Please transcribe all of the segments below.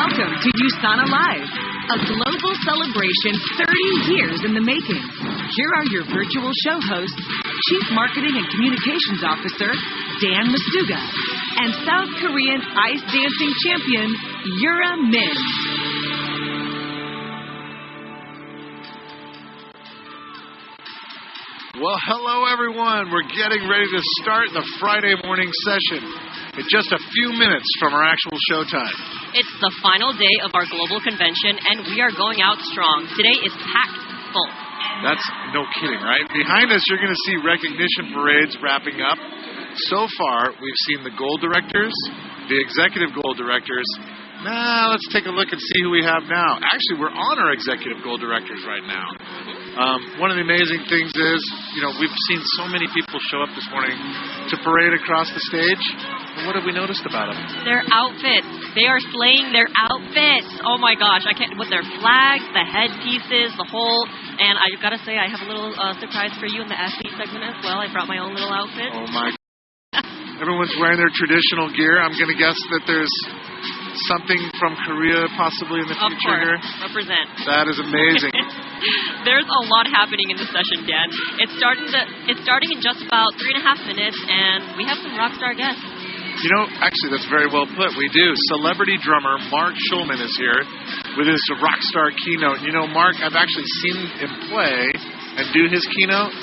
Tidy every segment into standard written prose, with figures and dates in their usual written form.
Welcome to USANA Live, a global celebration 30 years in the making. Here are your virtual show hosts, Chief Marketing and Communications Officer, Dan Masuga, and South Korean ice dancing champion, Yura Min. Well, hello everyone. We're getting ready to start the Friday morning session in just a few minutes from our actual showtime. It's the final day of our global convention, and we are going out strong. Today is packed full. That's no kidding, right? Behind us, you're going to see recognition parades wrapping up. So far, we've seen the gold directors, the executive gold directors. Now, let's take a look and see who we have now. Actually, we're on our executive gold directors right now. One of the amazing things is, we've seen so many people show up this morning to parade across the stage. And what have we noticed about them? Their outfits. They are slaying their outfits. Oh my gosh, I can't, with their flags, the headpieces, the whole, and I've got to say, I have a little surprise for you in the athlete segment as well. I brought my own little outfit. Oh my. Everyone's wearing their traditional gear. I'm going to guess that there's something from Korea possibly in the future here. Represent. That is amazing. There's a lot happening in the session, Dan. It's starting in just about 3.5 minutes, and we have some rockstar guests. Actually, that's very well put. We do. Celebrity drummer Mark Schulman is here with his rockstar keynote. Mark, I've actually seen him play and do his keynote.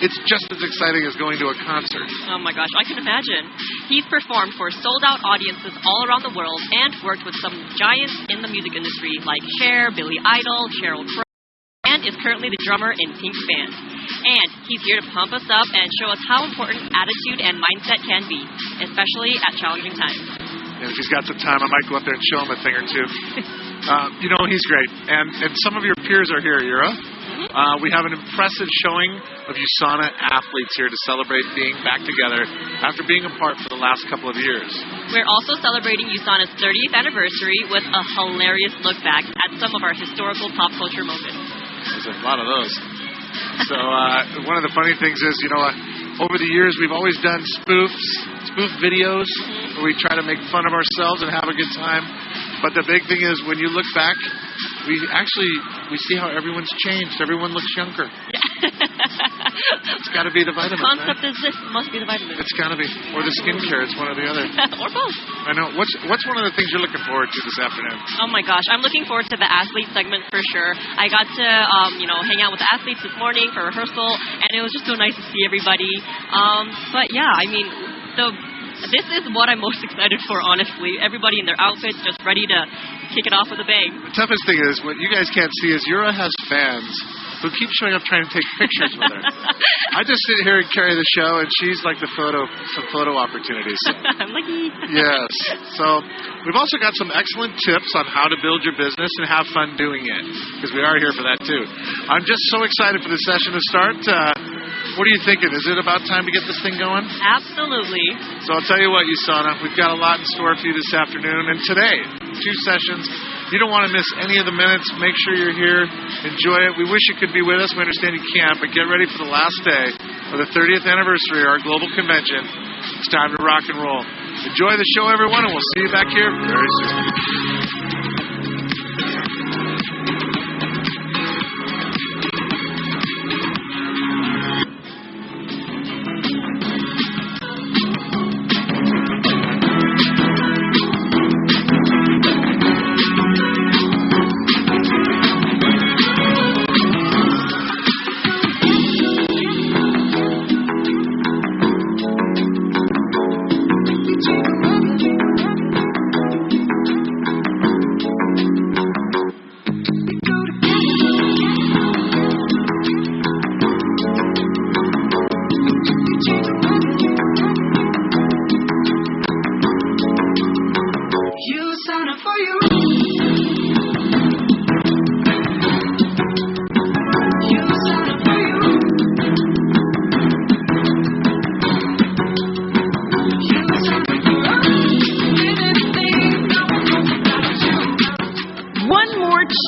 It's just as exciting as going to a concert. Oh my gosh, I can imagine. He's performed for sold-out audiences all around the world and worked with some giants in the music industry like Cher, Billy Idol, Sheryl Crow, and is currently the drummer in Pink's band. And he's here to pump us up and show us how important attitude and mindset can be, especially at challenging times. And if he's got some time, I might go up there and show him a thing or two. He's great. And some of your peers are here, Yura. We have an impressive showing of USANA Athletes here to celebrate being back together after being apart for the last couple of years. We're also celebrating USANA's 30th anniversary with a hilarious look back at some of our historical pop culture moments. There's a lot of those. So one of the funny things is, over the years we've always done spoof videos where we try to make fun of ourselves and have a good time. But the big thing is when you look back, we see how everyone's changed. Everyone looks younger. It's got to be the vitamins. The concept is this. It must be the vitamins. It's got to be. Or the skincare. It's one or the other. Or both. I know. What's one of the things you're looking forward to this afternoon? Oh my gosh. I'm looking forward to the athlete segment for sure. I got to, hang out with the athletes this morning for rehearsal, and it was just so nice to see everybody. But yeah, this is what I'm most excited for, honestly. Everybody in their outfits just ready to kick it off with a bang. The toughest thing is, what you guys can't see is Yura has fans who keep showing up trying to take pictures with her. I just sit here and carry the show, and she's like some photo opportunities. So. I'm lucky. Yes. So we've also got some excellent tips on how to build your business and have fun doing it, because we are here for that too. I'm just so excited for the session to start. What are you thinking? Is it about time to get this thing going? Absolutely. So I'll tell you what, USANA, we've got a lot in store for you this afternoon. And today, 2 sessions. You don't want to miss any of the minutes. Make sure you're here. Enjoy it. We wish you could be with us. We understand you can't, but get ready for the last day of the 30th anniversary of our global convention. It's time to rock and roll. Enjoy the show, everyone, and we'll see you back here very soon.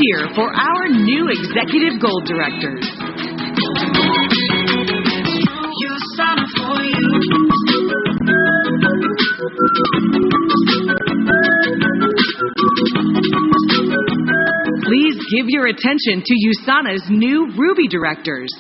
Cheer for our new executive gold directors. USANA for you. Give your attention to USANA's new Ruby directors.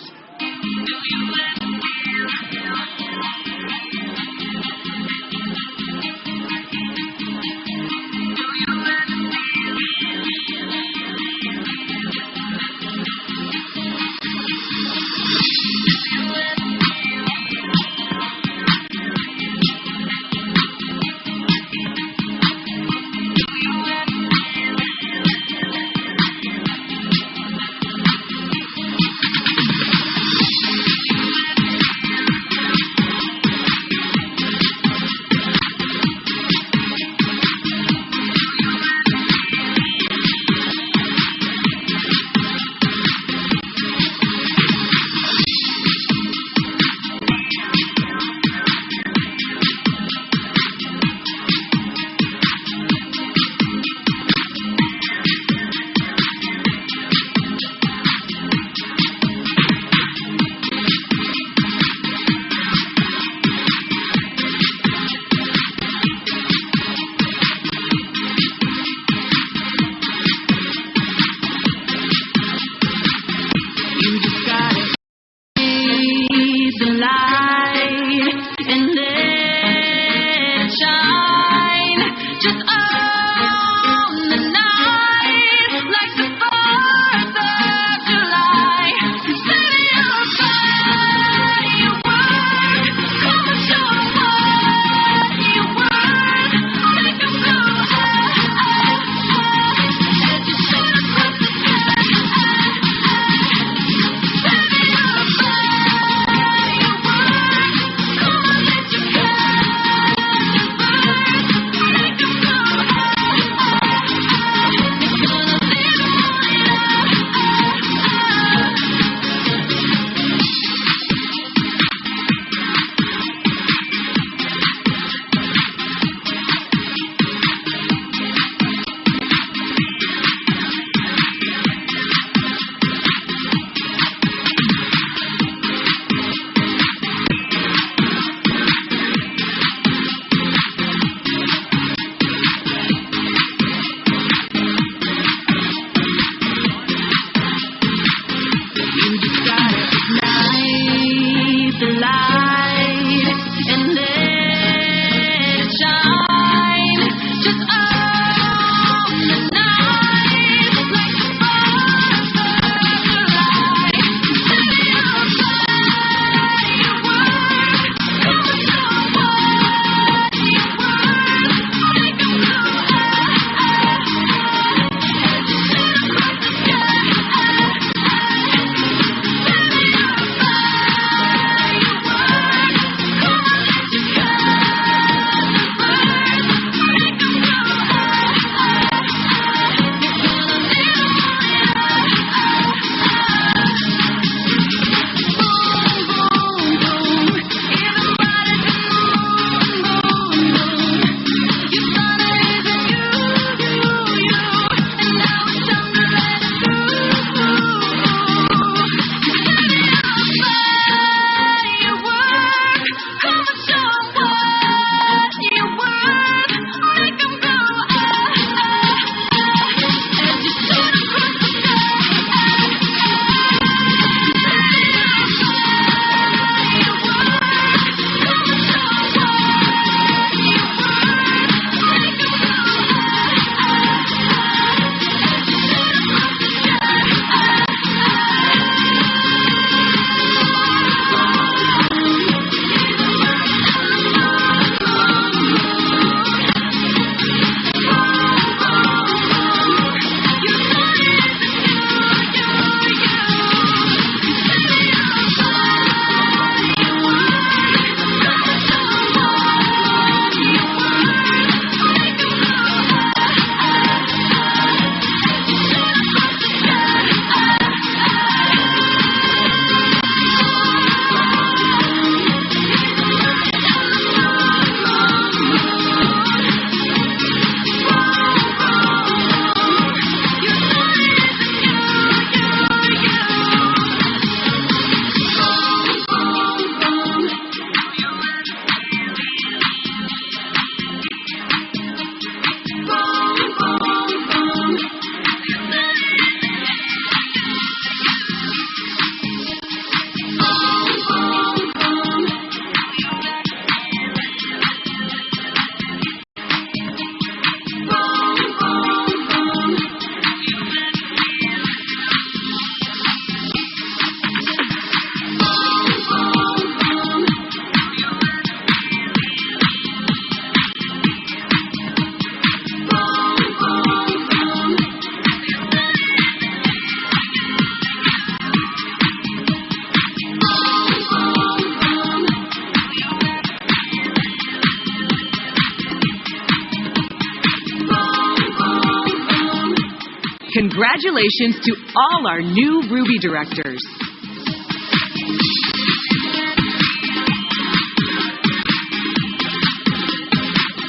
Congratulations to all our new Ruby directors.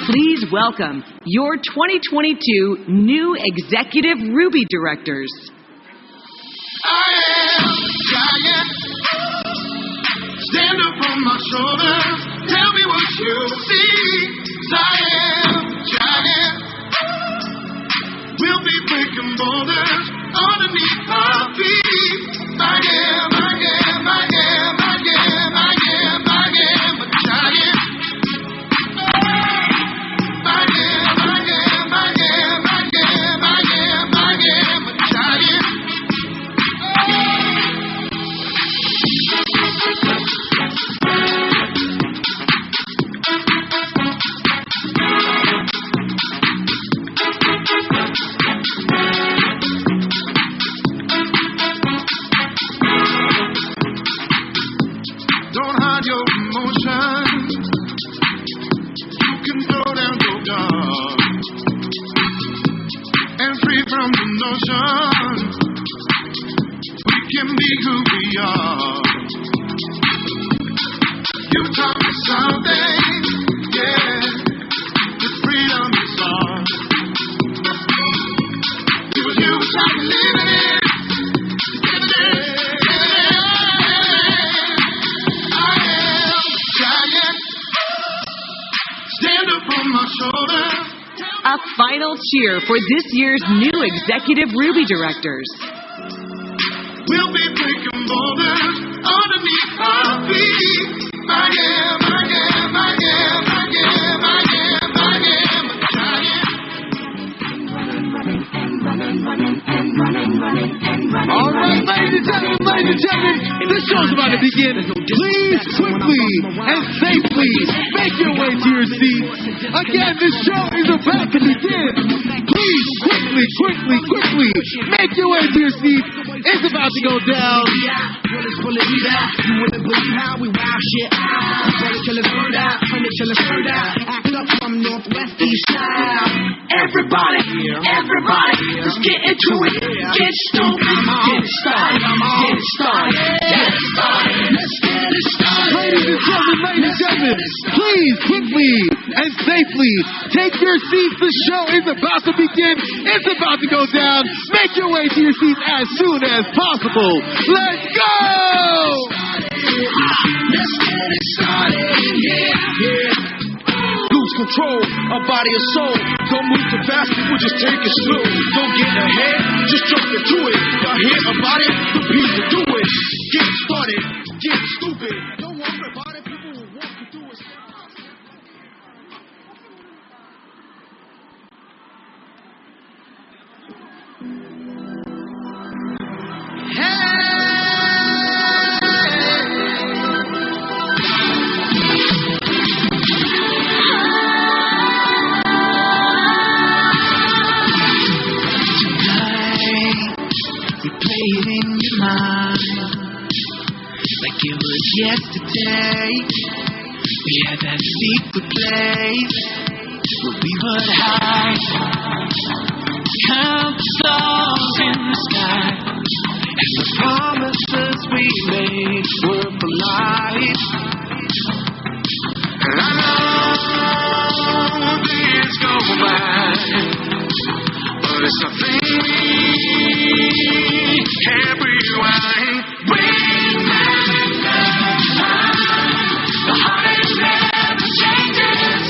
Please welcome your 2022 new executive Ruby directors. I am giant. Stand up on my shoulders. Tell me what you see. I am giant. We'll be breaking boulders underneath our feet. I am a giant. Don't hide your emotions. You can throw down your guard and free from the notion we can be who we are. You taught me something, yeah. This freedom is ours. It was you who taught me living it. A final cheer for this year's new executive Ruby directors. We'll be breaking boulders underneath our feet. I am a giant. All right, ladies and gentlemen, the show's about to begin. Please quickly and safely make your way to your seats. Again, the show is about to begin. Please quickly make your way to your seats. It's about to go down. You wouldn't believe how we wow shit out. Burn it till it's burned out, turn it till it's turned out. Act up from Northwest East Side. Everybody, let's get into it. Get stoked, get started. Let's get it started. Ladies and gentlemen, please quickly and safely take your seats. The show is about to begin. It's about to go down. Make your way to your seats as soon as possible. Let's go! Let's get it started. Yeah. Lose control of body and soul. Don't move too fast, people just take it slow. Don't get ahead, just jump into it. Y'all hear about it? The people do it. Get started, get stupid. Don't worry about it, people will walk you through it. Like it was yesterday, we had that secret place where we would hide, count the stars in the sky, and the promises we made were for life. And I know days go by, but it's something we can't rewind. Bring back the time. The heart never changes,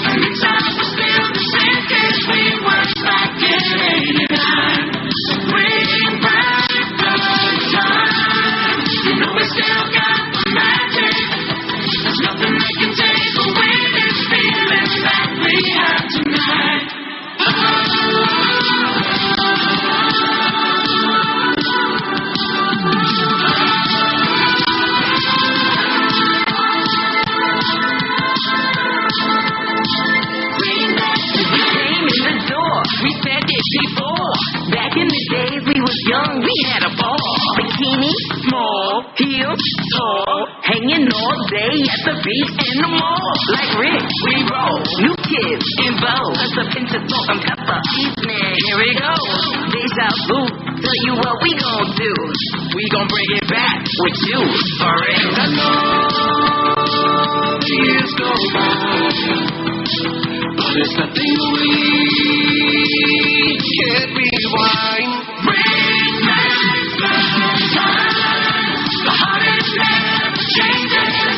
and inside we're still the same case we were back in '89. So bring back the time. You know we still got the magic. There's nothing that can take away this feeling that we have tonight. We said it before. Back in the days we was young, we had a ball. Bikini, small, heels, tall, hanging all day at the beach and the mall. Like Rick, we roll, new kids in vogue. Us up into salt and pepper. Evening, here we go. Deja salute. Tell you what we gon' do. We gon' bring it back with you forever. I know the years go by, but there's nothing we can't rewind. Bring back the time. The heart is never changes.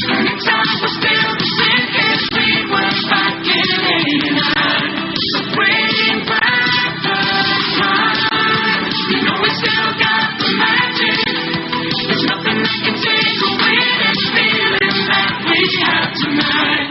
And in time we're still the same as we were back in '89. So bring back the time. You know we still got the magic. There's nothing that can take away this feeling that we have tonight.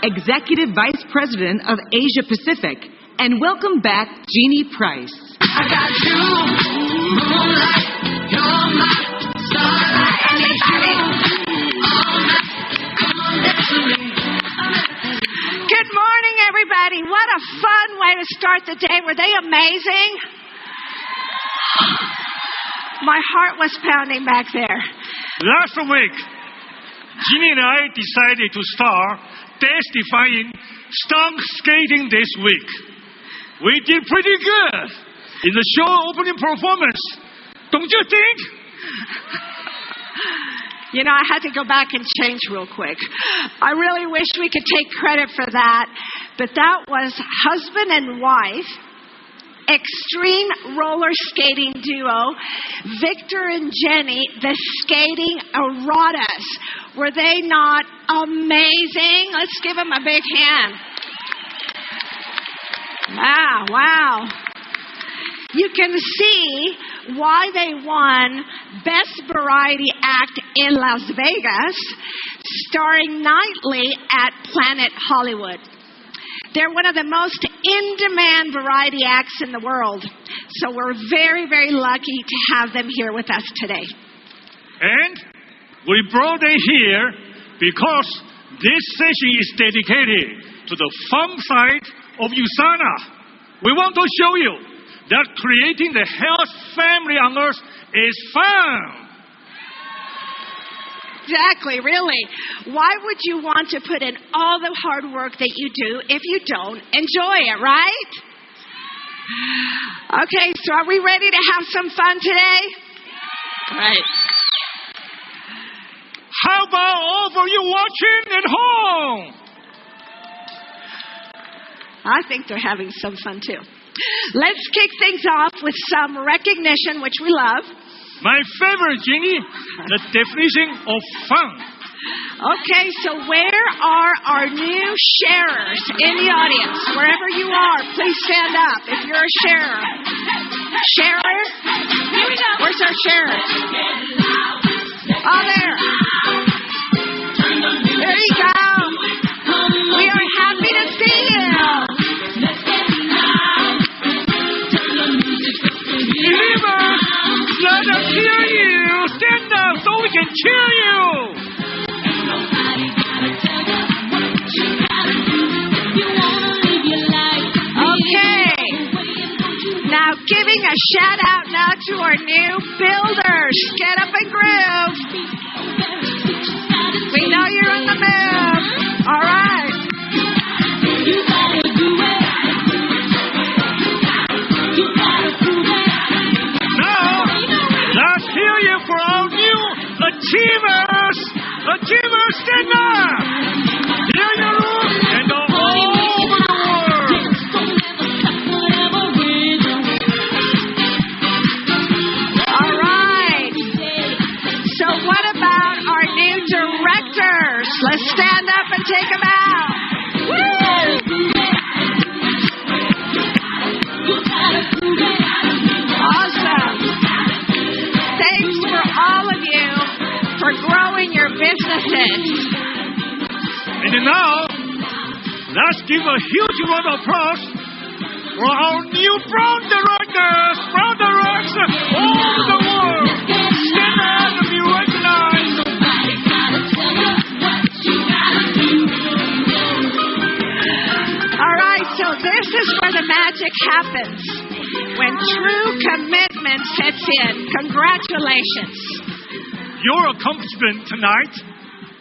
Executive Vice President of Asia Pacific, and welcome back Jeannie Price. I got you, moonlight, you're my starlight, anybody, all night, come on, dance with me. Good morning, everybody. What a fun way to start the day. Were they amazing? My heart was pounding back there. Last week, Jeannie and I decided to start testifying stunt skating this week. We did pretty good in the show opening performance. Don't you think? You know, I had to go back and change real quick. I really wish we could take credit for that, but that was husband and wife, extreme roller skating duo, Victor and Jenny, the skating erotas. Were they not amazing? Let's give them a big hand. Wow. You can see why they won Best Variety Act in Las Vegas, starring nightly at Planet Hollywood. They're one of the most in-demand variety acts in the world. So we're very, very lucky to have them here with us today. And we brought them here because this session is dedicated to the fun side of USANA. We want to show you that creating the health family on earth is fun. Exactly, really. Why would you want to put in all the hard work that you do if you don't enjoy it, right? Okay, so are we ready to have some fun today? Right. How about all of you watching at home? I think they're having some fun too. Let's kick things off with some recognition, which we love. My favorite, Jeannie, the definition of fun. Okay, so where are our new sharers in the audience? Wherever you are, please stand up if you're a sharer. Sharer? Here we go. Where's our sharer? Oh, there. Let us hear you. Stand up so we can cheer you. Okay. Now giving a shout out now to our new builders. Get up and groove. We know you're on the move. All right. Now, let's hear you for our new achievers. Achievers, stand up. Here you look and all over the world. All right. So what about our new directors? Let's stand up and take them out. Woo! Awesome. Thanks for all of you for growing your businesses. And now, let's give a huge round of applause for our new brown directors all over the world. Stand up and be recognized. All right, so this is where the magic happens. When true commitment sets in. Congratulations. Your accomplishment tonight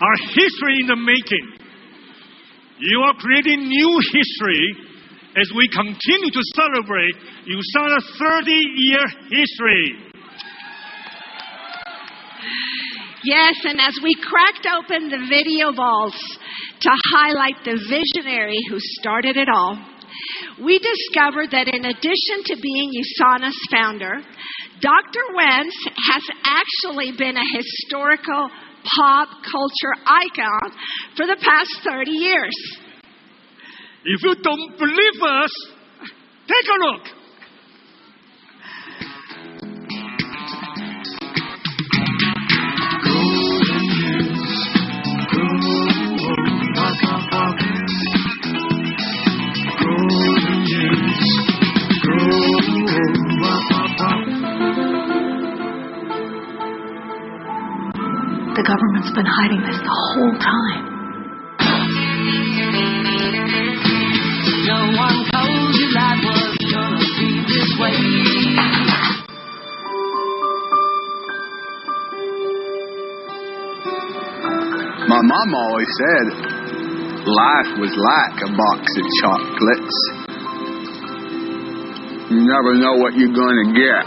are history in the making. You are creating new history as we continue to celebrate USANA's 30-year history. Yes, and as we cracked open the video vaults to highlight the visionary who started it all, we discovered that in addition to being USANA's founder, Dr. Wentz has actually been a historical pop culture icon for the past 30 years. If you don't believe us, take a look. The government's been hiding this the whole time. No one told you life was gonna be this way. My mom always said life was like a box of chocolates. You never know what you're going to get.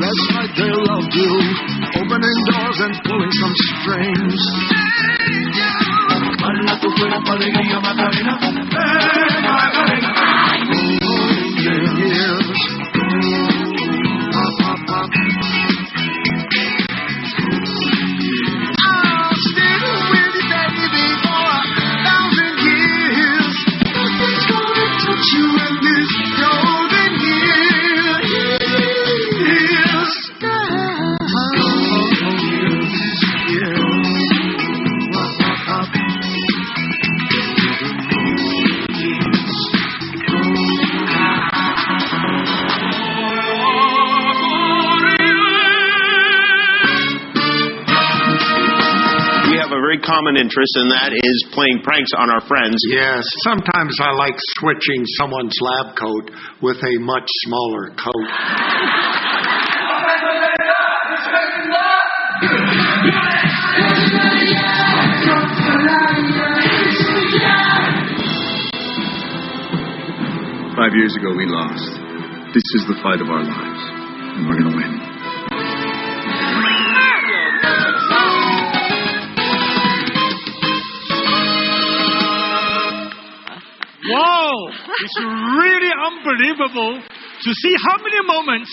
Last night they loved you, opening doors and pulling some strings. I'll stick with you, baby, for 1,000 years. Nothing's gonna touch you in this golden years. Common interest, and that is playing pranks on our friends. Yes, sometimes I like switching someone's lab coat with a much smaller coat. 5 years ago, we lost. This is the fight of our lives, and we're going to win. Wow, it's really unbelievable to see how many moments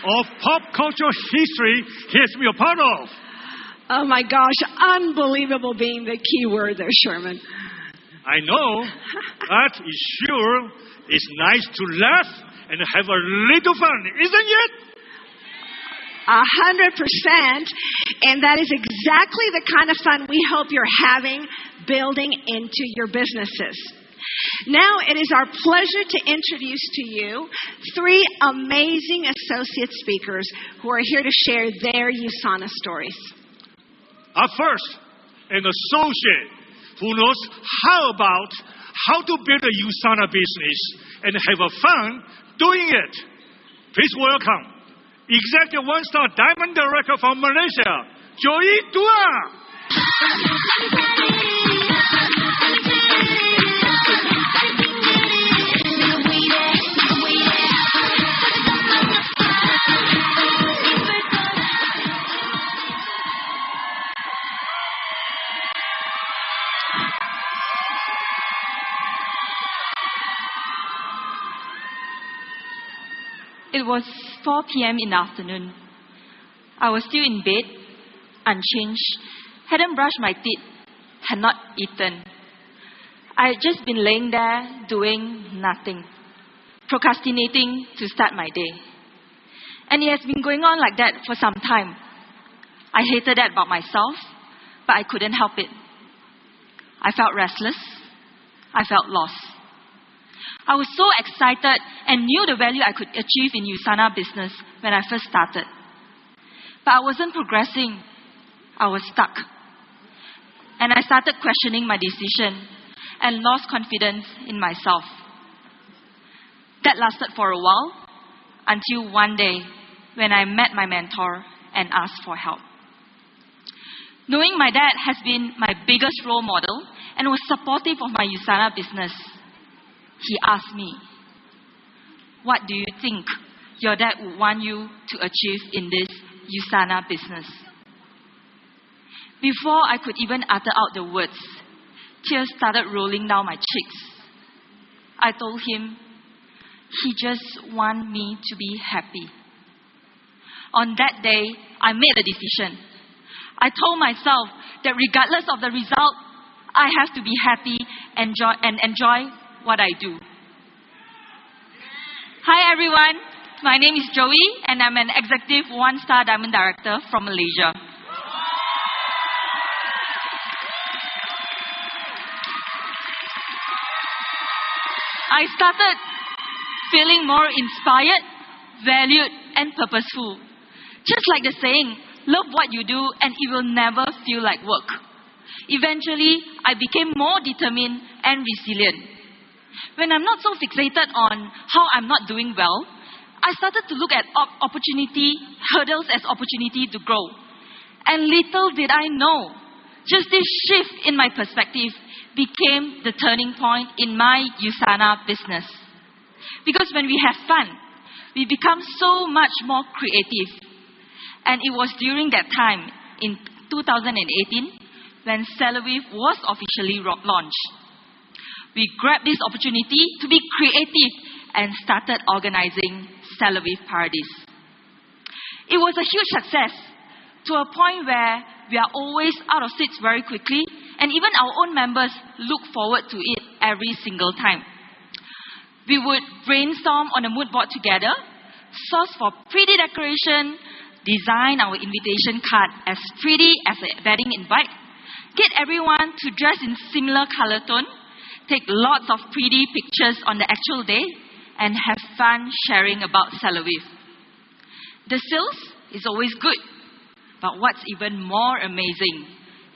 of pop culture history he has been a part of. Oh my gosh, unbelievable being the key word there, Sherman. I know, but it's sure it's nice to laugh and have a little fun, isn't it? 100%, and that is exactly the kind of fun we hope you're having building into your businesses. Now it is our pleasure to introduce to you 3 amazing associate speakers who are here to share their USANA stories. First, an associate who knows how to build a USANA business and have a fun doing it. Please welcome Executive 1-star Diamond Director from Malaysia, Yura. It was 4 p.m. in the afternoon. I was still in bed, unchanged, hadn't brushed my teeth, had not eaten. I had just been laying there doing nothing, procrastinating to start my day. And it has been going on like that for some time. I hated that about myself, but I couldn't help it. I felt restless. I felt lost. I was so excited and knew the value I could achieve in USANA business when I first started. But I wasn't progressing. I was stuck. And I started questioning my decision and lost confidence in myself. That lasted for a while until one day when I met my mentor and asked for help. Knowing my dad has been my biggest role model and was supportive of my USANA business, he asked me, "What do you think your dad would want you to achieve in this USANA business?" Before I could even utter out the words, tears started rolling down my cheeks. I told him, he just wants me to be happy. On that day, I made a decision. I told myself that regardless of the result, I have to be happy and enjoy what I do. Hi everyone, my name is Joey and I'm an Executive 1-star Diamond Director from Malaysia. I started feeling more inspired, valued and purposeful. Just like the saying, love what you do and it will never feel like work. Eventually, I became more determined and resilient. When I'm not so fixated on how I'm not doing well, I started to look at hurdles as opportunity to grow. And little did I know, just this shift in my perspective became the turning point in my USANA business. Because when we have fun, we become so much more creative. And it was during that time, in 2018, when Celavive was officially launched. We grabbed this opportunity to be creative and started organizing Celavive parties. It was a huge success to a point where we are always out of seats very quickly and even our own members look forward to it every single time. We would brainstorm on a mood board together, source for pretty decoration, design our invitation card as pretty as a wedding invite, get everyone to dress in similar color tone, take lots of pretty pictures on the actual day, and have fun sharing about Celavive. The sales is always good, but what's even more amazing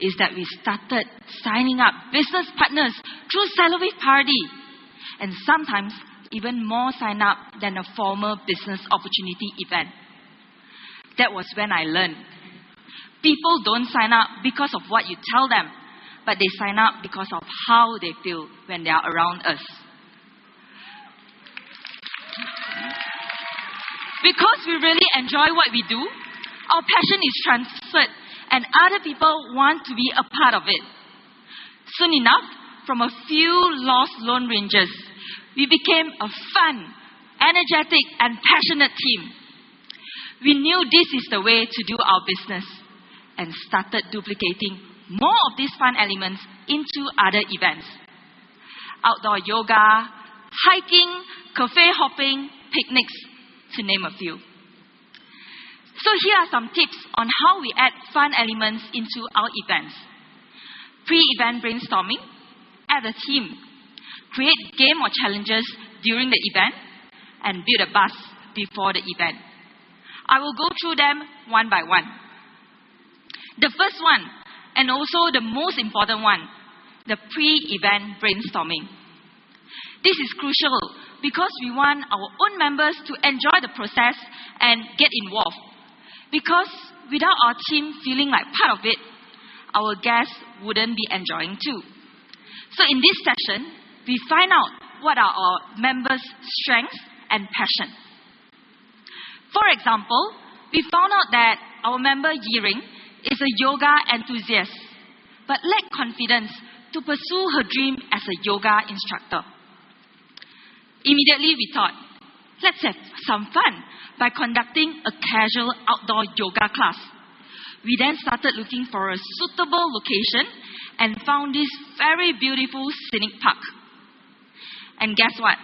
is that we started signing up business partners through Celavive party, and sometimes even more sign up than a formal business opportunity event. That was when I learned. People don't sign up because of what you tell them, but they sign up because of how they feel when they are around us. Because we really enjoy what we do, our passion is transferred and other people want to be a part of it. Soon enough, from a few lost Lone Rangers, we became a fun, energetic and passionate team. We knew this is the way to do our business and started duplicating more of these fun elements into other events. Outdoor yoga, hiking, cafe hopping, picnics, to name a few. So here are some tips on how we add fun elements into our events. Pre-event brainstorming, add a theme. create game or challenges during the event, and build a buzz before the event. I will go through them one by one. The first one, and also the most important one, the pre-event brainstorming. This is crucial because we want our own members to enjoy the process and get involved. Because without our team feeling like part of it, our guests wouldn't be enjoying too. So in this session, we find out what are our members' strengths and passion. For example, we found out that our member Yiring is a yoga enthusiast, but lacked confidence to pursue her dream as a yoga instructor. Immediately we thought, let's have some fun by conducting a casual outdoor yoga class. We then started looking for a suitable location and found this very beautiful scenic park. And guess what?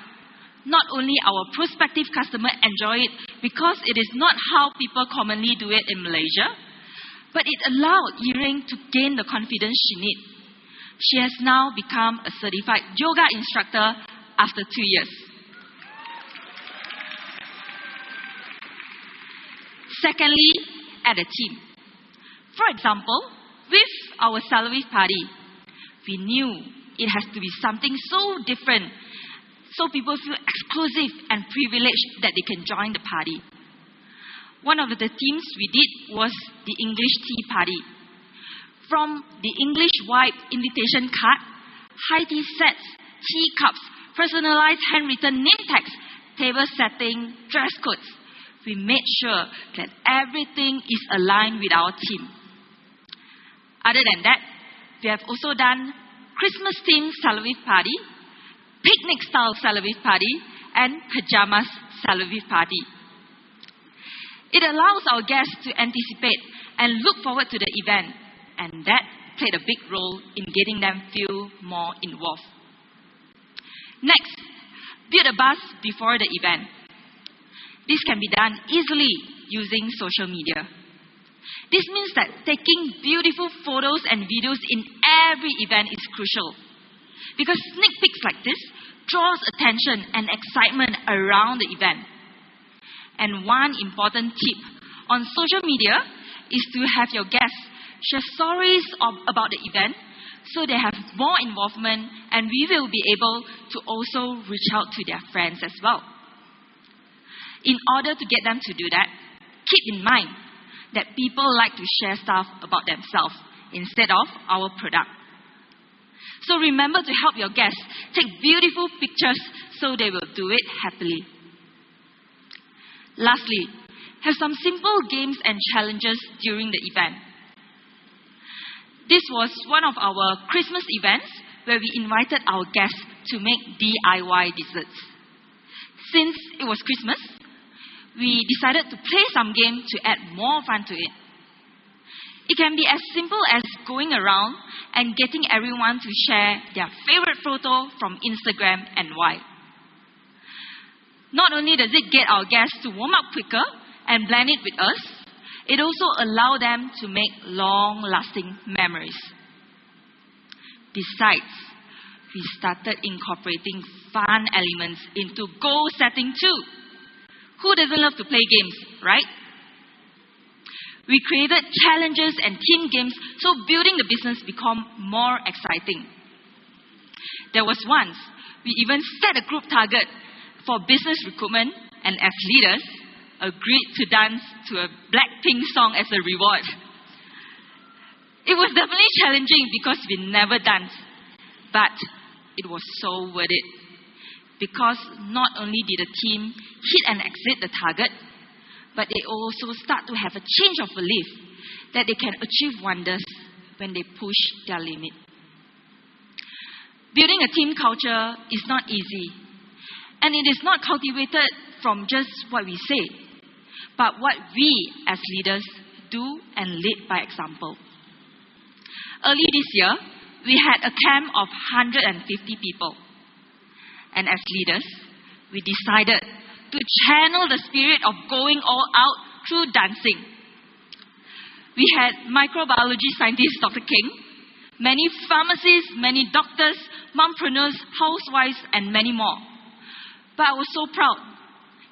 Not only our prospective customer enjoy it because it is not how people commonly do it in Malaysia, but it allowed Yiring to gain the confidence she needs. She has now become a certified yoga instructor after 2 years. Secondly, at a team. For example, with our salary party, we knew it has to be something so different so people feel exclusive and privileged that they can join the party. One of the themes we did was the English tea party. From the English vibe invitation card, high tea sets, tea cups, personalized handwritten name tags, table setting, dress codes, we made sure that everything is aligned with our team. Other than that, we have also done Christmas-themed salary party, picnic-style salary party, and pajamas salary party. It allows our guests to anticipate and look forward to the event, and that played a big role in getting them feel more involved. Next, build a buzz before the event. This can be done easily using social media. This means that taking beautiful photos and videos in every event is crucial. Because sneak peeks like this draws attention and excitement around the event. And one important tip on social media is to have your guests share stories about the event so they have more involvement, and we will be able to also reach out to their friends as well. In order to get them to do that, keep in mind that people like to share stuff about themselves instead of our product. So remember to help your guests take beautiful pictures so they will do it happily. Lastly, have some simple games and challenges during the event. This was one of our Christmas events where we invited our guests to make DIY desserts. Since it was Christmas, we decided to play some game to add more fun to it. It can be as simple as going around and getting everyone to share their favorite photo from Instagram and why. Not only does it get our guests to warm up quicker and blend it with us, it also allows them to make long-lasting memories. Besides, we started incorporating fun elements into goal setting too. Who doesn't love to play games, right? We created challenges and team games so building the business become more exciting. There was once, we even set a group target for business recruitment, and as leaders, agreed to dance to a Blackpink song as a reward. It was definitely challenging because we never danced, but it was so worth it. Because not only did the team hit and exit the target, but they also start to have a change of belief that they can achieve wonders when they push their limit. Building a team culture is not easy, and it is not cultivated from just what we say, but what we as leaders do and lead by example. Early this year, we had a camp of 150 people. And as leaders, we decided to channel the spirit of going all out through dancing. We had microbiology scientist Dr. King, many pharmacies, many doctors, mompreneurs, housewives, and many more. But I was so proud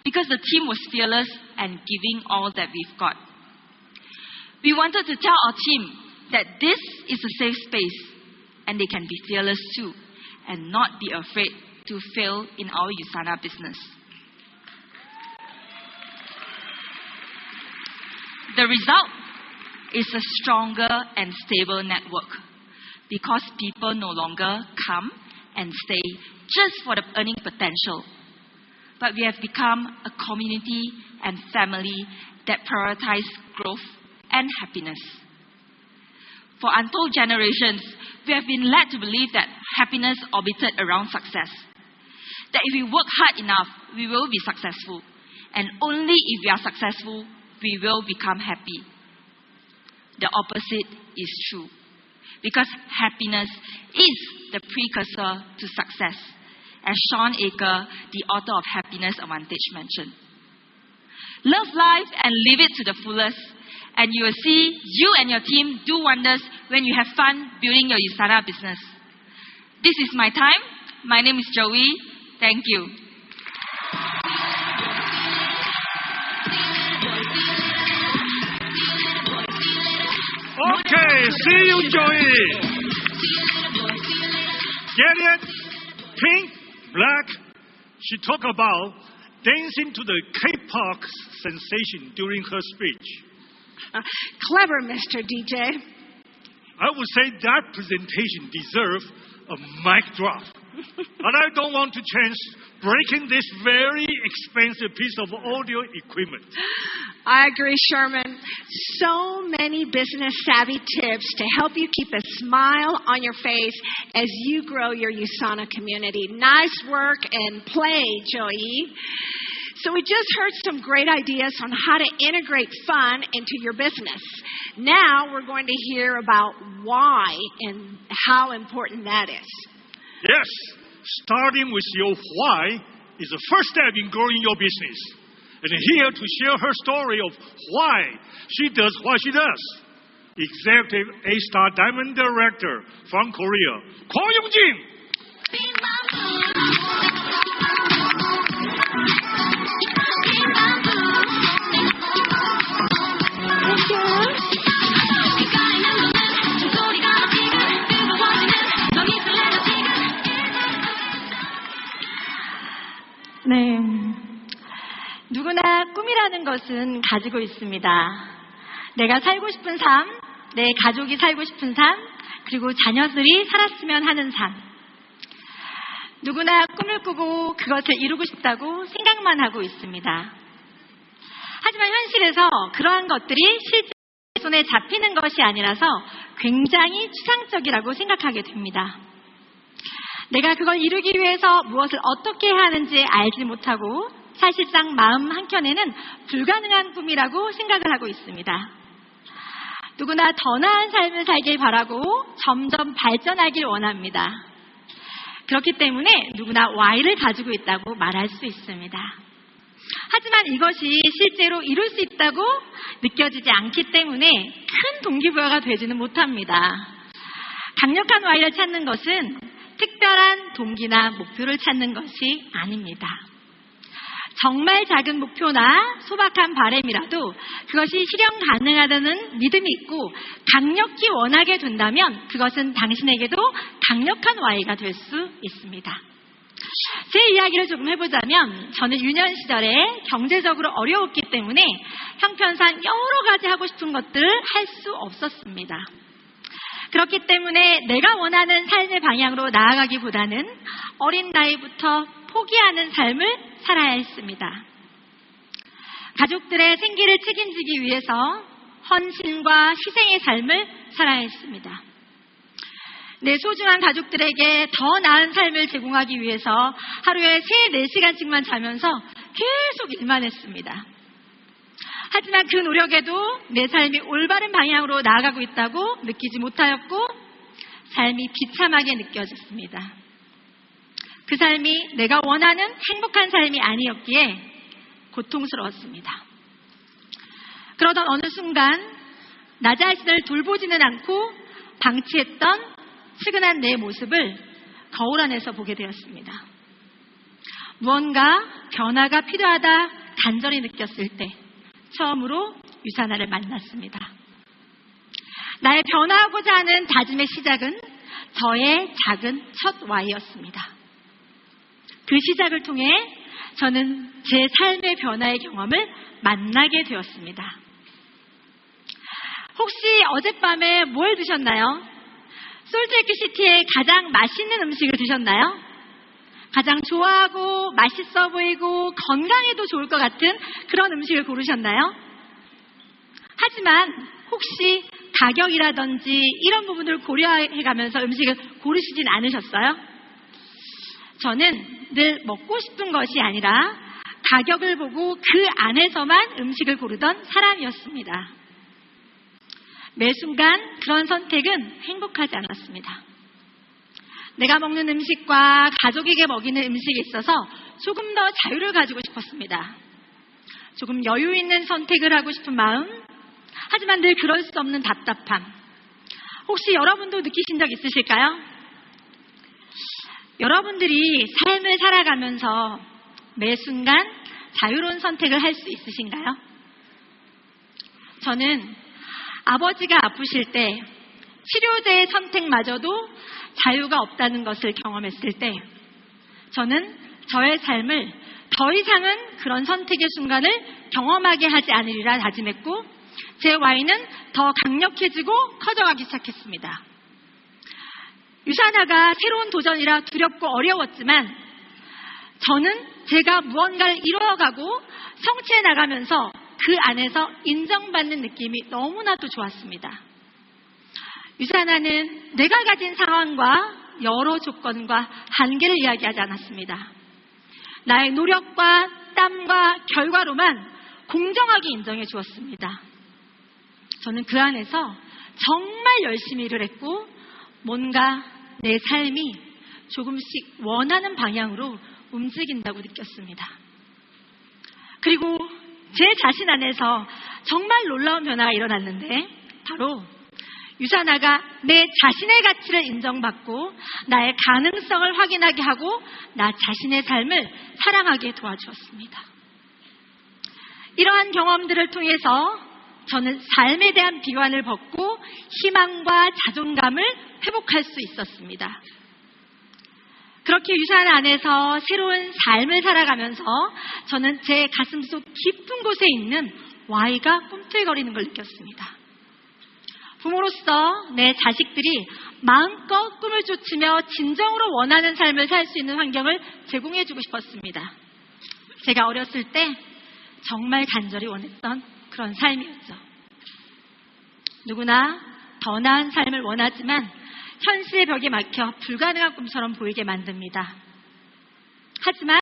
because the team was fearless and giving all that we've got. We wanted to tell our team that this is a safe space and they can be fearless too and not be afraid to fail in our USANA business. The result is a stronger and stable network because people no longer come and stay just for the earning potential. But we have become a community and family that prioritize growth and happiness. For untold generations, we have been led to believe that happiness orbited around success. That if we work hard enough, we will be successful. And only if we are successful, we will become happy. The opposite is true. Because happiness is the precursor to success, as Sean Aker, the author of Happiness Advantage, mentioned. Love life and live it to the fullest, and you will see you and your team do wonders when you have fun building your USANA business. This is my time. My name is Joey. Thank you. Okay, see you, Joey. Get it? Pink, black. She talked about dancing to the K-pop sensation during her speech. Clever, Mr. DJ. I would say that presentation deserves a mic drop. But I don't want to chance breaking this very expensive piece of audio equipment. I agree, Sherman. So many business-savvy tips to help you keep a smile on your face as you grow your USANA community. Nice work and play, Joey. So we just heard some great ideas on how to integrate fun into your business. Now we're going to hear about why and how important that is. Yes, starting with your why is the first step in growing your business. And here to share her story of why she does what she does, Executive A-Star Diamond Director from Korea, Ko Young-jin. 네. 누구나 꿈이라는 것은 가지고 있습니다. 내가 살고 싶은 삶, 내 가족이 살고 싶은 삶, 그리고 자녀들이 살았으면 하는 삶. 누구나 꿈을 꾸고 그것을 이루고 싶다고 생각만 하고 있습니다. 하지만 현실에서 그러한 것들이 실제 손에 잡히는 것이 아니라서 굉장히 추상적이라고 생각하게 됩니다. 내가 그걸 이루기 위해서 무엇을 어떻게 해야 하는지 알지 못하고 사실상 마음 한켠에는 불가능한 꿈이라고 생각을 하고 있습니다. 누구나 더 나은 삶을 살길 바라고 점점 발전하길 원합니다. 그렇기 때문에 누구나 Y를 가지고 있다고 말할 수 있습니다. 하지만 이것이 실제로 이룰 수 있다고 느껴지지 않기 때문에 큰 동기부여가 되지는 못합니다. 강력한 Y를 찾는 것은 특별한 동기나 목표를 찾는 것이 아닙니다. 정말 작은 목표나 소박한 바람이라도 그것이 실현 가능하다는 믿음이 있고 강력히 원하게 된다면 그것은 당신에게도 강력한 Y가 될 수 있습니다. 제 이야기를 조금 해보자면 저는 유년 시절에 경제적으로 어려웠기 때문에 형편상 여러 가지 하고 싶은 것들을 할 수 없었습니다. 그렇기 때문에 내가 원하는 삶의 방향으로 나아가기보다는 어린 나이부터 포기하는 삶을 살아야 했습니다. 가족들의 생계를 책임지기 위해서 헌신과 희생의 삶을 살아야 했습니다. 내 소중한 가족들에게 더 나은 삶을 제공하기 위해서 하루에 3-4시간씩만 자면서 계속 일만 했습니다. 하지만 그 노력에도 내 삶이 올바른 방향으로 나아가고 있다고 느끼지 못하였고 삶이 비참하게 느껴졌습니다. 그 삶이 내가 원하는 행복한 삶이 아니었기에 고통스러웠습니다. 그러던 어느 순간 나 자신을 돌보지는 않고 방치했던 측은한 내 모습을 거울 안에서 보게 되었습니다. 무언가 변화가 필요하다 간절히 느꼈을 때 처음으로 유사나를 만났습니다. 나의 변화하고자 하는 다짐의 시작은 저의 작은 첫 Y였습니다. 그 시작을 통해 저는 제 삶의 변화의 경험을 만나게 되었습니다. 혹시 어젯밤에 뭘 드셨나요? 솔트레이크 시티의 가장 맛있는 음식을 드셨나요? 가장 좋아하고 맛있어 보이고 건강에도 좋을 것 같은 그런 음식을 고르셨나요? 하지만 혹시 가격이라든지 이런 부분을 고려해가면서 음식을 고르시진 않으셨어요? 저는 늘 먹고 싶은 것이 아니라 가격을 보고 그 안에서만 음식을 고르던 사람이었습니다. 매 순간 그런 선택은 행복하지 않았습니다. 내가 먹는 음식과 가족에게 먹이는 음식에 있어서 조금 더 자유를 가지고 싶었습니다. 조금 여유 있는 선택을 하고 싶은 마음, 하지만 늘 그럴 수 없는 답답함. 혹시 여러분도 느끼신 적 있으실까요? 여러분들이 삶을 살아가면서 매 순간 자유로운 선택을 할 수 있으신가요? 저는 아버지가 아프실 때 치료제의 선택마저도 자유가 없다는 것을 경험했을 때 저는 저의 삶을 더 이상은 그런 선택의 순간을 경험하게 하지 않으리라 다짐했고 제 Y는 더 강력해지고 커져가기 시작했습니다. 유사나가 새로운 도전이라 두렵고 어려웠지만 저는 제가 무언가를 이루어가고 성취해 나가면서 그 안에서 인정받는 느낌이 너무나도 좋았습니다. 유사나는 내가 가진 상황과 여러 조건과 한계를 이야기하지 않았습니다. 나의 노력과 땀과 결과로만 공정하게 인정해 주었습니다. 저는 그 안에서 정말 열심히 일을 했고 뭔가 내 삶이 조금씩 원하는 방향으로 움직인다고 느꼈습니다. 그리고 제 자신 안에서 정말 놀라운 변화가 일어났는데 바로 유사나가 내 자신의 가치를 인정받고 나의 가능성을 확인하게 하고 나 자신의 삶을 사랑하게 도와주었습니다. 이러한 경험들을 통해서 저는 삶에 대한 비관을 벗고 희망과 자존감을 회복할 수 있었습니다. 그렇게 유사나 안에서 새로운 삶을 살아가면서 저는 제 가슴속 깊은 곳에 있는 Y가 꿈틀거리는 걸 느꼈습니다. 부모로서 내 자식들이 마음껏 꿈을 쫓으며 진정으로 원하는 삶을 살 수 있는 환경을 제공해주고 싶었습니다. 제가 어렸을 때 정말 간절히 원했던 그런 삶이었죠. 누구나 더 나은 삶을 원하지만 현실의 벽에 막혀 불가능한 꿈처럼 보이게 만듭니다. 하지만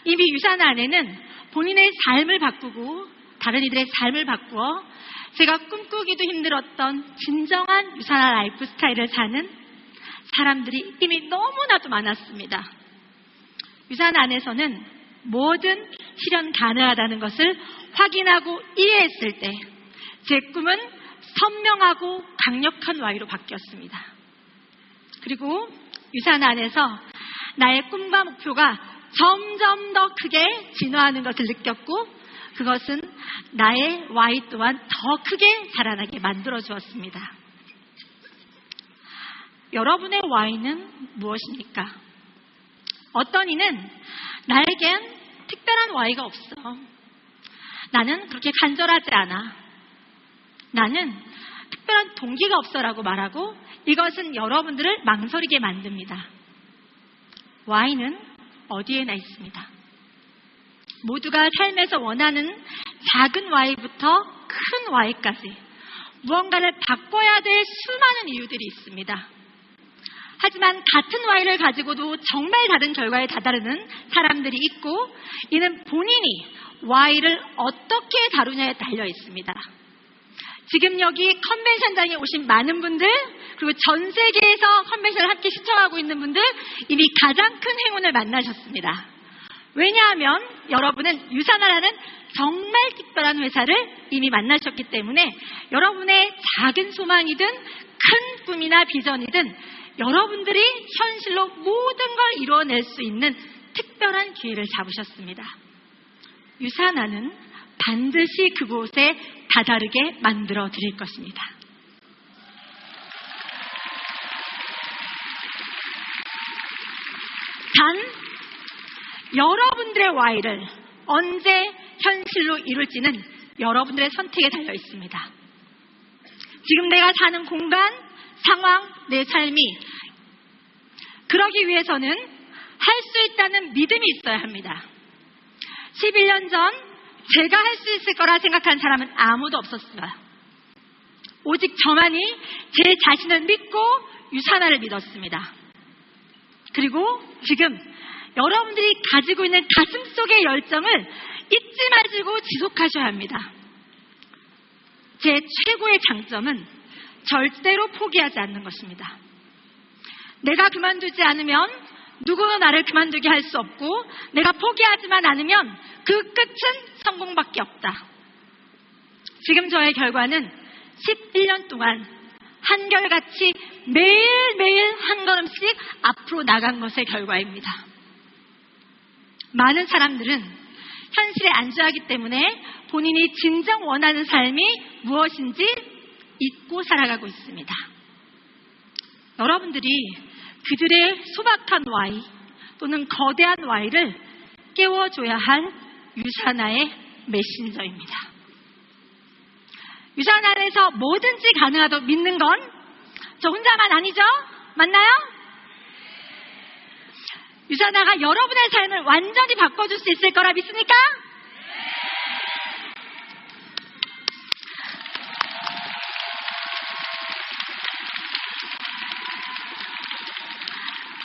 이미 유사나 안에는 본인의 삶을 바꾸고 다른 이들의 삶을 바꾸어 제가 꿈꾸기도 힘들었던 진정한 유사나 라이프 스타일을 사는 사람들이 이미 너무나도 많았습니다. 유사나 안에서는 뭐든 실현 가능하다는 것을 확인하고 이해했을 때 제 꿈은 선명하고 강력한 Y로 바뀌었습니다. 그리고 유사나 안에서 나의 꿈과 목표가 점점 더 크게 진화하는 것을 느꼈고 그것은 나의 Y 또한 더 크게 자라나게 만들어 주었습니다. 여러분의 Y는 무엇입니까? 어떤 이는 나에겐 특별한 Y가 없어. 나는 그렇게 간절하지 않아. 나는 특별한 동기가 없어라고 말하고 이것은 여러분들을 망설이게 만듭니다. Y는 어디에나 있습니다. 모두가 삶에서 원하는 작은 Y부터 큰 Y까지 무언가를 바꿔야 될 수많은 이유들이 있습니다. 하지만 같은 Y를 가지고도 정말 다른 결과에 다다르는 사람들이 있고 이는 본인이 Y를 어떻게 다루냐에 달려 있습니다. 지금 여기 컨벤션장에 오신 많은 분들 그리고 전 세계에서 컨벤션을 함께 시청하고 있는 분들 이미 가장 큰 행운을 만나셨습니다. 왜냐하면 여러분은 유사나라는 정말 특별한 회사를 이미 만나셨기 때문에 여러분의 작은 소망이든 큰 꿈이나 비전이든 여러분들이 현실로 모든 걸 이루어낼 수 있는 특별한 기회를 잡으셨습니다. 유산아는 반드시 그곳에 다다르게 만들어 드릴 것입니다. 단, 여러분들의 Y를 언제 현실로 이룰지는 여러분들의 선택에 달려 있습니다. 지금 내가 사는 공간, 상황, 내 삶이 그러기 위해서는 할 수 있다는 믿음이 있어야 합니다. 11년 전 제가 할 수 있을 거라 생각한 사람은 아무도 없었어요. 오직 저만이 제 자신을 믿고 유산아를 믿었습니다. 그리고 지금 여러분들이 가지고 있는 가슴속의 열정을 잊지 마시고 지속하셔야 합니다. 제 최고의 장점은 절대로 포기하지 않는 것입니다. 내가 그만두지 않으면 누구도 나를 그만두게 할 수 없고, 내가 포기하지만 않으면 그 끝은 성공밖에 없다. 지금 저의 결과는 11년 동안 한결같이 매일매일 한 걸음씩 앞으로 나간 것의 결과입니다. 많은 사람들은 현실에 안주하기 때문에 본인이 진정 원하는 삶이 무엇인지 잊고 살아가고 있습니다. 여러분들이 그들의 소박한 Y 또는 거대한 Y를 깨워줘야 할 유산아의 메신저입니다. 유산아 안에서 뭐든지 가능하다고 믿는 건 저 혼자만 아니죠? 맞나요? 유산아가 여러분의 삶을 완전히 바꿔줄 수 있을 거라 믿습니까?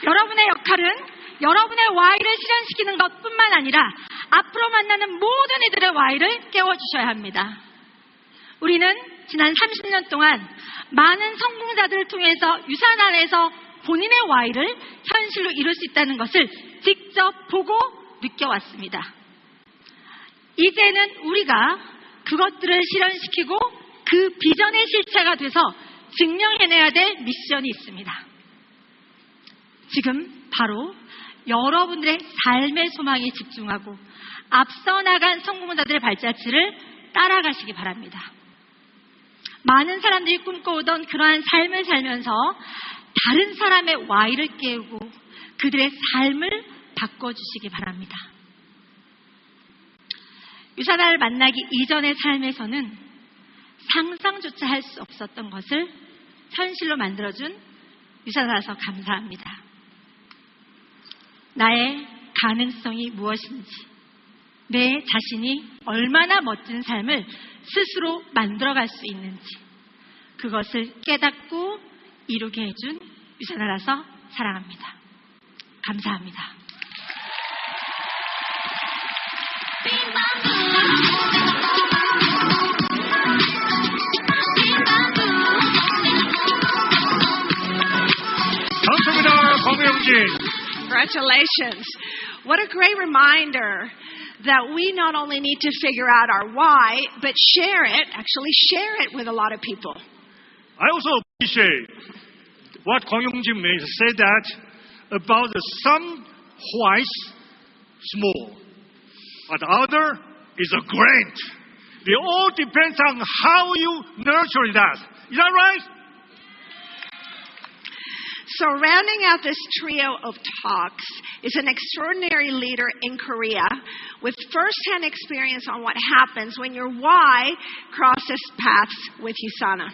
여러분의 역할은 여러분의 Y를 실현시키는 것뿐만 아니라 앞으로 만나는 모든 이들의 Y를 깨워주셔야 합니다. 우리는 지난 30년 동안 많은 성공자들을 통해서 유산 안에서 본인의 Y를 현실로 이룰 수 있다는 것을 직접 보고 느껴왔습니다. 이제는 우리가 그것들을 실현시키고 그 비전의 실체가 돼서 증명해내야 될 미션이 있습니다. 지금 바로 여러분들의 삶의 소망에 집중하고 앞서 나간 성공자들의 발자취를 따라가시기 바랍니다. 많은 사람들이 꿈꿔오던 그러한 삶을 살면서 다른 사람의 Y를 깨우고 그들의 삶을 바꿔주시기 바랍니다. 유산아를 만나기 이전의 삶에서는 상상조차 할 수 없었던 것을 현실로 만들어준 유산아라서 감사합니다. 나의 가능성이 무엇인지, 내 자신이 얼마나 멋진 삶을 스스로 만들어갈 수 있는지, 그것을 깨닫고 이루게 해준 유산아라서 사랑합니다. 감사합니다. 감사합니다. 권영진. Congratulations. What a great reminder that we not only need to figure out our why, but share it with a lot of people. I also appreciate what Kwang Yong-jin said that about some whys small, but other is a great. They all depends on how you nurture that. Is that right? So rounding out this trio of talks is an extraordinary leader in Korea with first-hand experience on what happens when your why crosses paths with USANA.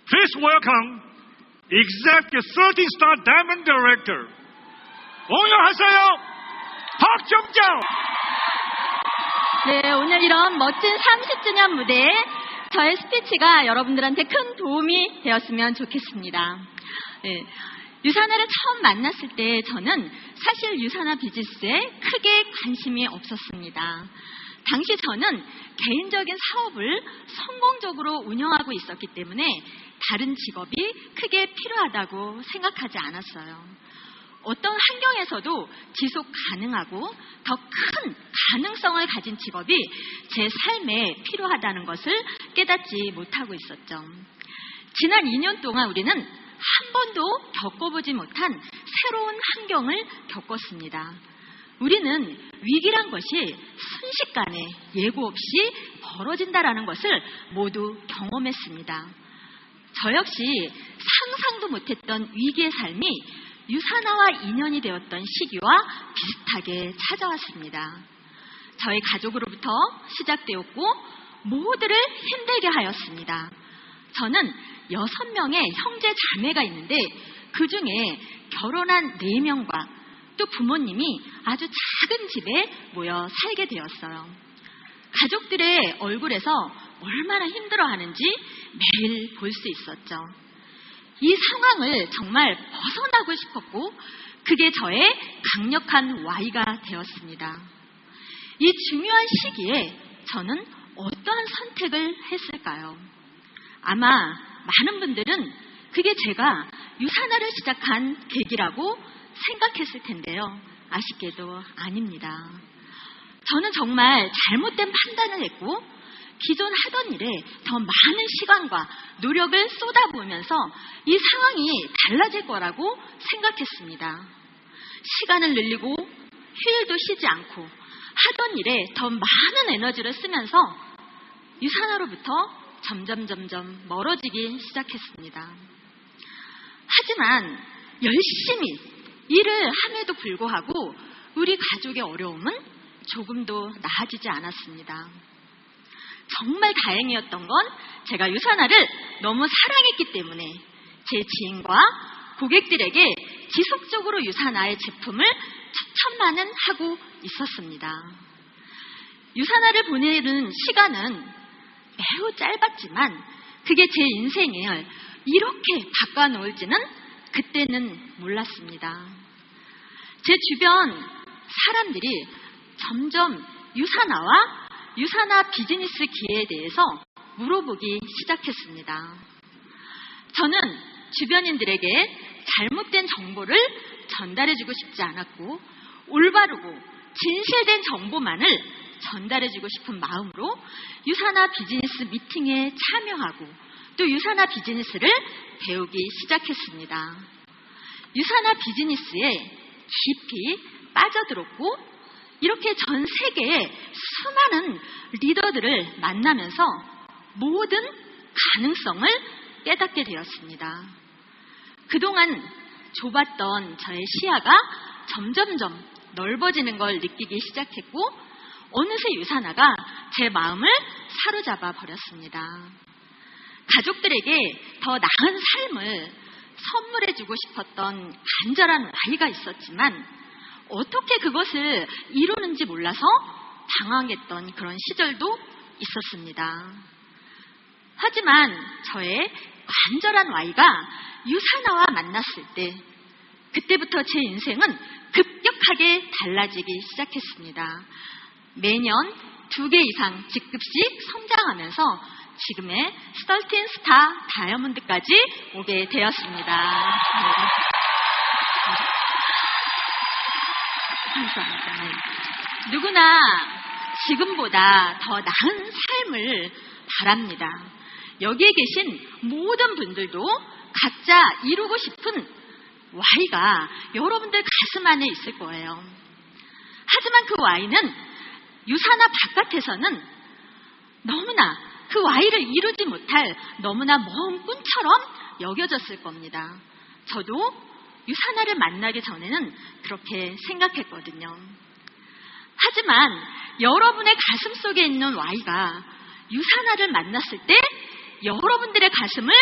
Please welcome Executive 13-star Diamond Director. 안녕하세요. 박정정. 네, 오늘 이런 멋진 30주년 무대에 저의 스피치가 여러분들한테 큰 도움이 되었으면 좋겠습니다. 네, 유산아를 처음 만났을 때 저는 사실 유산아 비즈니스에 크게 관심이 없었습니다. 당시 저는 개인적인 사업을 성공적으로 운영하고 있었기 때문에 다른 직업이 크게 필요하다고 생각하지 않았어요. 어떤 환경에서도 지속 가능하고 더 큰 가능성을 가진 직업이 제 삶에 필요하다는 것을 깨닫지 못하고 있었죠. 지난 2년 동안 우리는 한 번도 겪어보지 못한 새로운 환경을 겪었습니다. 우리는 위기란 것이 순식간에 예고 없이 벌어진다라는 것을 모두 경험했습니다. 저 역시 상상도 못했던 위기의 삶이 유사나와 인연이 되었던 시기와 비슷하게 찾아왔습니다. 저희 가족으로부터 시작되었고 모두를 힘들게 하였습니다. 저는 6명의 형제 자매가 있는데 그 중에 결혼한 4명과 또 부모님이 아주 작은 집에 모여 살게 되었어요. 가족들의 얼굴에서 얼마나 힘들어하는지 매일 볼 수 있었죠. 이 상황을 정말 벗어나고 싶었고 그게 저의 강력한 Y가 되었습니다. 이 중요한 시기에 저는 어떠한 선택을 했을까요? 아마 많은 분들은 그게 제가 유산화를 시작한 계기라고 생각했을 텐데요. 아쉽게도 아닙니다. 저는 정말 잘못된 판단을 했고 기존 하던 일에 더 많은 시간과 노력을 쏟아부으면서 이 상황이 달라질 거라고 생각했습니다. 시간을 늘리고 휴일도 쉬지 않고 하던 일에 더 많은 에너지를 쓰면서 유산화로부터 점점 멀어지기 시작했습니다. 하지만 열심히 일을 함에도 불구하고 우리 가족의 어려움은 조금도 나아지지 않았습니다. 정말 다행이었던 건 제가 유산화를 너무 사랑했기 때문에 제 지인과 고객들에게 지속적으로 유산화의 제품을 추천만은 하고 있었습니다. 유산화를 보내는 시간은 매우 짧았지만 그게 제 인생을 이렇게 바꿔놓을지는 그때는 몰랐습니다. 제 주변 사람들이 점점 유산화와 유산화 비즈니스 기회에 대해서 물어보기 시작했습니다. 저는 주변인들에게 잘못된 정보를 전달해주고 싶지 않았고 올바르고 진실된 정보만을 전달해주고 싶은 마음으로 유산화 비즈니스 미팅에 참여하고 또 유산화 비즈니스를 배우기 시작했습니다. 유산화 비즈니스에 깊이 빠져들었고 이렇게 전 세계의 수많은 리더들을 만나면서 모든 가능성을 깨닫게 되었습니다. 그동안 좁았던 저의 시야가 점점점 넓어지는 걸 느끼기 시작했고 어느새 유산화가 제 마음을 사로잡아 버렸습니다. 가족들에게 더 나은 삶을 선물해주고 싶었던 간절한 Y가 있었지만 어떻게 그것을 이루는지 몰라서 당황했던 그런 시절도 있었습니다. 하지만 저의 간절한 Y가 유산화와 만났을 때 그때부터 제 인생은 급격하게 달라지기 시작했습니다. 매년 2개 이상 직급씩 성장하면서 지금의 13스타 다이아몬드까지 오게 되었습니다. 감사합니다. 누구나 지금보다 더 나은 삶을 바랍니다. 여기에 계신 모든 분들도 각자 이루고 싶은 Y가 여러분들 가슴 안에 있을 거예요. 하지만 그 Y는 유산화 바깥에서는 너무나 그 Y를 이루지 못할 너무나 먼 꿈처럼 여겨졌을 겁니다. 저도 유산화를 만나기 전에는 그렇게 생각했거든요. 하지만 여러분의 가슴 속에 있는 Y가 유산화를 만났을 때 여러분들의 가슴을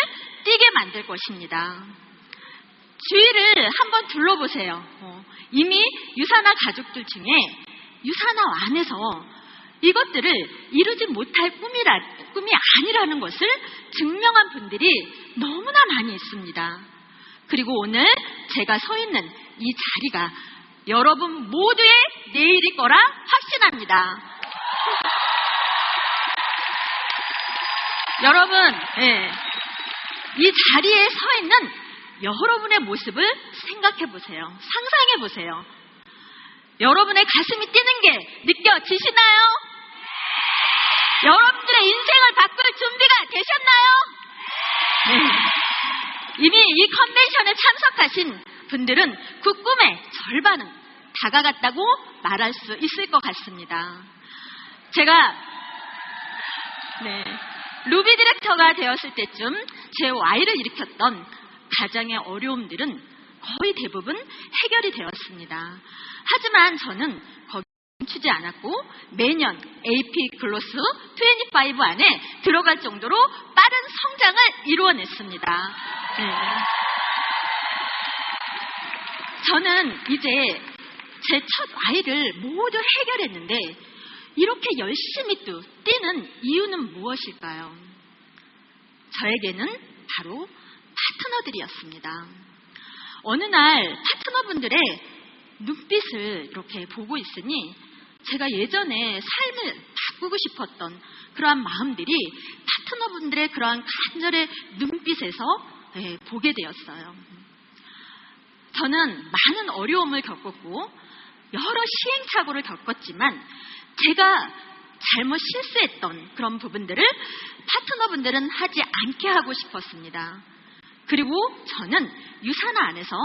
뛰게 만들 것입니다. 주위를 한번 둘러보세요. 이미 유산화 가족들 중에 유산화 안에서 이것들을 이루지 못할 꿈이 아니라는 것을 증명한 분들이 너무나 많이 있습니다. 그리고 오늘 제가 서 있는 이 자리가 여러분 모두의 내일일 거라 확신합니다. 여러분, 이 자리에 서 있는 여러분의 모습을 생각해 보세요. 상상해 보세요. 여러분의 가슴이 뛰는 게 느껴지시나요? 여러분들의 인생을 바꿀 준비가 되셨나요? 이미 이 컨벤션에 참석하신 분들은 그 꿈의 절반은 다가갔다고 말할 수 있을 것 같습니다. 제가 루비 디렉터가 되었을 때쯤 제 Y를 일으켰던 가장의 어려움들은 거의 대부분 해결이 되었습니다. 하지만 저는 거기 멈추지 않았고 매년 AP 글로스 25 안에 들어갈 정도로 빠른 성장을 이루어냈습니다. 저는 이제 제 첫 Y를 모두 해결했는데 이렇게 열심히 뛰는 이유는 무엇일까요? 저에게는 바로 파트너들이었습니다. 어느 날 파트너분들의 눈빛을 이렇게 보고 있으니 제가 예전에 삶을 바꾸고 싶었던 그러한 마음들이 파트너분들의 그러한 간절의 눈빛에서 보게 되었어요. 저는 많은 어려움을 겪었고 여러 시행착오를 겪었지만 제가 잘못 실수했던 그런 부분들을 파트너분들은 하지 않게 하고 싶었습니다. 그리고 저는 유사나 안에서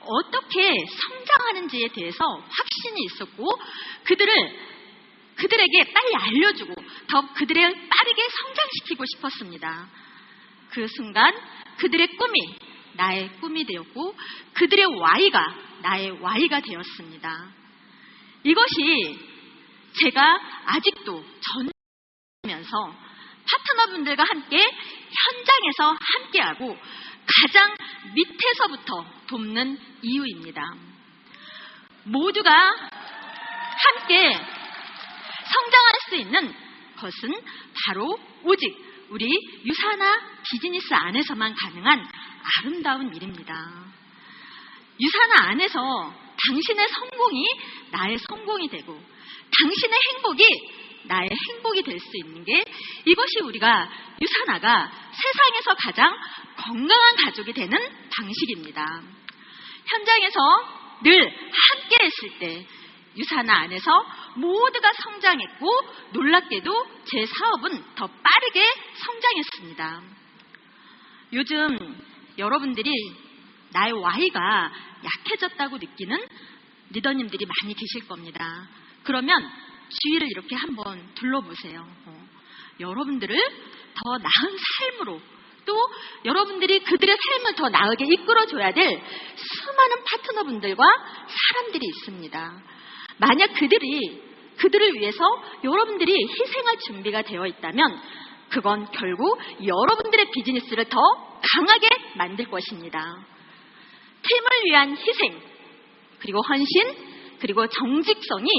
어떻게 성장하는지에 대해서 확신이 있었고 그들에게 빨리 알려주고 더 그들을 빠르게 성장시키고 싶었습니다. 그 순간 그들의 꿈이 나의 꿈이 되었고 그들의 Y가 나의 Y가 되었습니다. 이것이 제가 아직도 전면서 파트너분들과 함께 현장에서 함께하고 가장 밑에서부터 돕는 이유입니다. 모두가 함께 성장할 수 있는 것은 바로 오직 우리 유사나 비즈니스 안에서만 가능한 아름다운 일입니다. 유사나 안에서 당신의 성공이 나의 성공이 되고 당신의 행복이 나의 행복이 될 수 있는 게 이것이 우리가 유사나가 세상에서 가장 건강한 가족이 되는 방식입니다. 현장에서 늘 함께 했을 때 유사나 안에서 모두가 성장했고 놀랍게도 제 사업은 더 빠르게 성장했습니다. 요즘 여러분들이 나의 Y가 약해졌다고 느끼는 리더님들이 많이 계실 겁니다. 그러면 주위를 이렇게 한번 둘러보세요. 여러분들을 더 나은 삶으로 또 여러분들이 그들의 삶을 더 나으게 이끌어줘야 될 수많은 파트너분들과 사람들이 있습니다. 만약 그들을 위해서 여러분들이 희생할 준비가 되어 있다면 그건 결국 여러분들의 비즈니스를 더 강하게 만들 것입니다. 팀을 위한 희생, 그리고 헌신, 그리고 정직성이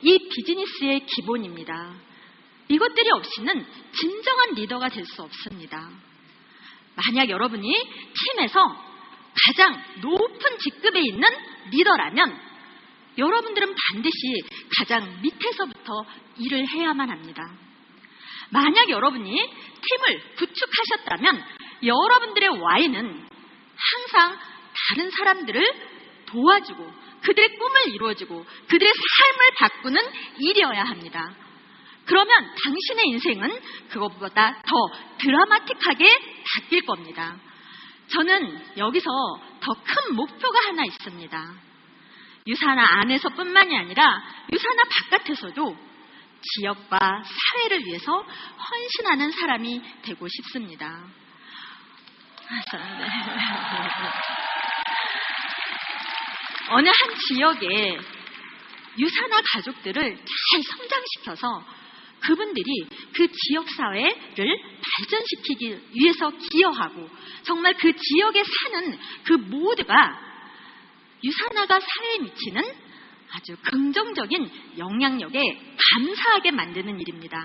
이 비즈니스의 기본입니다. 이것들이 없이는 진정한 리더가 될 수 없습니다. 만약 여러분이 팀에서 가장 높은 직급에 있는 리더라면 여러분들은 반드시 가장 밑에서부터 일을 해야만 합니다. 만약 여러분이 팀을 구축하셨다면 여러분들의 Y는 항상 다른 사람들을 도와주고 그들의 꿈을 이루어주고 그들의 삶을 바꾸는 일이어야 합니다. 그러면 당신의 인생은 그것보다 더 드라마틱하게 바뀔 겁니다. 저는 여기서 더 큰 목표가 하나 있습니다. 유사나 안에서뿐만이 아니라 유사나 바깥에서도 지역과 사회를 위해서 헌신하는 사람이 되고 싶습니다. 어느 한 지역에 유사나 가족들을 잘 성장시켜서 그분들이 그 지역사회를 발전시키기 위해서 기여하고 정말 그 지역에 사는 그 모두가 유사나가 사회에 미치는 아주 긍정적인 영향력에 감사하게 만드는 일입니다.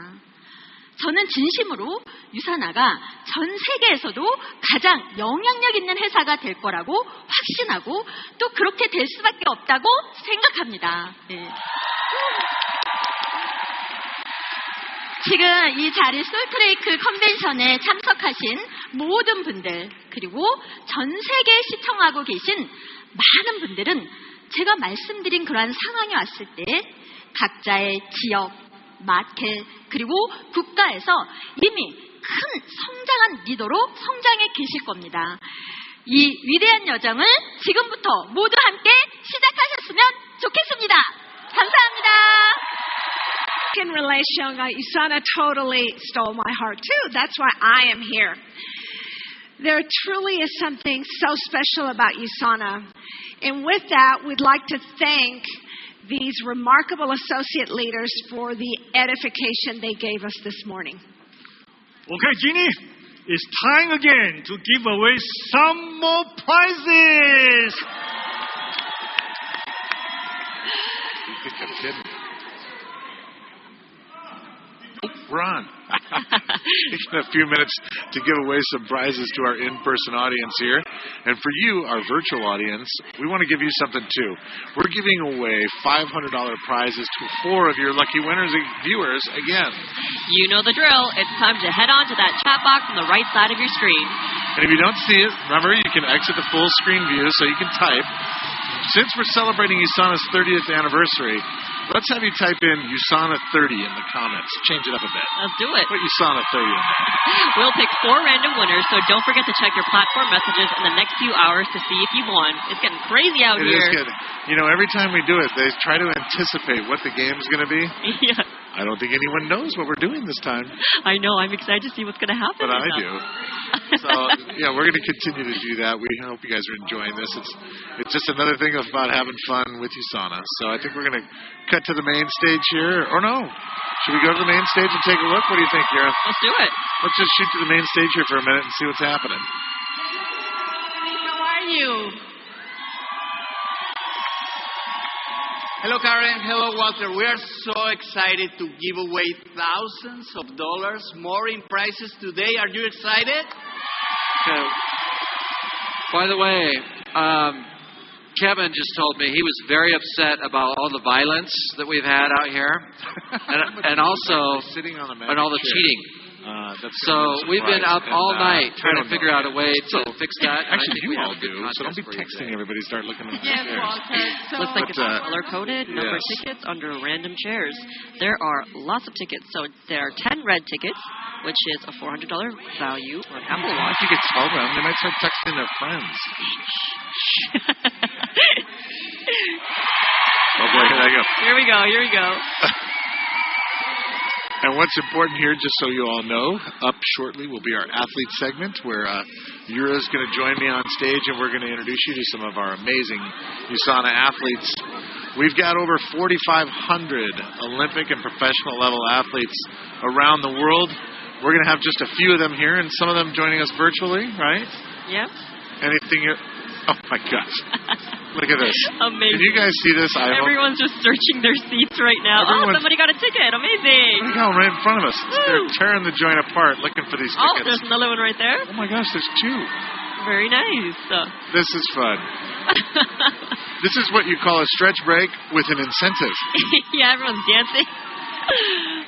저는 진심으로 유사나가 전 세계에서도 가장 영향력 있는 회사가 될 거라고 확신하고 또 그렇게 될 수밖에 없다고 생각합니다. 네. 지금 이 자리 솔트레이크 컨벤션에 참석하신 모든 분들 그리고 전 세계에 시청하고 계신 많은 분들은 제가 말씀드린 그러한 상황이 왔을 때 각자의 지역, 마켓 그리고 국가에서 이미 큰 성장한 리더로 성장해 계실 겁니다. 이 위대한 여정을 지금부터 모두 함께 시작하셨으면 좋겠습니다. 감사합니다. In relation, USANA totally stole my heart too. That's why I am here. There truly is something so special about USANA. And with that, we'd like to thank these remarkable associate leaders for the edification they gave us this morning. Okay, Jeannie, it's time again to give away some more prizes. You think I'm kidding? We're on. Taking a few minutes to give away some prizes to our in-person audience here. And for you, our virtual audience, we want to give you something too. We're giving away $500 prizes to 4 of your lucky winners and viewers again. You know the drill. It's time to head on to that chat box on the right side of your screen. And if you don't see it, remember you can exit the full screen view so you can type. Since we're celebrating USANA's 30th anniversary, let's have you type in USANA 30 in the comments. Change it up a bit. Let's do it. Put USANA 30 in there. We'll pick 4 random winners, so don't forget to check your platform messages in the next few hours to see if you won. It's getting crazy out here. It is good. You know, every time we do it, they try to anticipate what the game's going to be. Yeah. I don't think anyone knows what we're doing this time. I know. I'm excited to see what's going to happen. But I do. So, yeah, we're going to continue to do that. We hope you guys are enjoying this. It's just another thing about having fun with USANA. So I think we're going to cut to the main stage here. Or no. Should we go to the main stage and take a look? What do you think, Yura? Let's do it. Let's just shoot to the main stage here for a minute and see what's happening. How are you? Hello, Karen. Hello, Walter. We are so excited to give away thousands of dollars more in prizes today. Are you excited? Okay. By the way, Kevin just told me he was very upset about all the violence that we've had out here, and also sitting on a and all the chair. cheating. So we've been up all night trying to figure out a way to fix that. Actually, you all do, so don't be texting everybody. Start looking at the Yes, chairs. Walter. So Looks like it's color-coded, numbered yes. tickets under random chairs. There are lots of tickets. So there are 10 red tickets, which is a $400 value on Apple Watch. You could tell them. They might start texting their friends. Oh, boy, here I go. Here we go. Here we go. And what's important here, just so you all know, up shortly will be our athlete segment where Yura's going to join me on stage and we're going to introduce you to some of our amazing USANA athletes. We've got over 4,500 Olympic and professional level athletes around the world. We're going to have just a few of them here and some of them joining us virtually, right? Yep. Anything oh my gosh. Look at this. Amazing. Can you guys see this? Everyone's just searching their seats right now. Oh, somebody got a ticket. Amazing. Look how right in front of us. Woo. They're tearing the joint apart looking for these Oh, tickets. there's another one right there. Oh my gosh, there's 2. Very nice. This is fun. This is what you call a stretch break with an incentive. Yeah, everyone's dancing.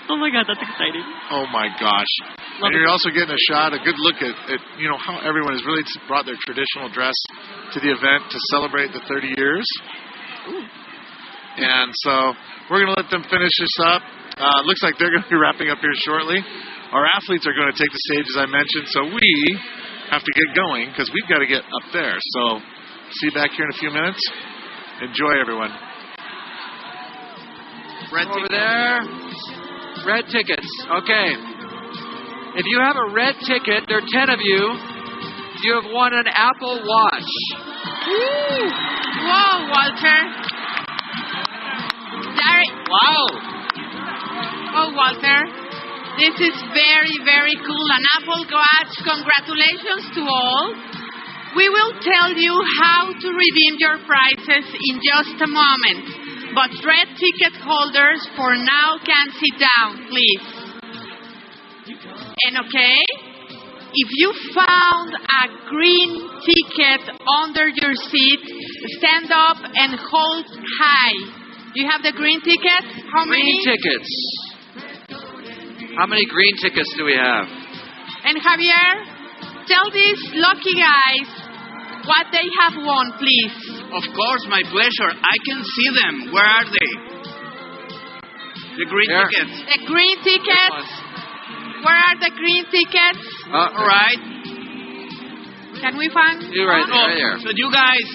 Oh my God, that's exciting. Oh my gosh. Love and you're also getting a shot, a good look at you know, how everyone has really brought their traditional dress to the event to celebrate the 30 years. Ooh. And so we're going to let them finish this up. Looks like they're going to be wrapping up here shortly. Our athletes are going to take the stage, as I mentioned, so we have to get going because we've got to get up there. So see you back here in a few minutes. Enjoy, everyone. Red over there. Red tickets. Okay. If you have a red ticket, there are 10 of you. You have won an Apple Watch. Woo! Whoa, Walter. Wow. Oh, Walter. This is very, very cool. An Apple Watch. Congratulations to all. We will tell you how to redeem your prizes in just a moment. But red ticket holders for now can sit down, please. And okay, if you found a green ticket under your seat, stand up and hold high. You have the green ticket? How many? Green tickets. How many green tickets do we have? And Javier, tell these lucky guys what they have won, please. Of course, my pleasure. I can see them. Where are they? The green tickets. The green tickets. Where are the green tickets? All right. Can we find? You right there. So you guys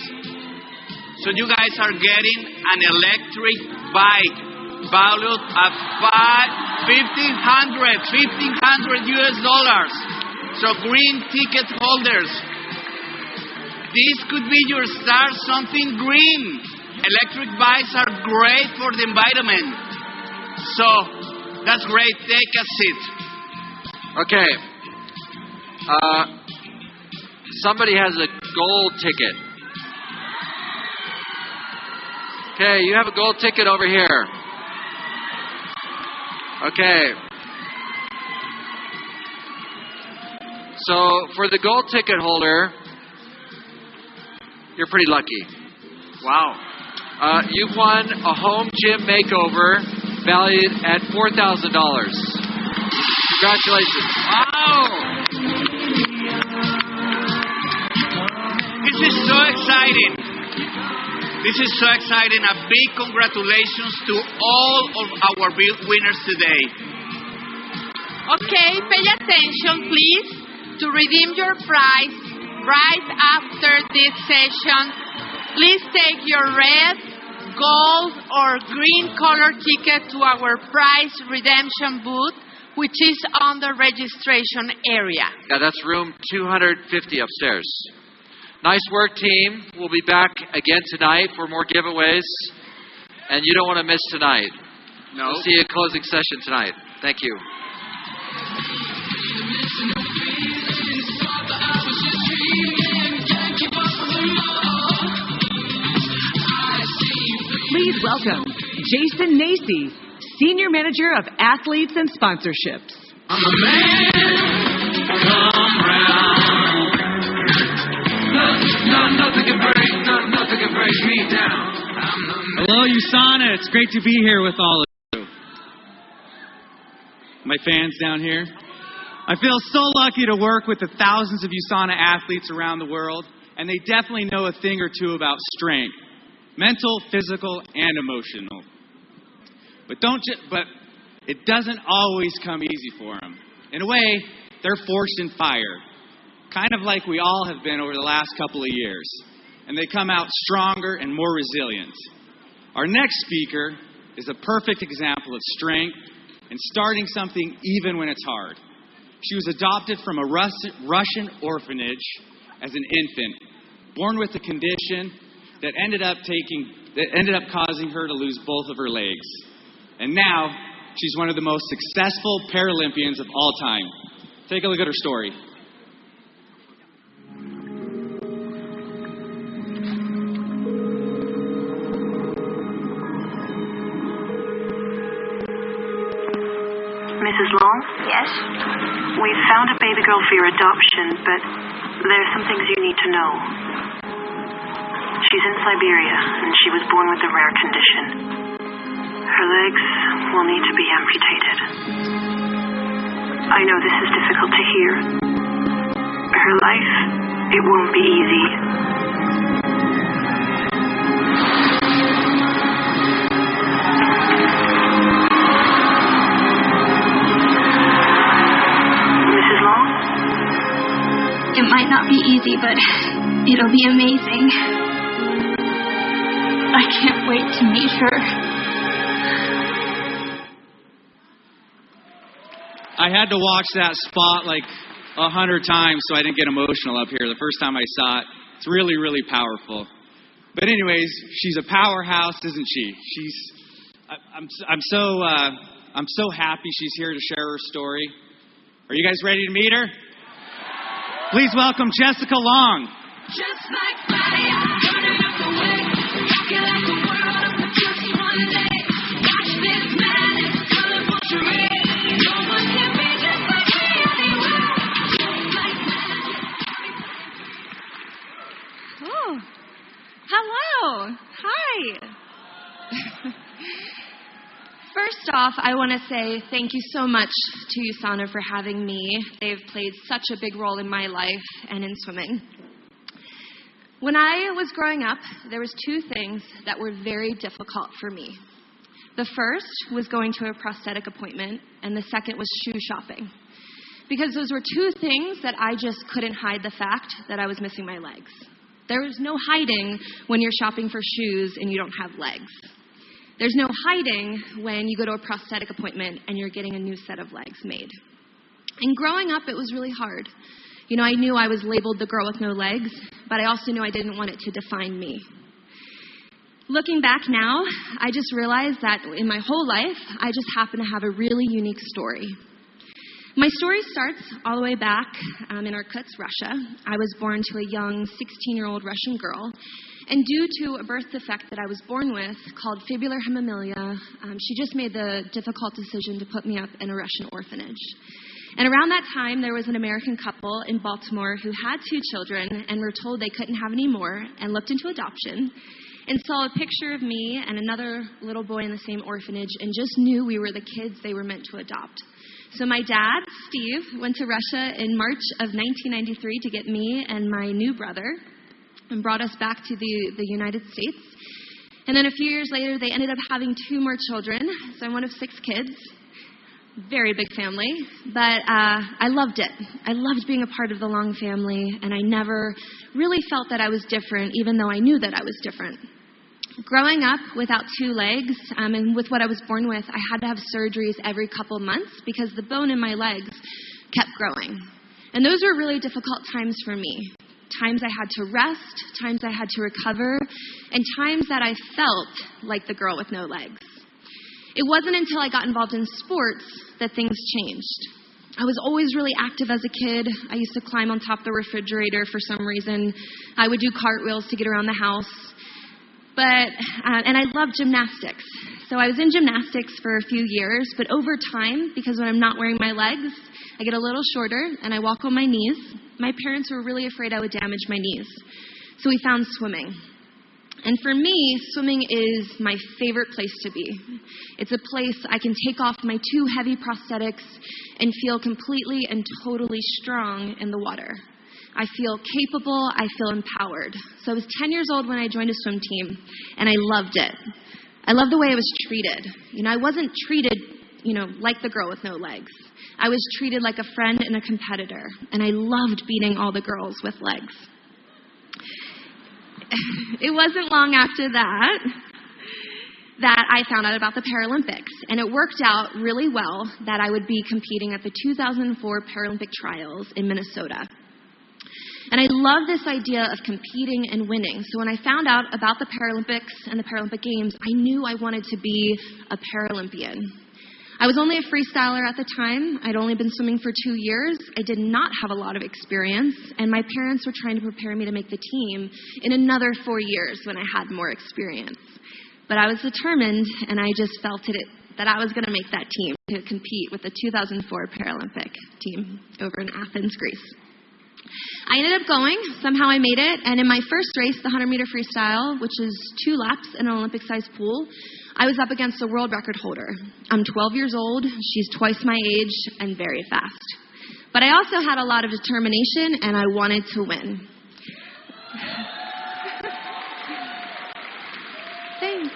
are getting an electric bike valued at $1,500 US. So green ticket holders, this could be your start, something green. Electric bikes are great for the environment. So that's great. Take a seat. Okay. Somebody has a gold ticket. Okay, you have a gold ticket over here. Okay. So for the gold ticket holder, you're pretty lucky. Wow. You've won a home gym makeover valued at $4,000. Congratulations. Wow. This is so exciting. This is so exciting. A big congratulations to all of our winners today. Okay, pay attention, please, to redeem your prize right after this session. Please take your red, gold, or green color ticket to our prize redemption booth, which is on the registration area. Yeah, that's room 250 upstairs. Nice work, team. We'll be back again tonight for more giveaways. And you don't want to miss tonight. No. We'll see you at closing session tonight. Thank you. Please welcome Jason Nacy, Senior Manager of Athletes and Sponsorships. I'm a man, come round. Nothing can break me down. Hello, USANA. It's great to be here with all of you. My fans down here. I feel so lucky to work with the thousands of USANA athletes around the world, and they definitely know a thing or two about strength. Mental, physical, and emotional. But it doesn't always come easy for them. In a way, they're forged in fire. Kind of like we all have been over the last couple of years. And they come out stronger and more resilient. Our next speaker is a perfect example of strength and starting something even when it's hard. She was adopted from a Russian orphanage as an infant, born with a condition that ended up causing her to lose both of her legs. And now, she's one of the most successful Paralympians of all time. Take a look at her story. Mrs. Long? Yes? We've found a baby girl for your adoption, but there's some things you need to know. She's in Siberia, and she was born with a rare condition. Her legs will need to be amputated. I know this is difficult to hear. Her life, it won't be easy. Mrs. Long? It might not be easy, but it'll be amazing. I can't wait to meet her. I had to watch that spot like 100 times so I didn't get emotional up here the first time I saw it. It's really, really powerful. But anyways, she's a powerhouse, isn't she? I'm so happy she's here to share her story. Are you guys ready to meet her? Please welcome Jessica Long. Just like fire, burning up the way. Walking like the world of just one day. Watch this madness, colorful charade. No one can be just like me anyway. Just like magic. Oh, hello. Hi. First off, I want to say thank you so much to USANA for having me. They've played such a big role in my life and in swimming. When I was growing up, there was two things that were very difficult for me. The first was going to a prosthetic appointment, and the second was shoe shopping. because those were two things that I just couldn't hide the fact that I was missing my legs. There was no hiding when you're shopping for shoes and you don't have legs. There's no hiding when you go to a prosthetic appointment and you're getting a new set of legs made. And growing up, it was really hard. You know, I knew I was labeled the girl with no legs, but I also knew I didn't want it to define me. Looking back now, I just realized that in my whole life, I just happen to have a really unique story. My story starts all the way back in Irkutsk, Russia. I was born to a young 16-year-old Russian girl, and due to a birth defect that I was born with called fibular hemimelia, she just made the difficult decision to put me up in a Russian orphanage. And around that time, there was an American couple in Baltimore who had 2 children and were told they couldn't have any more and looked into adoption and saw a picture of me and another little boy in the same orphanage and just knew we were the kids they were meant to adopt. So my dad, Steve, went to Russia in March of 1993 to get me and my new brother and brought us back to the United States. And then a few years later, they ended up having 2 more children. So I'm one of 6 kids. Very big family, but I loved it. I loved being a part of the Long family, and I never really felt that I was different, even though I knew that I was different. Growing up without 2 legs, and with what I was born with, I had to have surgeries every couple months because the bone in my legs kept growing. And those were really difficult times for me. Times I had to rest, times I had to recover, and times that I felt like the girl with no legs. It wasn't until I got involved in sports that things changed. I was always really active as a kid. I used to climb on top of the refrigerator for some reason. I would do cartwheels to get around the house. And I loved gymnastics. So I was in gymnastics for a few years, but over time, because when I'm not wearing my legs, I get a little shorter and I walk on my knees. My parents were really afraid I would damage my knees. So we found swimming. And for me, swimming is my favorite place to be. It's a place I can take off my 2 heavy prosthetics and feel completely and totally strong in the water. I feel capable, I feel empowered. So I was 10 years old when I joined a swim team, and I loved it. I loved the way I was treated. You know, I wasn't treated, like the girl with no legs. I was treated like a friend and a competitor, and I loved beating all the girls with legs. It wasn't long after that I found out about the Paralympics. And it worked out really well that I would be competing at the 2004 Paralympic trials in Minnesota. And I love this idea of competing and winning. So when I found out about the Paralympics and the Paralympic Games, I knew I wanted to be a Paralympian. I was only a freestyler at the time. I'd only been swimming for 2 years. I did not have a lot of experience, and my parents were trying to prepare me to make the team in another 4 years when I had more experience. But I was determined, and I just felt that I was going to make that team to compete with the 2004 Paralympic team over in Athens, Greece. I ended up going. Somehow I made it, and in my first race, the 100-meter freestyle, which is 2 laps in an Olympic-sized pool, I was up against a world record holder. I'm 12 years old, she's twice my age, and very fast. But I also had a lot of determination, and I wanted to win. Thanks.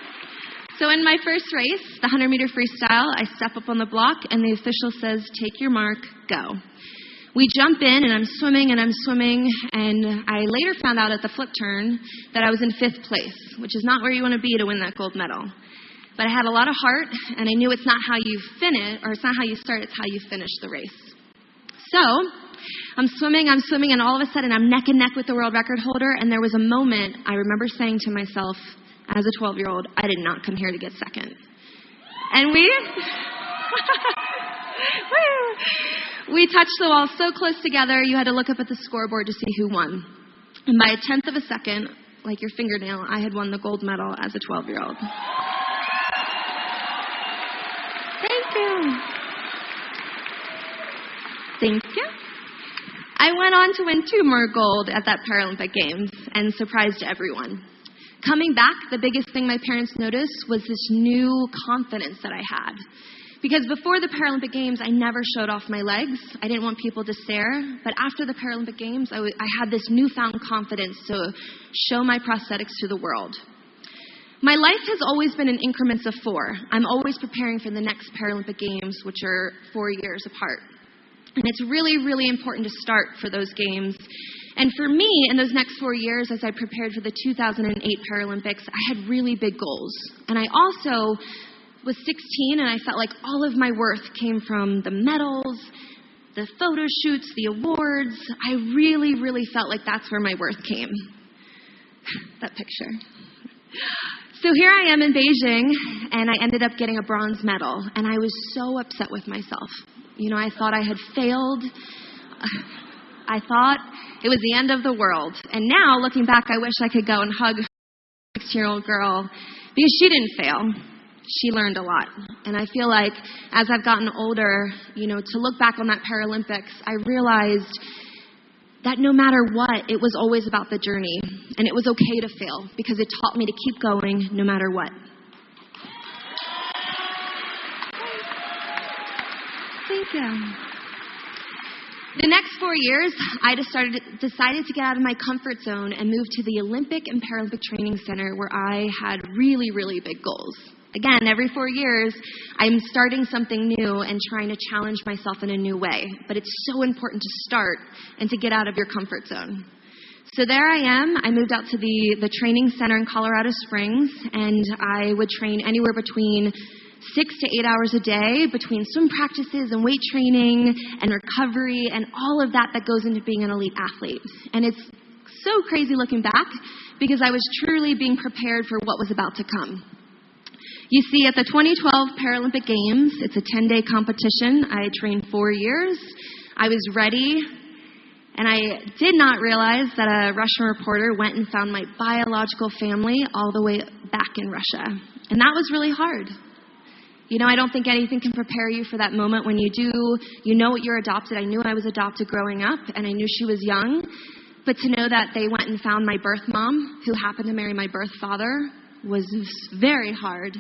So in my first race, the 100-meter freestyle, I step up on the block, and the official says, "Take your mark, go." We jump in, and I'm swimming, and I later found out at the flip turn that I was in 5th place, which is not where you want to be to win that gold medal. But I had a lot of heart, and I knew it's not how you finish, or it's not how you start, it's how you finish the race. So I'm swimming, and all of a sudden I'm neck and neck with the world record holder, and there was a moment I remember saying to myself, as a 12-year-old, I did not come here to get second. And we touched the wall so close together, you had to look up at the scoreboard to see who won. And by a 1/10 of a second, like your fingernail, I had won the gold medal as a 12-year-old. Thank you. I went on to win 2 more gold at that Paralympic Games and surprised everyone. Coming back, the biggest thing my parents noticed was this new confidence that I had. Because before the Paralympic Games, I never showed off my legs. I didn't want people to stare. But after the Paralympic Games, I had this newfound confidence to show my prosthetics to the world. My life has always been in increments of 4. I'm always preparing for the next Paralympic Games, which are 4 years apart. And it's really, really important to start for those games. And for me, in those next 4 years, as I prepared for the 2008 Paralympics, I had really big goals. And I also was 16, and I felt like all of my worth came from the medals, the photo shoots, the awards. I really, really felt like that's where my worth came. That picture. So here I am in Beijing, and I ended up getting a bronze medal. And I was so upset with myself. You know, I thought I had failed. I thought it was the end of the world. And now, looking back, I wish I could go and hug a 16-year-old girl because she didn't fail. She learned a lot. And I feel like as I've gotten older, you know, to look back on that Paralympics, I realized that no matter what, it was always about the journey. And it was okay to fail because it taught me to keep going no matter what. Thank you. The next 4 years, I decided to get out of my comfort zone and move to the Olympic and Paralympic Training Center where I had really, really big goals. Again, every 4 years, I'm starting something new and trying to challenge myself in a new way. But it's so important to start and to get out of your comfort zone. So there I am. I moved out to the training center in Colorado Springs, and I would train anywhere between 6 to 8 hours a day between swim practices and weight training and recovery and all of that goes into being an elite athlete. And it's so crazy looking back because I was truly being prepared for what was about to come. You see, at the 2012 Paralympic Games, it's a 10-day competition. I trained 4 years. I was ready, and I did not realize that a Russian reporter went and found my biological family all the way back in Russia. And that was really hard. You know, I don't think anything can prepare you for that moment when you do, you know you're adopted. I knew I was adopted growing up, and I knew she was young. But to know that they went and found my birth mom, who happened to marry my birth father, was very hard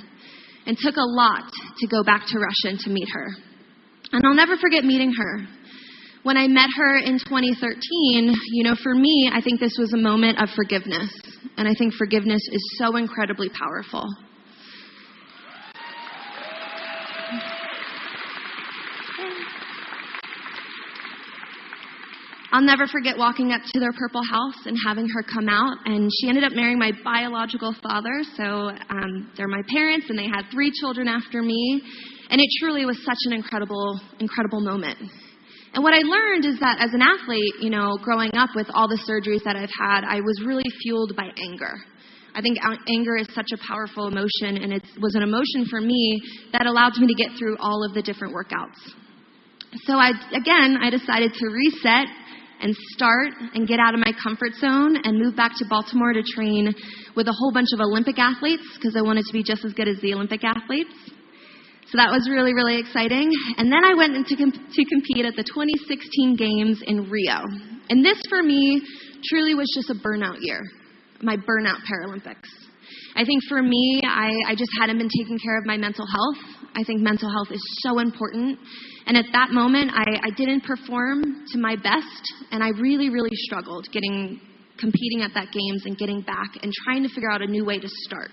and took a lot to go back to Russia and to meet her. And I'll never forget meeting her. When I met her in 2013, you know, for me, I think this was a moment of forgiveness. And I think forgiveness is so incredibly powerful. I'll never forget walking up to their purple house and having her come out. And she ended up marrying my biological father. So they're my parents, and they had 3 children after me. And it truly was such an incredible, incredible moment. And what I learned is that as an athlete, you know, growing up with all the surgeries that I've had, I was really fueled by anger. I think anger is such a powerful emotion, and it was an emotion for me that allowed me to get through all of the different workouts. So I decided to reset and start and get out of my comfort zone and move back to Baltimore to train with a whole bunch of Olympic athletes because I wanted to be just as good as the Olympic athletes. So that was really, really exciting. And then I went to compete at the 2016 Games in Rio. And this, for me, truly was just a burnout year, my burnout Paralympics. I think for me, I just hadn't been taking care of my mental health. I think mental health is so important. And at that moment, I didn't perform to my best, and I really, really struggled competing at that Games and getting back and trying to figure out a new way to start.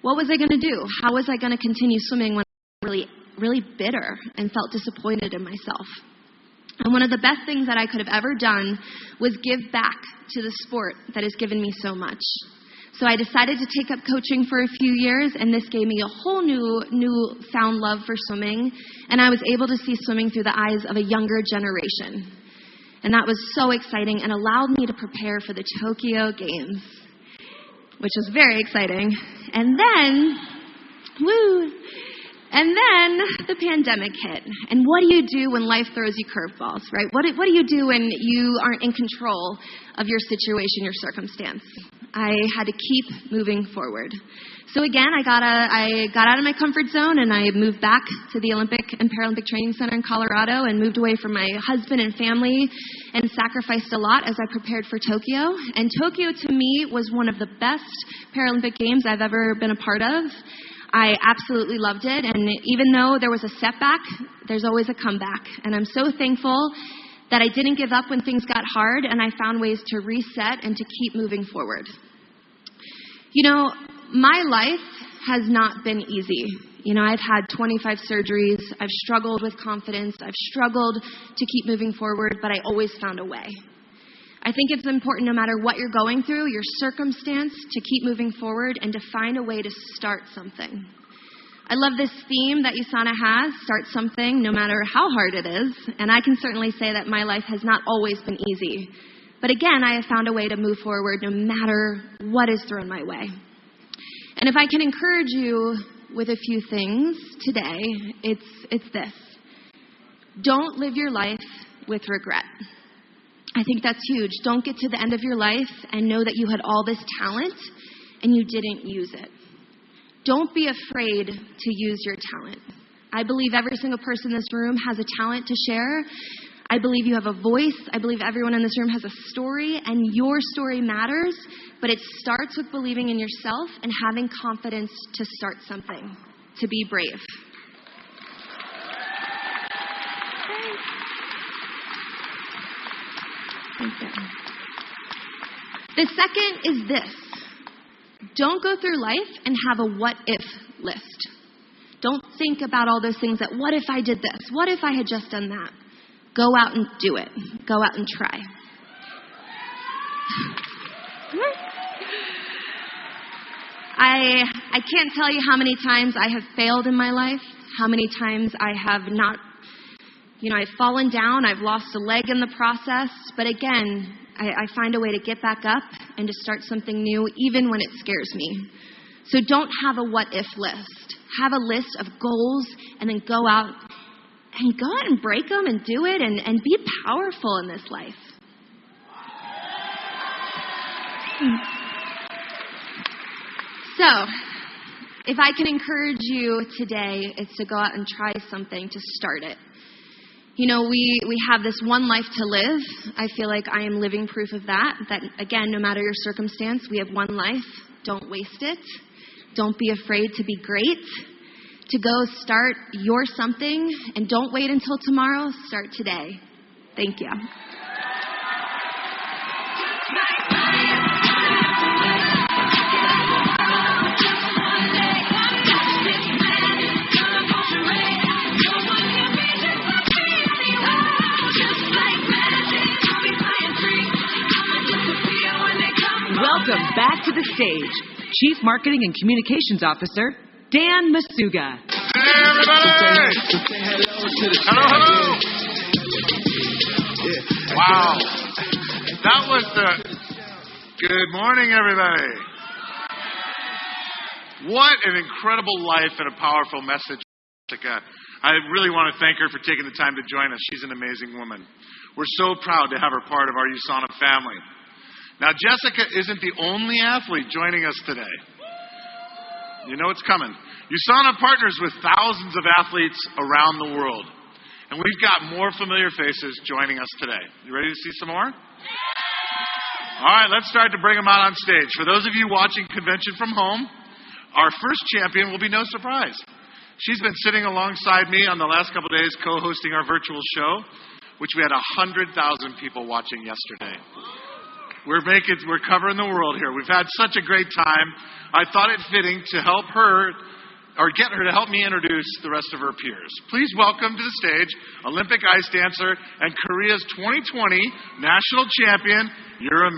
What was I going to do? How was I going to continue swimming when I was really, really bitter and felt disappointed in myself? And one of the best things that I could have ever done was give back to the sport that has given me so much. So I decided to take up coaching for a few years, and this gave me a whole new found love for swimming. And I was able to see swimming through the eyes of a younger generation. And that was so exciting and allowed me to prepare for the Tokyo Games, which was very exciting. And then the pandemic hit. And what do you do when life throws you curveballs, right? What do you do when you aren't in control of your situation, your circumstance? I had to keep moving forward. So again, I got out of my comfort zone, and I moved back to the Olympic and Paralympic Training Center in Colorado and moved away from my husband and family and sacrificed a lot as I prepared for Tokyo. And Tokyo, to me, was one of the best Paralympic Games I've ever been a part of. I absolutely loved it, and even though there was a setback, there's always a comeback. And I'm so thankful that I didn't give up when things got hard, and I found ways to reset and to keep moving forward. You know, my life has not been easy. You know, I've had 25 surgeries. I've struggled with confidence. I've struggled to keep moving forward, but I always found a way. I think it's important, no matter what you're going through, your circumstance, to keep moving forward and to find a way to start something. I love this theme that USANA has, start something, no matter how hard it is. And I can certainly say that my life has not always been easy. But again, I have found a way to move forward no matter what is thrown my way. And if I can encourage you with a few things today, it's this. Don't live your life with regret. I think that's huge. Don't get to the end of your life and know that you had all this talent and you didn't use it. Don't be afraid to use your talent. I believe every single person in this room has a talent to share. I believe you have a voice. I believe everyone in this room has a story, and your story matters, but it starts with believing in yourself and having confidence to start something, to be brave. Thank you. The second is this. Don't go through life and have a what-if list. Don't think about all those things that, what if I did this? What if I had just done that? Go out and do it. Go out and try. I can't tell you how many times I have failed in my life, how many times I have not, I've fallen down, I've lost a leg in the process, but again, I find a way to get back up and to start something new, even when it scares me. So don't have a what-if list. Have a list of goals and then go out and break them and do it and be powerful in this life. So, if I can encourage you today, it's to go out and try something, to start it. We have this one life to live. I feel like I am living proof of that, again, no matter your circumstance, we have one life. Don't waste it. Don't be afraid to be great. To go start your something, and don't wait until tomorrow. Start today. Thank you. Welcome back to the stage, Chief Marketing and Communications Officer, Dan Masuga. Hey, everybody! Hello. Wow. That was good morning, everybody. What an incredible life and a powerful message. I really want to thank her for taking the time to join us. She's an amazing woman. We're so proud to have her part of our USANA family. Now, Jessica isn't the only athlete joining us today. You know it's coming. USANA partners with thousands of athletes around the world. And we've got more familiar faces joining us today. You ready to see some more? All right, let's start to bring them out on stage. For those of you watching convention from home, our first champion will be no surprise. She's been sitting alongside me on the last couple of days co-hosting our virtual show, which we had 100,000 people watching yesterday. We're covering the world here. We've had such a great time. I thought it fitting to help her, or get her to help me introduce the rest of her peers. Please welcome to the stage Olympic ice dancer and Korea's 2020 national champion, Yura.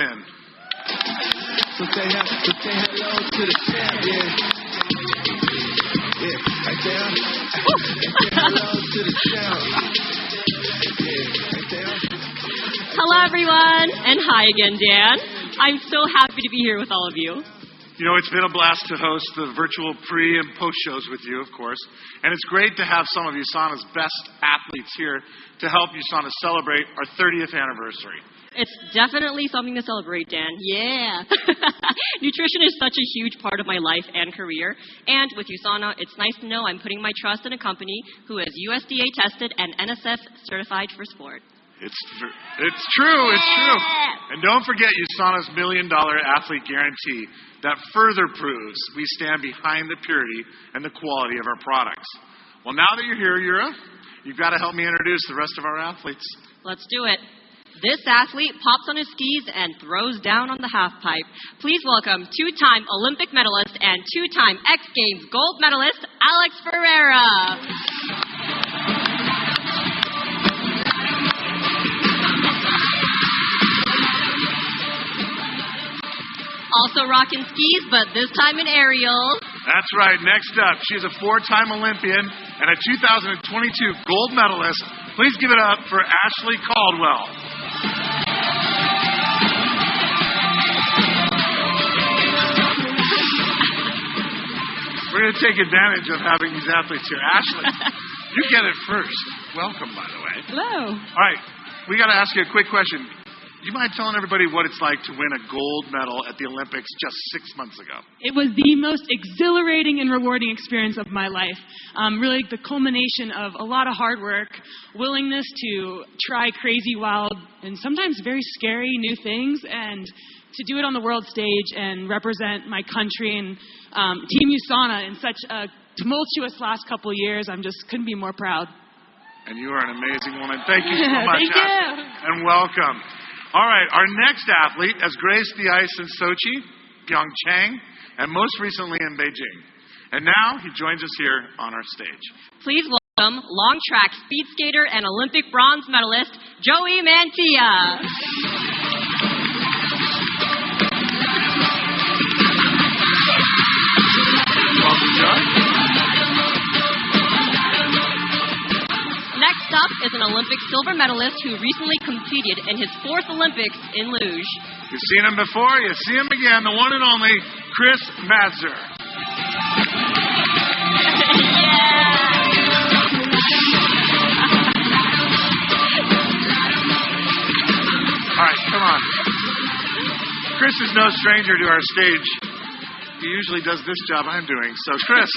So say hello to the champion. Yeah, right there. Say hello to the champion. Yeah, right there. Hello, everyone, and hi again, Dan. I'm so happy to be here with all of you. It's been a blast to host the virtual pre- and post shows with you, of course. And it's great to have some of USANA's best athletes here to help USANA celebrate our 30th anniversary. It's definitely something to celebrate, Dan. Yeah. Nutrition is such a huge part of my life and career. And with USANA, it's nice to know I'm putting my trust in a company who is USDA tested and NSF certified for sport. It's true. And don't forget USANA's $1 Million Athlete Guarantee that further proves we stand behind the purity and the quality of our products. Well, now that you're here, Yura, you've got to help me introduce the rest of our athletes. Let's do it. This athlete pops on his skis and throws down on the halfpipe. Please welcome two-time Olympic medalist and two-time X Games gold medalist, Alex Ferreira. Also rocking skis, but this time in aerials. That's right. Next up, she's a four-time Olympian and a 2022 gold medalist. Please give it up for Ashley Caldwell. We're going to take advantage of having these athletes here. Ashley, you get it first. Welcome, by the way. Hello. All right. We got to ask you a quick question. You mind telling everybody what it's like to win a gold medal at the Olympics just 6 months ago? It was the most exhilarating and rewarding experience of my life. Really the culmination of a lot of hard work, willingness to try crazy, wild, and sometimes very scary new things, and to do it on the world stage and represent my country and Team USANA in such a tumultuous last couple of years. I just couldn't be more proud. And you are an amazing woman. Thank you so much. Thank you. And welcome. All right, our next athlete has graced the ice in Sochi, Pyeongchang, and most recently in Beijing. And now he joins us here on our stage. Please welcome long track speed skater and Olympic bronze medalist, Joey Mantilla. Welcome, Joey. Next up is an Olympic silver medalist who recently competed in his fourth Olympics in luge. You've seen him before, you see him again, the one and only Chris Madzer. All right, come on. Chris is no stranger to our stage. He usually does this job I'm doing. So, Chris,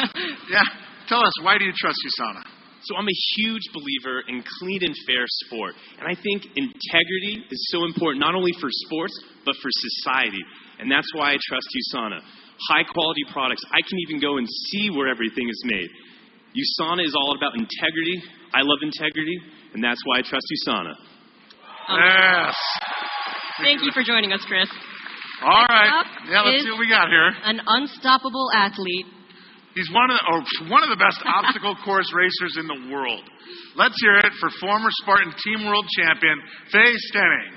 tell us, why do you trust USANA? So I'm a huge believer in clean and fair sport. And I think integrity is so important, not only for sports, but for society. And that's why I trust USANA. High quality products. I can even go and see where everything is made. USANA is all about integrity. I love integrity, and that's why I trust USANA. Yes. Thank you for joining us, Chris. All right. Next up Let's see what we got here. An unstoppable athlete. He's one of the best obstacle course racers in the world. Let's hear it for former Spartan Team World Champion, Faye Stenning.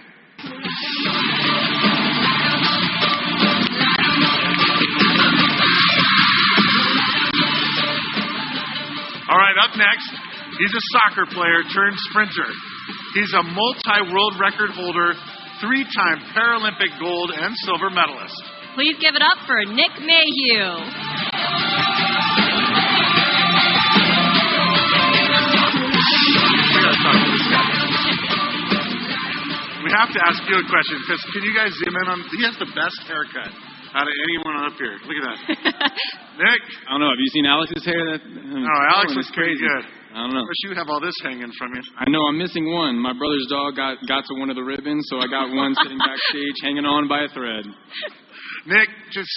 All right, up next, he's a soccer player turned sprinter. He's a multi-world record holder, 3-time Paralympic gold and silver medalist. Please give it up for Nick Mayhew. We have to ask you a question, because can you guys zoom in on... He has the best haircut out of anyone up here. Look at that. Nick? I don't know. Have you seen Alex's hair? Alex looks pretty good. I don't know. I wish you have all this hanging from you. I know. I'm missing one. My brother's dog got to one of the ribbons, so I got one sitting backstage hanging on by a thread. Nick, just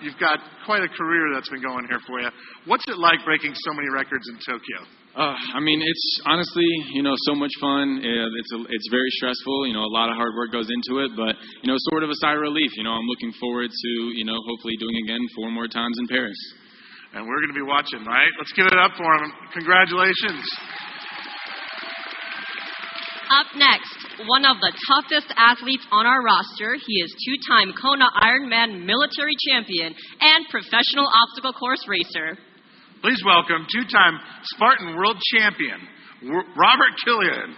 you've got quite a career that's been going here for you. What's it like breaking so many records in Tokyo? I mean, it's honestly, so much fun. It's very stressful. A lot of hard work goes into it, but, sort of a sigh of relief. I'm looking forward to, hopefully doing it again 4 more times in Paris. And we're going to be watching, right? Let's give it up for him. Congratulations. Up next, one of the toughest athletes on our roster. He is 2-time Kona Ironman military champion and professional obstacle course racer. Please welcome 2-time Spartan world champion, Robert Killian.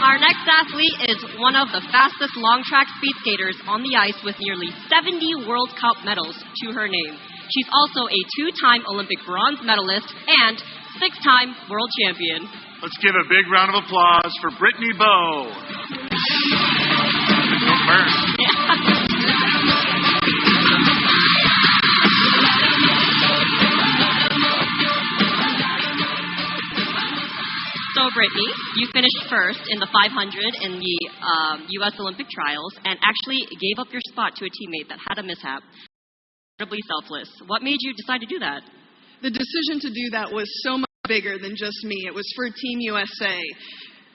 Our next athlete is one of the fastest long track speed skaters on the ice with nearly 70 World Cup medals to her name. She's also a 2-time Olympic bronze medalist and 6-time world champion. Let's give a big round of applause for Brittany Bowe. Don't burn. So, Brittany, you finished first in the 500 in the U.S. Olympic trials and actually gave up your spot to a teammate that had a mishap. incredibly selfless. What made you decide to do that? The decision to do that was so much bigger than just me. It was for Team USA.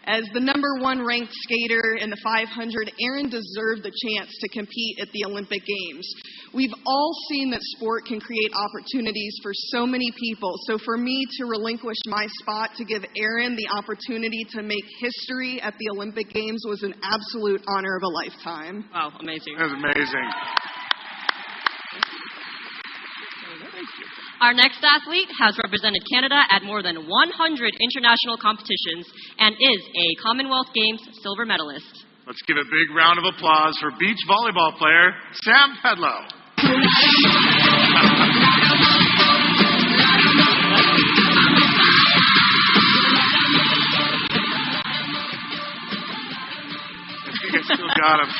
As the #1 ranked skater in the 500, Erin deserved the chance to compete at the Olympic Games. We've all seen that sport can create opportunities for so many people. So for me to relinquish my spot to give Erin the opportunity to make history at the Olympic Games was an absolute honor of a lifetime. Wow, amazing. That was amazing. Our next athlete has represented Canada at more than 100 international competitions and is a Commonwealth Games silver medalist. Let's give a big round of applause for beach volleyball player Sam Pedlow. I think I still got him.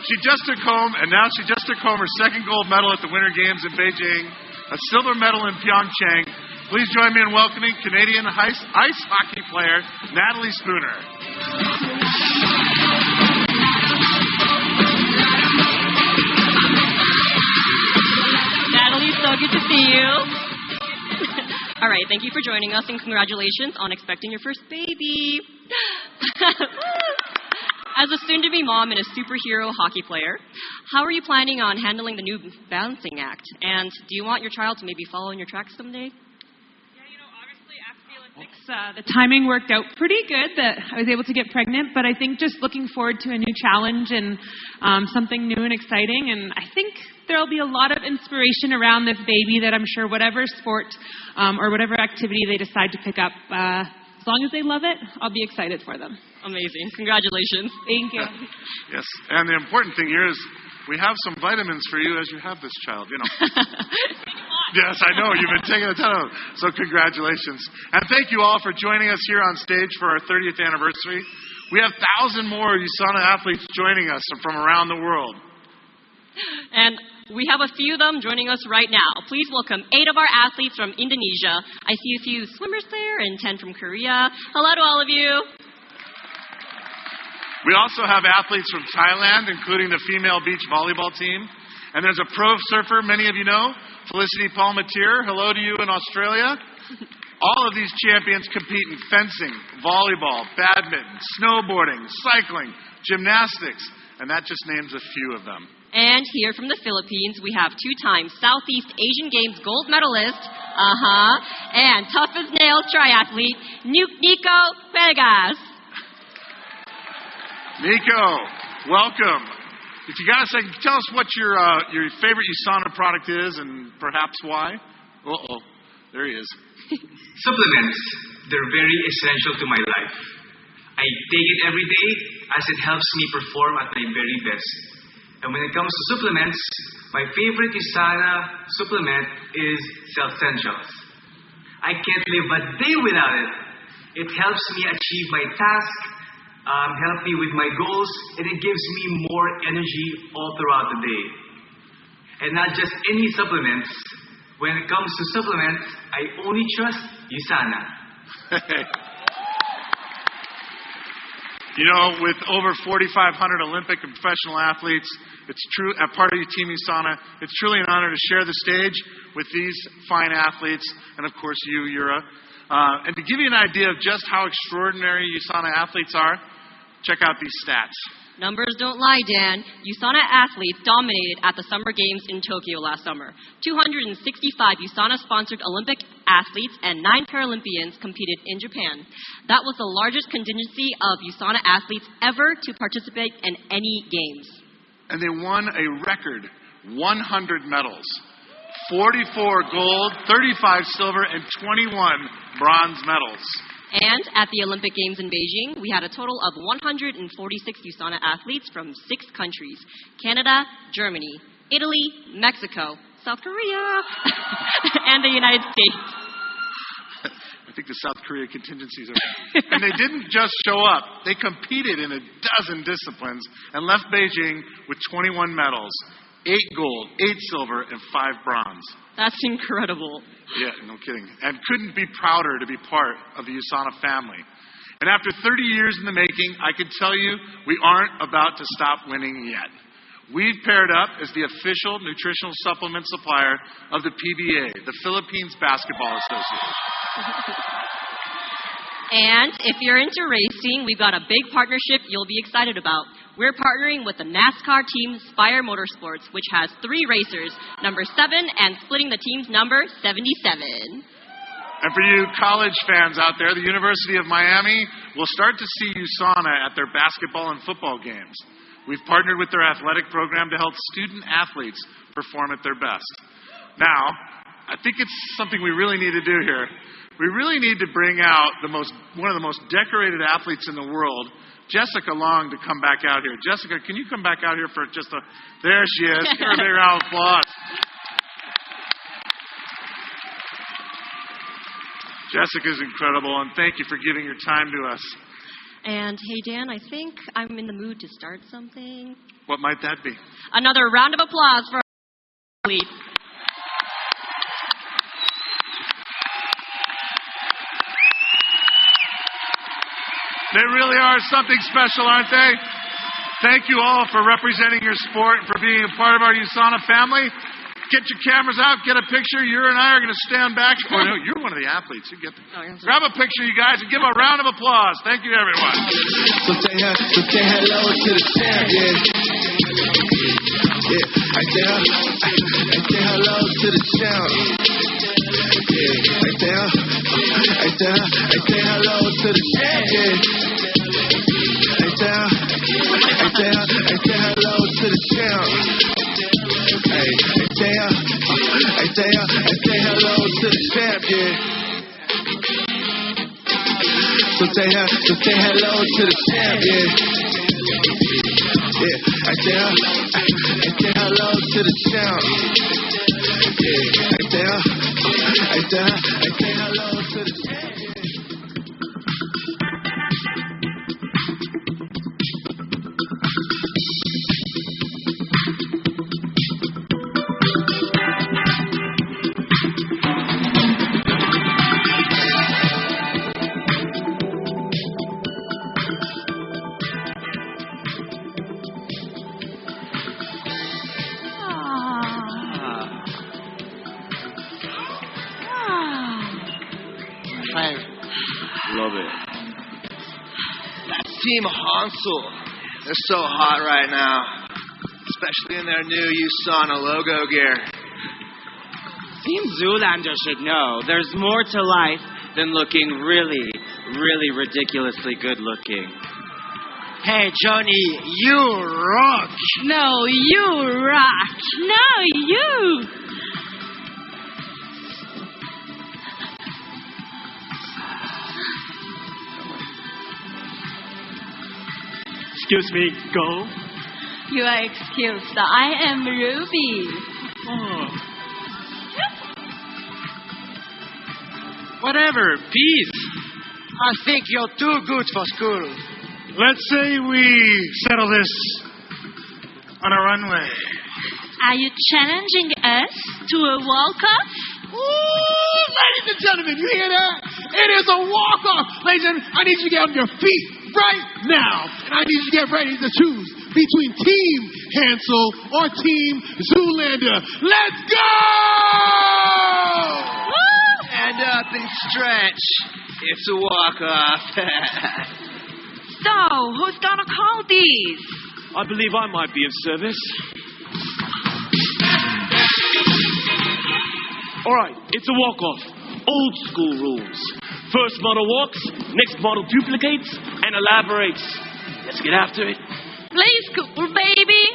She just took home her second gold medal at the Winter Games in Beijing, a silver medal in Pyeongchang. Please join me in welcoming Canadian ice hockey player Natalie Spooner. Natalie, so good to see you. All right, thank you for joining us and congratulations on expecting your first baby. As a soon-to-be mom and a superhero hockey player, how are you planning on handling the new balancing act? And do you want your child to maybe follow in your tracks someday? The timing worked out pretty good that I was able to get pregnant, but I think just looking forward to a new challenge and something new and exciting. And I think there'll be a lot of inspiration around this baby that I'm sure whatever sport or whatever activity they decide to pick up, as long as they love it, I'll be excited for them. Amazing. Congratulations. Thank you. Yes, and the important thing here is we have some vitamins for you as you have this child, you know. Yes, I know. You've been taking a ton of them. So congratulations. And thank you all for joining us here on stage for our 30th anniversary. We have 1,000 more USANA athletes joining us from around the world. And we have a few of them joining us right now. Please welcome 8 of our athletes from Indonesia. I see a few swimmers there and 10 from Korea. Hello to all of you. We also have athletes from Thailand, including the female beach volleyball team. And there's a pro surfer, many of you know, Felicity Palmatier. Hello to you in Australia. All of these champions compete in fencing, volleyball, badminton, snowboarding, cycling, gymnastics, and that just names a few of them. And here from the Philippines, we have 2-time Southeast Asian Games gold medalist, and tough as nails triathlete, Nico Venegas. Nico, welcome. If you got a second, tell us what your favorite USANA product is and perhaps why. Uh-oh, there he is. Supplements, they're very essential to my life. I take it every day as it helps me perform at my very best. And when it comes to supplements, my favorite USANA supplement is Essentials. I can't live a day without it. It helps me achieve my task, help me with my goals, and it gives me more energy all throughout the day. And not just any supplements. When it comes to supplements, I only trust USANA. You know, with over 4,500 Olympic and professional athletes, it's true, a part of your Team USANA, it's truly an honor to share the stage with these fine athletes, and of course you, Yura. And to give you an idea of just how extraordinary USANA athletes are, check out these stats. Numbers don't lie, Dan. USANA athletes dominated at the Summer Games in Tokyo last summer. 265 USANA-sponsored Olympic athletes and 9 Paralympians competed in Japan. That was the largest contingency of USANA athletes ever to participate in any games. And they won a record 100 medals. 44 gold, 35 silver, and 21 bronze medals. And at the Olympic Games in Beijing, we had a total of 146 USANA athletes from 6 countries: Canada, Germany, Italy, Mexico, South Korea, and the United States. I think the South Korea contingencies are... And they didn't just show up. They competed in a dozen disciplines and left Beijing with 21 medals. 8 gold, 8 silver, and 5 bronze. That's incredible. Yeah, no kidding. And couldn't be prouder to be part of the USANA family. And after 30 years in the making, I can tell you we aren't about to stop winning yet. We've paired up as the official nutritional supplement supplier of the PBA, the Philippines Basketball Association. And if you're into racing, we've got a big partnership you'll be excited about. We're partnering with the NASCAR team Spire Motorsports, which has 3 racers, number 7, and splitting the team's number 77. And for you college fans out there, the University of Miami will start to see USANA at their basketball and football games. We've partnered with their athletic program to help student athletes perform at their best. Now, I think it's something we really need to do here. We really need to bring out one of the most decorated athletes in the world, Jessica Long, to come back out here. Jessica, can you come back out here for just a... There she is. Give her a big round of applause. Jessica's incredible, and thank you for giving your time to us. And hey, Dan, I think I'm in the mood to start something. What might that be? Another round of applause for our athletes. They really are something special, aren't they? Thank you all for representing your sport and for being a part of our USANA family. Get your cameras out, get a picture. Yura and I are going to stand back. Oh, no, you're one of the athletes. You get grab a picture, you guys, and give a round of applause. Thank you, everyone. So say hello to the champion. Yeah, I say hello to the champ. Yeah, I say hello to the champion. I say hello to the champ. Hey, I say hello to the champion. So say hello to the champion. Yeah, I say hello to the champ. Yeah, I say hello to the champion. Love it. That team Hansel, they're so hot right now, especially in their new USANA logo gear. Team Zoolander should know there's more to life than looking really, really ridiculously good looking. Hey, Johnny, you rock. No, you rock. No, you. Excuse me, go. You are excused. I am Ruby. Oh. Whatever, peace. I think you're too good for school. Let's say we settle this on a runway. Are you challenging us to a walk-off? Ooh, ladies and gentlemen, you hear that? It is a walk-off. Ladies and gentlemen, I need you to get on your feet right now. And I need you to get ready to choose between Team Hansel or Team Zoolander. Let's go! Stand up and stretch. It's a walk-off. So, who's gonna call these? I believe I might be of service. All right, it's a walk-off. Old school rules. First model walks, next model duplicates and elaborates. Let's get after it. Play school, baby.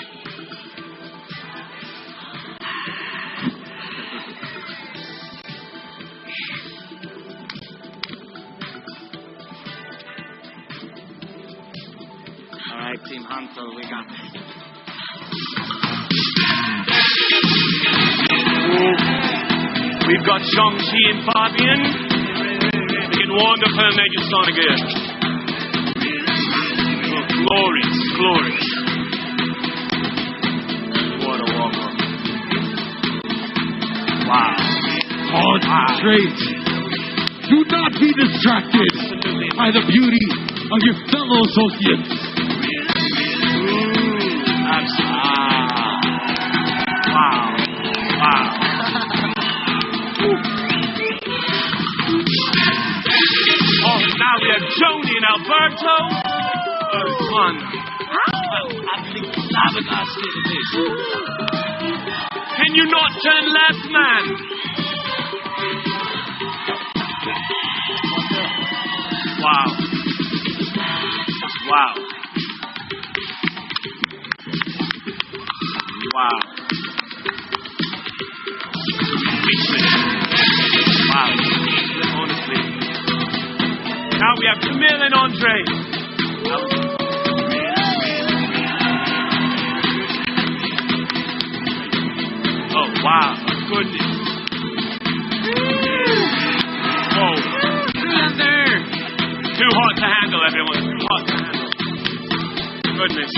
All right, Team Hansel, we got this. We've got Shang-Chi and Fabian. We can wonderful make you start again. Oh, glorious, glorious. What a walk-off. Wow. Concentrate. Do not be distracted by the beauty of your fellow associates. Absolutely. on. I'm flabbergasted at this. Can you not turn left, man? Wow. Wow. Wow. Wow. Honestly. Now we have Camille and Andre. Oh, wow. Goodness. Whoa. Too hot to handle, everyone. Too hot to handle. Goodness.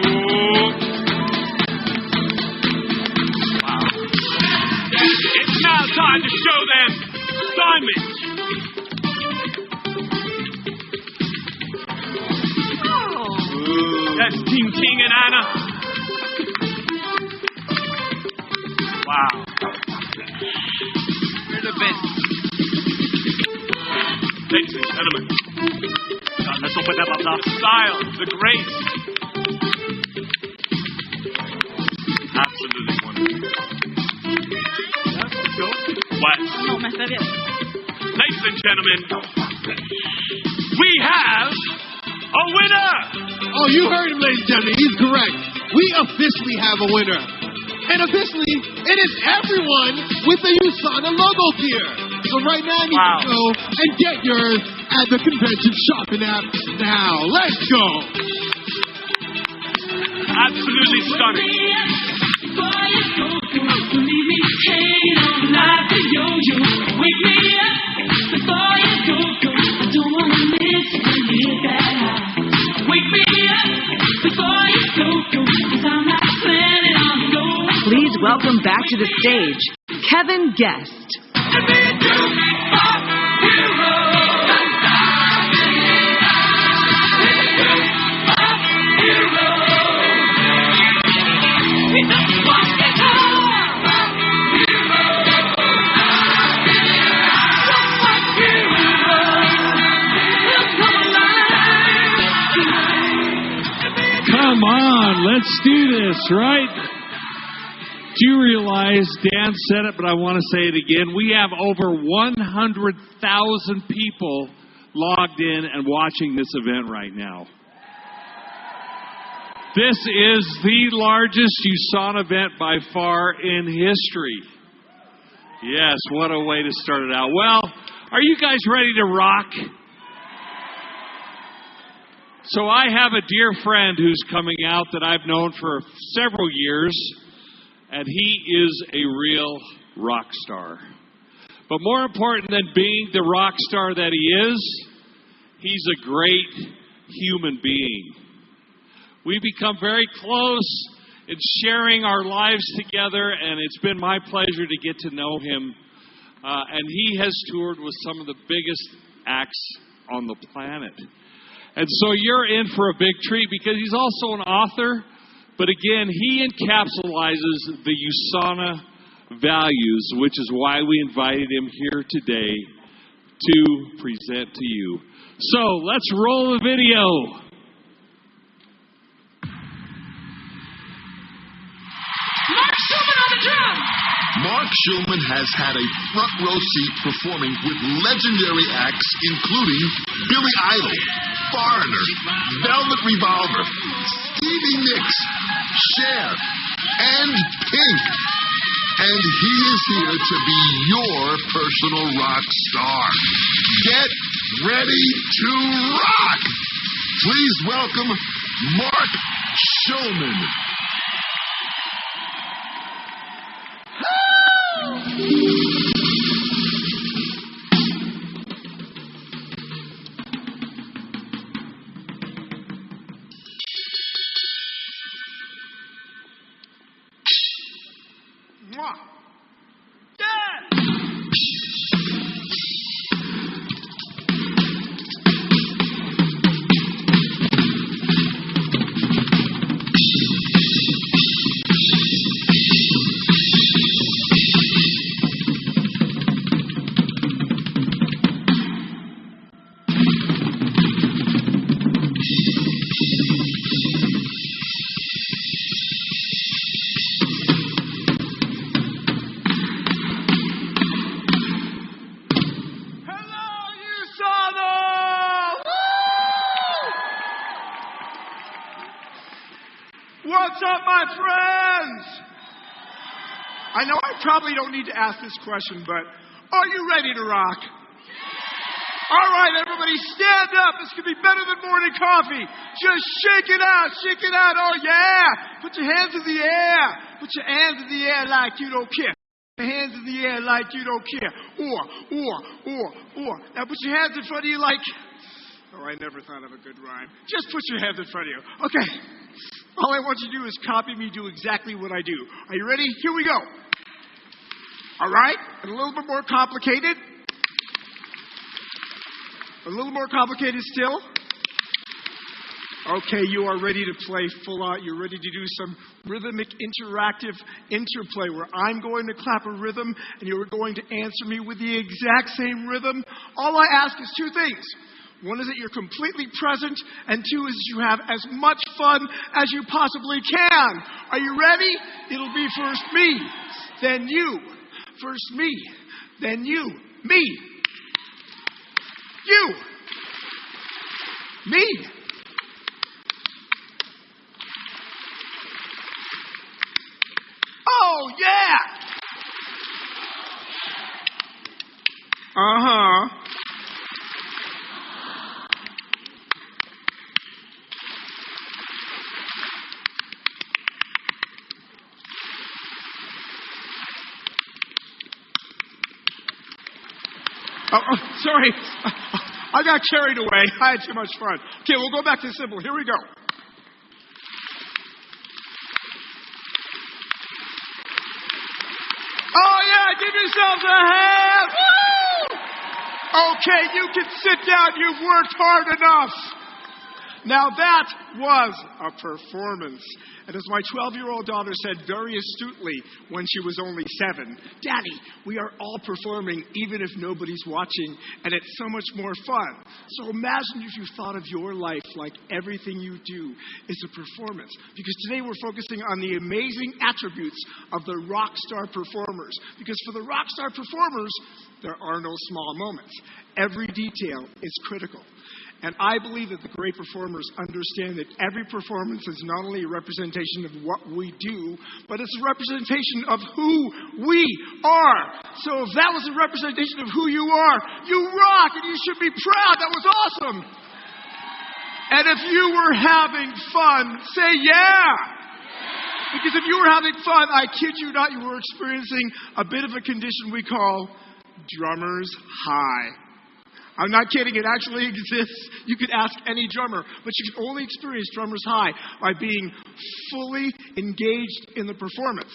Ooh. Wow. It's now time to show them Simon. That's Team King and Anna. Wow. We're the best. Ladies and gentlemen. Let's open them up now. Style, the grace. Absolutely wonderful. Let's go. What? No, me está bien. Ladies and gentlemen, we have a winner! Oh, you heard him, ladies and gentlemen. He's correct. We officially have a winner. And officially, it is everyone with the USANA logo gear. So right now, you can go and get yours at the convention shopping app now. Let's go. Absolutely stunning. Please welcome back to the stage, Kevin Guest. Come on, let's do this, right? Do you realize, Dan said it, but I want to say it again, we have over 100,000 people logged in and watching this event right now. This is the largest USANA event by far in history. Yes, what a way to start it out. Well, are you guys ready to rock? So I have a dear friend who's coming out that I've known for several years, and he is a real rock star. But more important than being the rock star that he is, he's a great human being. We become very close in sharing our lives together, and it's been my pleasure to get to know him. And he has toured with some of the biggest acts on the planet. And so you're in for a big treat because he's also an author. But again, he encapsulates the USANA values, which is why we invited him here today to present to you. So let's roll the video. Mark Schulman on the drum. Mark Schulman has had a front row seat performing with legendary acts including Billy Idol, Foreigner, Velvet Revolver, Stevie Nicks, Cher, and Pink. And he is here to be your personal rock star. Get ready to rock! Please welcome Mark Schulman. What's up, my friends? I know I probably don't need to ask this question, but are you ready to rock? All right, everybody, stand up. This could be better than morning coffee. Just shake it out, shake it out. Oh, yeah. Put your hands in the air. Put your hands in the air like you don't care. Put your hands in the air like you don't care. Or. Now put your hands in front of you like... Oh, I never thought of a good rhyme. Just put your hands in front of you. Okay. All I want you to do is copy me, do exactly what I do. Are you ready? Here we go. All right. And a little bit more complicated. A little more complicated still. Okay, you are ready to play full out. You're ready to do some rhythmic, interactive interplay where I'm going to clap a rhythm and you're going to answer me with the exact same rhythm. All I ask is two things. One is that you're completely present, and two is that you have as much fun as you possibly can. Are you ready? It'll be first me, then you. First me, then you. Me. You. Me. Oh, yeah. Uh-huh. Oh, sorry. I got carried away. I had too much fun. Okay, we'll go back to simple. Here we go. Oh, yeah, give yourselves a hand. Woo! Okay, you can sit down. You've worked hard enough. Now that was a performance. And as my 12-year-old daughter said very astutely when she was only 7, Daddy, we are all performing even if nobody's watching, and it's so much more fun. So imagine if you thought of your life like everything you do is a performance. Because today we're focusing on the amazing attributes of the rock star performers. Because for the rock star performers, there are no small moments. Every detail is critical. And I believe that the great performers understand that every performance is not only a representation of what we do, but it's a representation of who we are. So if that was a representation of who you are, you rock and you should be proud. That was awesome. And if you were having fun, say yeah. Because if you were having fun, I kid you not, you were experiencing a bit of a condition we call drummer's high. I'm not kidding. It actually exists. You could ask any drummer, but you can only experience drummer's high by being fully engaged in the performance.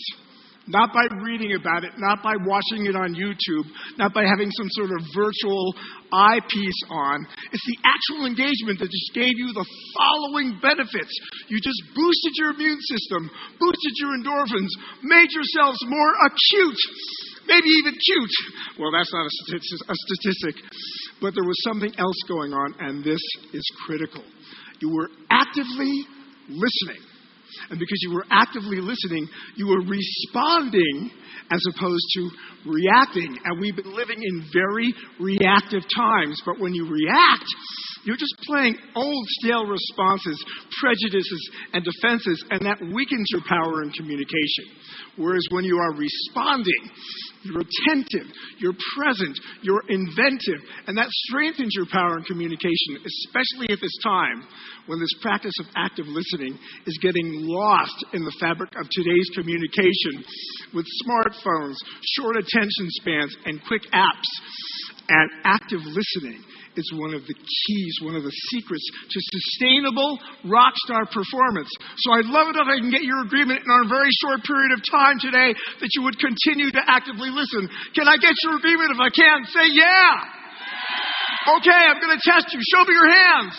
Not by reading about it, not by watching it on YouTube, not by having some sort of virtual eyepiece on. It's the actual engagement that just gave you the following benefits. You just boosted your immune system, boosted your endorphins, made yourselves more acute. Maybe even cute. Well, that's not a statistic. But there was something else going on, and this is critical. You were actively listening. And because you were actively listening, you were responding as opposed to reacting. And we've been living in very reactive times. But when you react, you're just playing old, stale responses, prejudices, and defenses, and that weakens your power in communication. Whereas when you are responding, you're attentive, you're present, you're inventive, and that strengthens your power in communication, especially at this time when this practice of active listening is getting lost in the fabric of today's communication with smartphones, short attention spans, and quick apps. And active listening is one of the keys, one of the secrets to sustainable rock star performance. So I'd love it if I can get your agreement in our very short period of time today that you would continue to actively listen. Can I get your agreement? If I can, say yeah. Okay, I'm going to test you. Show me your hands.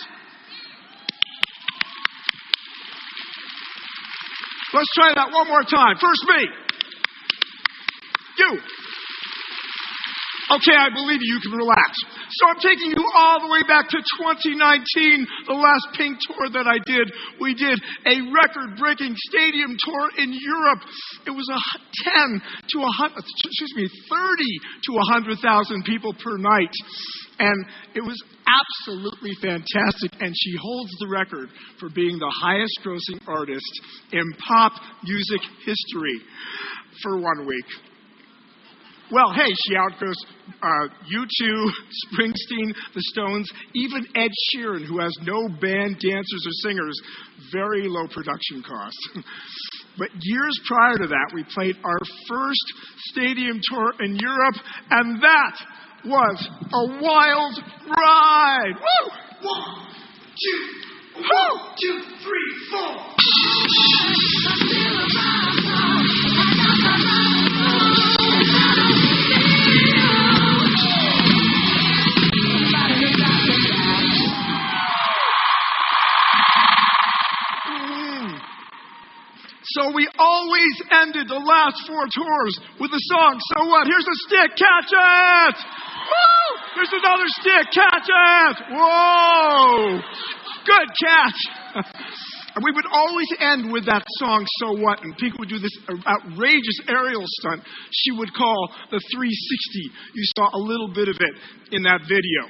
Let's try that one more time. First me. You. Okay, I believe you. You can relax. So I'm taking you all the way back to 2019, the last Pink tour that I did. We did a record-breaking stadium tour in Europe. It was 30 to 100,000 people per night. And it was absolutely fantastic. And she holds the record for being the highest-grossing artist in pop music history for 1 week. Well, hey, she outgrows U2, Springsteen, the Stones, even Ed Sheeran, who has no band, dancers, or singers. Very low production costs. But years prior to that, we played our first stadium tour in Europe, and that was a wild ride. Woo! 1, 2, 3, 4. So we always ended the last 4 tours with a song. So what? Here's a stick. Catch it! Woo! Here's another stick. Catch it! Whoa! Good catch. And we would always end with that song, So What? And Pink would do this outrageous aerial stunt she would call the 360. You saw a little bit of it in that video,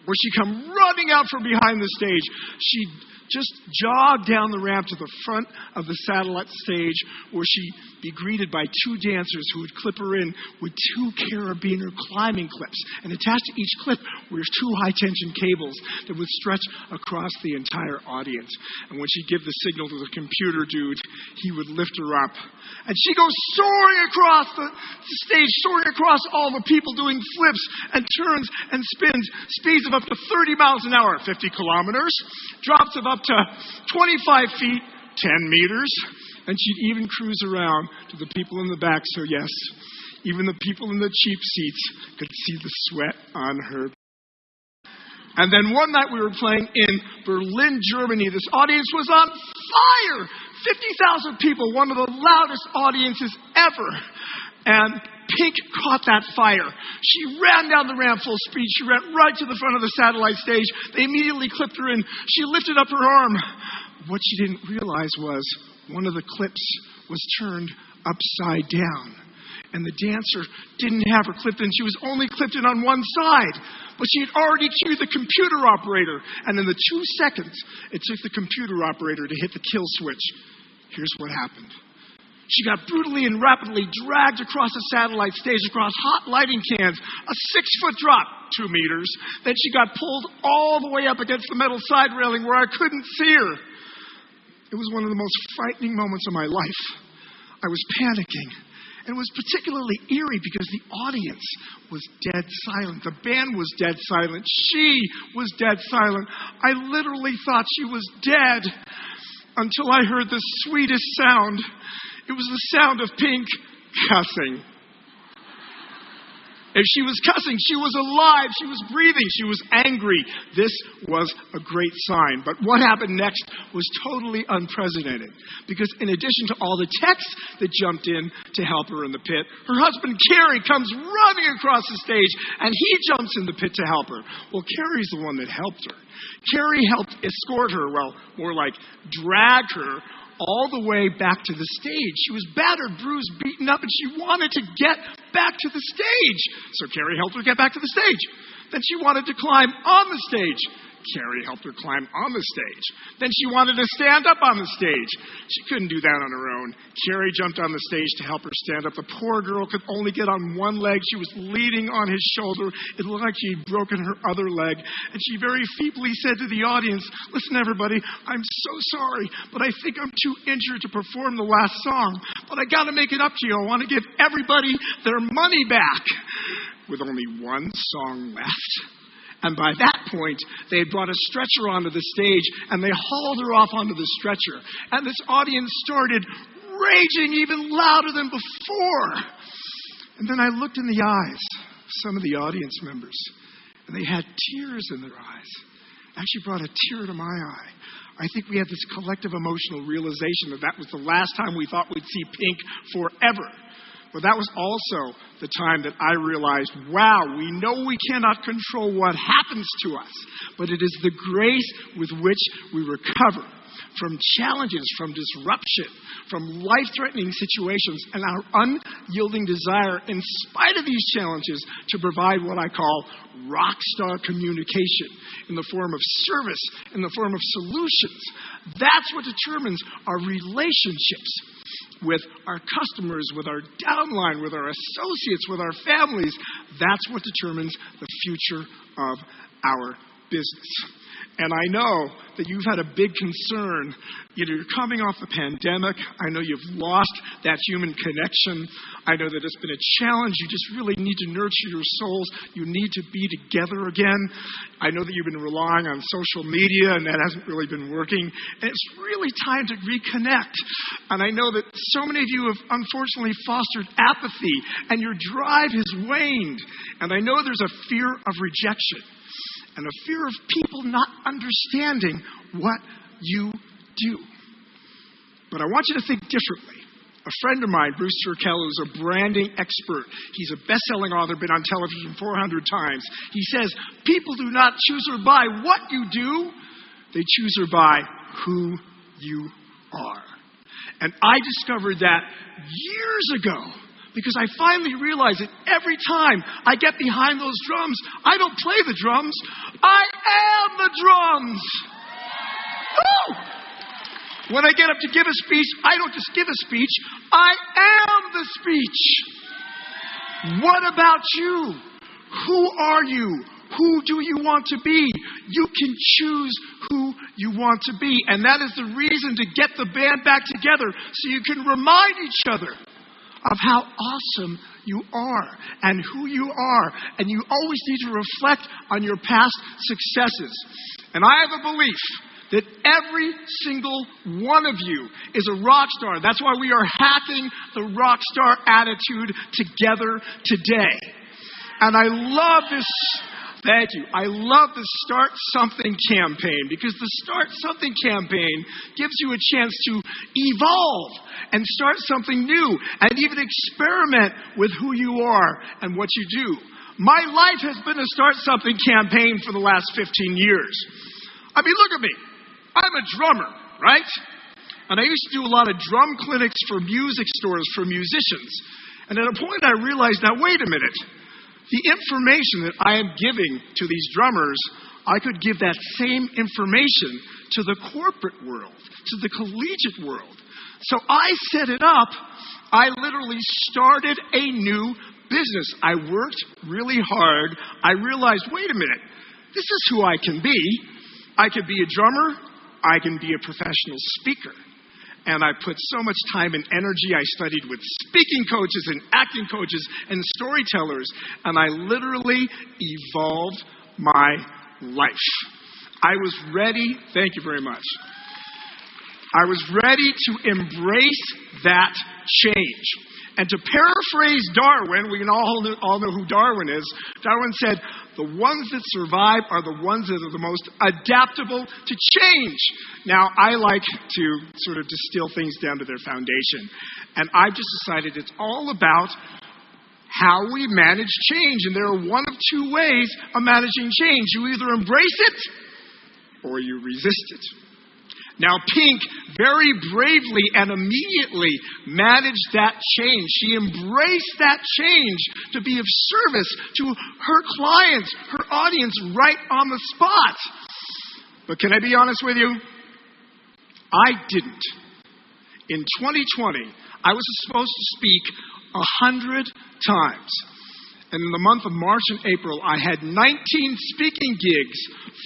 where she'd come running out from behind the stage. She'd just jog down the ramp to the front of the satellite stage, where she'd be greeted by 2 dancers who would clip her in with 2 carabiner climbing clips. And attached to each clip were 2 high-tension cables that would stretch across the entire audience. And when she'd give the signal to the computer dude, he would lift her up. And she goes soaring across the stage, soaring across all the people, doing flips and turns and spins, speeds of up to 30 miles an hour, 50 kilometers, drops of up to 25 feet, 10 meters, and she'd even cruise around to the people in the back. So yes, even the people in the cheap seats could see the sweat on her. And then one night we were playing in Berlin, Germany. This audience was on fire! 50,000 people, one of the loudest audiences ever. And Pink caught that fire. She ran down the ramp full speed. She ran right to the front of the satellite stage. They immediately clipped her in. She lifted up her arm. What she didn't realize was one of the clips was turned upside down. And the dancer didn't have her clipped in. She was only clipped in on one side. But she had already cued the computer operator. And in the 2 seconds it took the computer operator to hit the kill switch, here's what happened. She got brutally and rapidly dragged across the satellite stage, across hot lighting cans, a 6-foot drop, 2 meters. Then she got pulled all the way up against the metal side railing where I couldn't see her. It was one of the most frightening moments of my life. I was panicking. And it was particularly eerie because the audience was dead silent. The band was dead silent. She was dead silent. I literally thought she was dead until I heard the sweetest sound. It was the sound of Pink cussing. If she was cussing, she was alive, she was breathing, she was angry. This was a great sign. But what happened next was totally unprecedented. Because in addition to all the techs that jumped in to help her in the pit, her husband, Kerry, comes running across the stage, and he jumps in the pit to help her. Well, Kerry's the one that helped her. Kerry helped escort her, well, more like drag her, all the way back to the stage. She was battered, bruised, beaten up, and she wanted to get back to the stage. So Kerry helped her get back to the stage. Then she wanted to climb on the stage. Kerry helped her climb on the stage. Then she wanted to stand up on the stage. She couldn't do that on her own. Kerry jumped on the stage to help her stand up. The poor girl could only get on one leg. She was leaning on his shoulder. It looked like she'd broken her other leg. And she very feebly said to the audience, "Listen, everybody, I'm so sorry, but I think I'm too injured to perform the last song. But I got to make it up to you. I want to give everybody their money back." With only one song left. And by that point, they had brought a stretcher onto the stage, and they hauled her off onto the stretcher. And this audience started raging even louder than before. And then I looked in the eyes of some of the audience members, and they had tears in their eyes. Actually brought a tear to my eye. I think we had this collective emotional realization that that was the last time we thought we'd see Pink forever. Well, that was also the time that I realized, wow, we know we cannot control what happens to us, but it is the grace with which we recover from challenges, from disruption, from life-threatening situations, and our unyielding desire, in spite of these challenges, to provide what I call rockstar communication in the form of service, in the form of solutions. That's what determines our relationships with our customers, with our downline, with our associates, with our families. That's what determines the future of our business. And I know that you've had a big concern. You're coming off the pandemic. I know you've lost that human connection. I know that it's been a challenge. You just really need to nurture your souls. You need to be together again. I know that you've been relying on social media, and that hasn't really been working. And it's really time to reconnect. And I know that so many of you have unfortunately fostered apathy, and your drive has waned. And I know there's a fear of rejection and a fear of people not understanding what you do. But I want you to think differently. A friend of mine, Bruce Turkel, is a branding expert. He's a best-selling author, been on television 400 times. He says, people do not choose or buy what you do. They choose or buy who you are. And I discovered that years ago, because I finally realized that every time I get behind those drums, I don't play the drums. I am the drums. Woo! When I get up to give a speech, I don't just give a speech. I am the speech. What about you? Who are you? Who do you want to be? You can choose who you want to be. And that is the reason to get the band back together, so you can remind each other of how awesome you are and who you are. And you always need to reflect on your past successes. And I have a belief that every single one of you is a rock star. That's why we are hacking the rock star attitude together today. And I love this. Thank you. I love the Start Something campaign, because the Start Something campaign gives you a chance to evolve and start something new and even experiment with who you are and what you do. My life has been a Start Something campaign for the last 15 years. I mean, look at me. I'm a drummer, right? And I used to do a lot of drum clinics for music stores for musicians. And at a point I realized, now wait a minute. The information that I am giving to these drummers, I could give that same information to the corporate world, to the collegiate world. So I set it up. I literally started a new business. I worked really hard. I realized, wait a minute, this is who I can be. I could be a drummer. I can be a professional speaker. And I put so much time and energy. I studied with speaking coaches and acting coaches and storytellers. And I literally evolved my life. I was ready. Thank you very much. I was ready to embrace that change. And to paraphrase Darwin, we can all know who Darwin is. Darwin said, the ones that survive are the ones that are the most adaptable to change. Now, I like to sort of distill things down to their foundation. And I've just decided it's all about how we manage change. And there are one of two ways of managing change. You either embrace it or you resist it. Now, Pink very bravely and immediately managed that change. She embraced that change to be of service to her clients, her audience, right on the spot. But can I be honest with you? I didn't. In 2020, I was supposed to speak 100 times. And in the month of March and April, I had 19 speaking gigs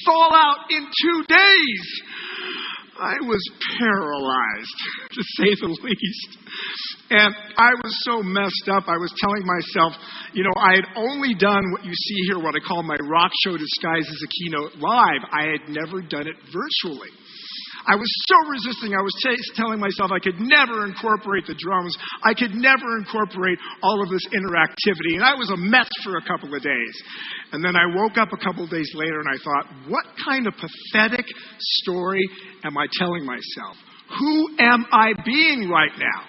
fall out in 2 days. I was paralyzed, to say the least. And I was so messed up. I was telling myself, I had only done what you see here, what I call my rock show disguised as a keynote live. I had never done it virtually. I was so resisting. I was telling myself I could never incorporate the drums. I could never incorporate all of this interactivity. And I was a mess for a couple of days. And then I woke up a couple of days later and I thought, what kind of pathetic story am I telling myself? Who am I being right now?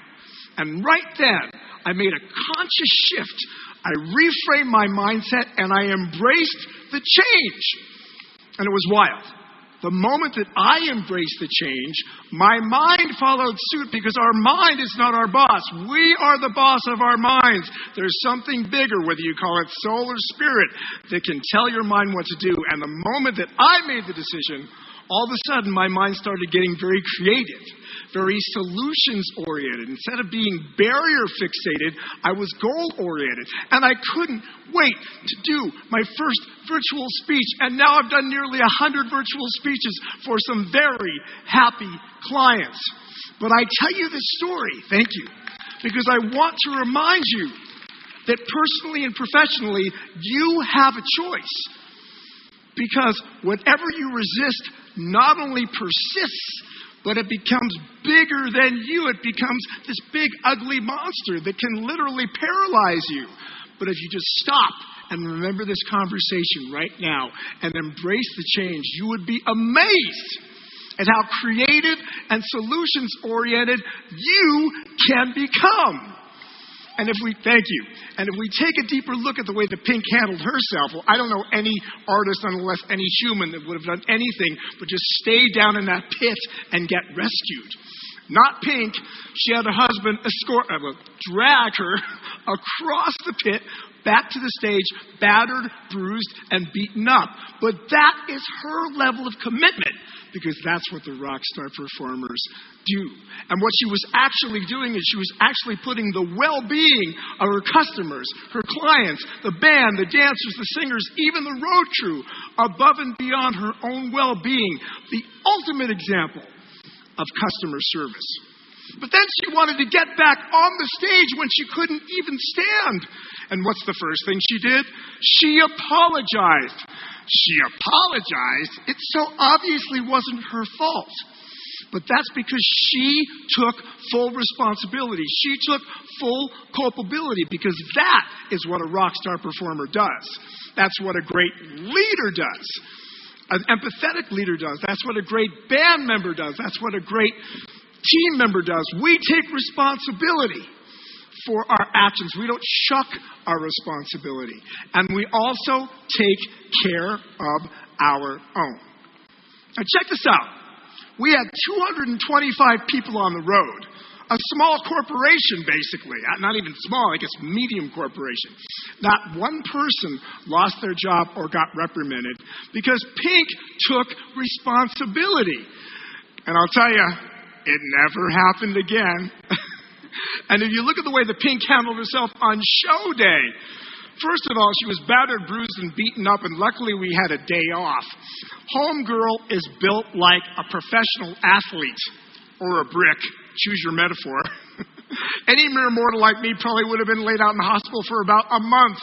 And right then, I made a conscious shift. I reframed my mindset and I embraced the change. And it was wild. The moment that I embraced the change, my mind followed suit because our mind is not our boss. We are the boss of our minds. There's something bigger, whether you call it soul or spirit, that can tell your mind what to do. And the moment that I made the decision, all of a sudden my mind started getting very creative, very solutions-oriented. Instead of being barrier-fixated, I was goal-oriented. And I couldn't wait to do my first virtual speech. And now I've done nearly 100 virtual speeches for some very happy clients. But I tell you this story, thank you, because I want to remind you that personally and professionally, you have a choice. Because whatever you resist not only persists, but it becomes bigger than you. It becomes this big, ugly monster that can literally paralyze you. But if you just stop and remember this conversation right now and embrace the change, you would be amazed at how creative and solutions-oriented you can become. And if we take a deeper look at the way that Pink handled herself, well, I don't know any artist, unless any human, that would have done anything but just stay down in that pit and get rescued. Not Pink. She had her husband drag her across the pit, back to the stage, battered, bruised, and beaten up. But that is her level of commitment, because that's what the rock star performers do. And what she was actually doing is she was actually putting the well-being of her customers, her clients, the band, the dancers, the singers, even the road crew, above and beyond her own well-being. The ultimate example of customer service. But then she wanted to get back on the stage when she couldn't even stand. And what's the first thing she did? She apologized. She apologized. It so obviously wasn't her fault. But that's because she took full responsibility. She took full culpability, because that is what a rock star performer does. That's what a great leader does. An empathetic leader does. That's what a great band member does. That's what a great team member does. We take responsibility for our actions. We don't shuck our responsibility. And we also take care of our own. Now check this out. We had 225 people on the road. A small corporation, basically. Not even small, I guess medium corporation. Not one person lost their job or got reprimanded because Pink took responsibility. And I'll tell you, it never happened again. And if you look at the way that Pink handled herself on show day, first of all, she was battered, bruised, and beaten up, and luckily we had a day off. Homegirl is built like a professional athlete, or a brick. Choose your metaphor. Any mere mortal like me probably would have been laid out in the hospital for about a month.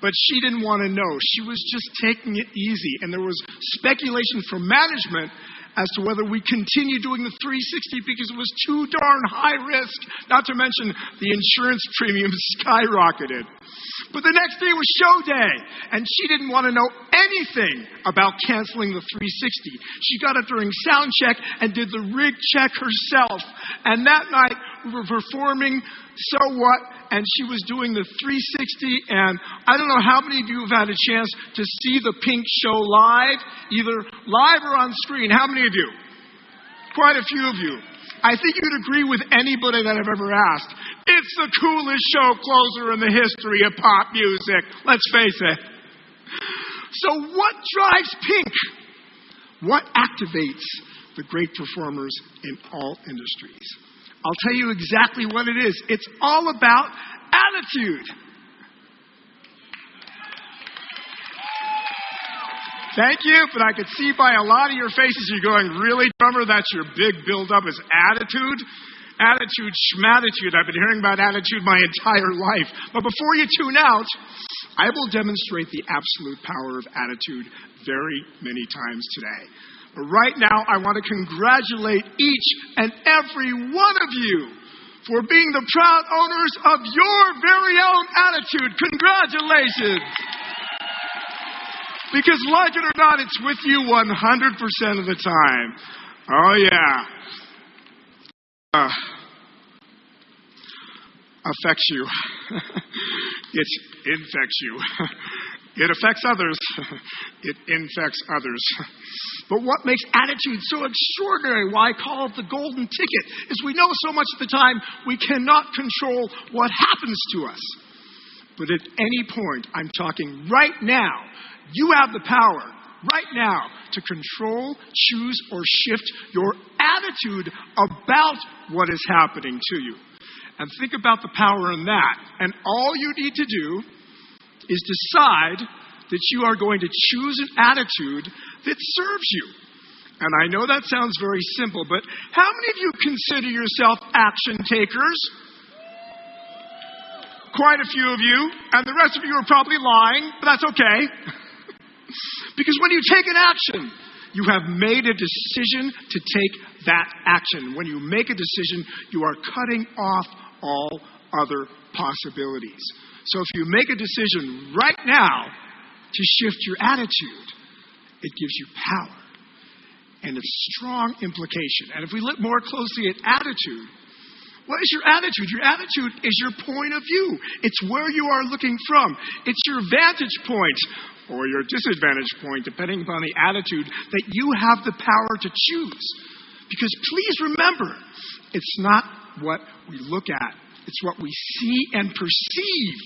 But she didn't want to know. She was just taking it easy. And there was speculation from management as to whether we continue doing the 360 because it was too darn high risk. Not to mention the insurance premiums skyrocketed. But the next day was show day, and she didn't want to know anything about canceling the 360. She got it during sound check and did the rig check herself. And that night, we were performing So What, and she was doing the 360, and I don't know how many of you have had a chance to see the Pink show live, either live or on screen. How many of you? Quite a few of you. I think you'd agree with anybody that I've ever asked. It's the coolest show closer in the history of pop music. Let's face it. So what drives Pink? What activates the great performers in all industries? I'll tell you exactly what it is. It's all about attitude. Thank you, but I could see by a lot of your faces you're going, really, drummer? That's your big build-up is attitude? Attitude, schmattitude. I've been hearing about attitude my entire life. But before you tune out, I will demonstrate the absolute power of attitude very many times today. But right now, I want to congratulate each and every one of you for being the proud owners of your very own attitude. Congratulations! Because like it or not, it's with you 100% of the time. Oh, yeah. affects you. It infects you. It affects others. It infects others. But what makes attitude so extraordinary, why I call it the golden ticket, is we know so much of the time we cannot control what happens to us. But at any point, I'm talking right now, you have the power right now to control, choose, or shift your attitude about what is happening to you. And think about the power in that. And all you need to do is decide that you are going to choose an attitude that serves you. And I know that sounds very simple, but how many of you consider yourself action takers? Quite a few of you, and the rest of you are probably lying, but that's okay. Because when you take an action, you have made a decision to take that action. When you make a decision, you are cutting off all other possibilities. So if you make a decision right now to shift your attitude, it gives you power. And it's strong implication. And if we look more closely at attitude, what is your attitude? Your attitude is your point of view. It's where you are looking from. It's your vantage point or your disadvantage point, depending upon the attitude that you have the power to choose. Because please remember, it's not what we look at. It's what we see and perceive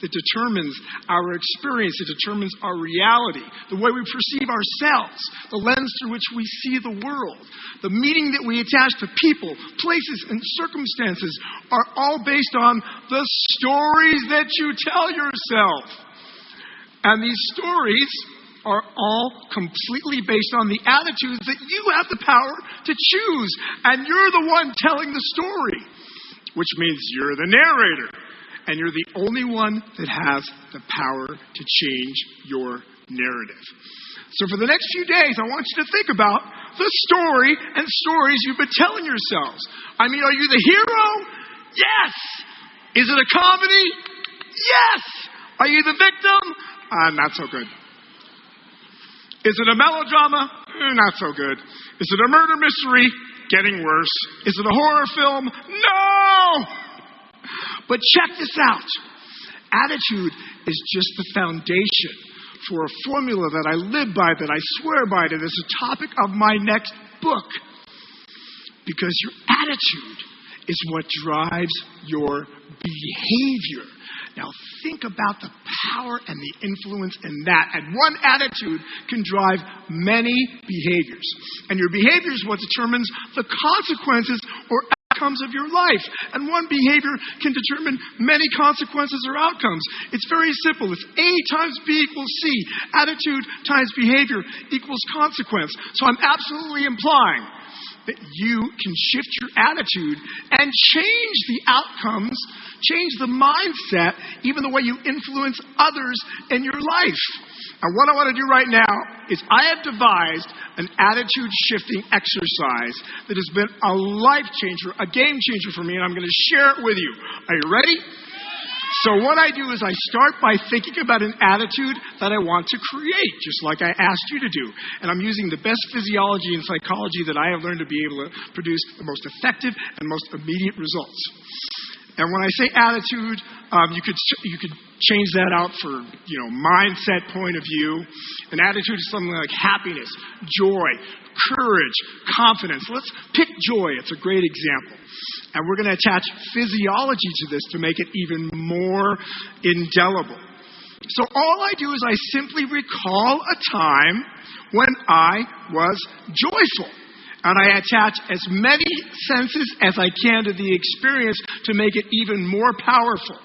that determines our experience. It determines our reality, the way we perceive ourselves, the lens through which we see the world. The meaning that we attach to people, places, and circumstances are all based on the stories that you tell yourself. And these stories are all completely based on the attitudes that you have the power to choose. And you're the one telling the story, which means you're the narrator. And you're the only one that has the power to change your narrative. So for the next few days, I want you to think about the story and stories you've been telling yourselves. I mean, are you the hero? Yes. Is it a comedy? Yes. Are you the victim? Not so good. Is it a melodrama? Not so good. Is it a murder mystery? Getting worse. Is it a horror film? No! But check this out. Attitude is just the foundation for a formula that I live by, that I swear by, that is a topic of my next book. Because your attitude is what drives your behavior. Now think about the power and the influence in that. And one attitude can drive many behaviors. And your behavior is what determines the consequences or outcomes of your life. And one behavior can determine many consequences or outcomes. It's very simple. It's A times B equals C. Attitude times behavior equals consequence. So I'm absolutely implying that you can shift your attitude and change the outcomes, change the mindset, even the way you influence others in your life. And what I want to do right now is I have devised an attitude-shifting exercise that has been a life changer, a game changer for me, and I'm going to share it with you. Are you ready? So what I do is I start by thinking about an attitude that I want to create, just like I asked you to do. And I'm using the best physiology and psychology that I have learned to be able to produce the most effective and most immediate results. And when I say attitude, you could change that out for, mindset point of view. An attitude is something like happiness, joy, courage, confidence. Let's pick joy. It's a great example. And we're going to attach physiology to this to make it even more indelible. So all I do is I simply recall a time when I was joyful. And I attach as many senses as I can to the experience to make it even more powerful.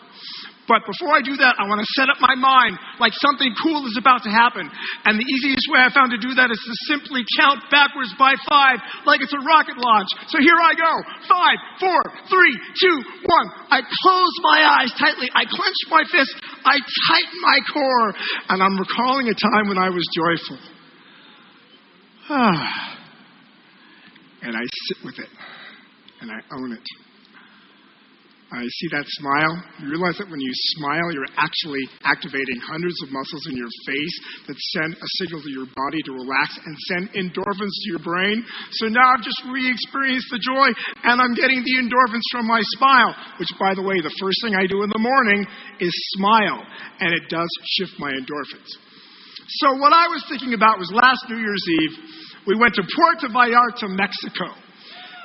But before I do that, I want to set up my mind like something cool is about to happen. And the easiest way I found to do that is to simply count backwards by 5 like it's a rocket launch. So here I go. 5, 4, 3, 2, 1. I close my eyes tightly. I clench my fists. I tighten my core. And I'm recalling a time when I was joyful. And I sit with it. And I own it. I see that smile. You realize that when you smile, you're actually activating hundreds of muscles in your face that send a signal to your body to relax and send endorphins to your brain. So now I've just re-experienced the joy, and I'm getting the endorphins from my smile, which, by the way, the first thing I do in the morning is smile, and it does shift my endorphins. So what I was thinking about was last New Year's Eve, we went to Puerto Vallarta, Mexico.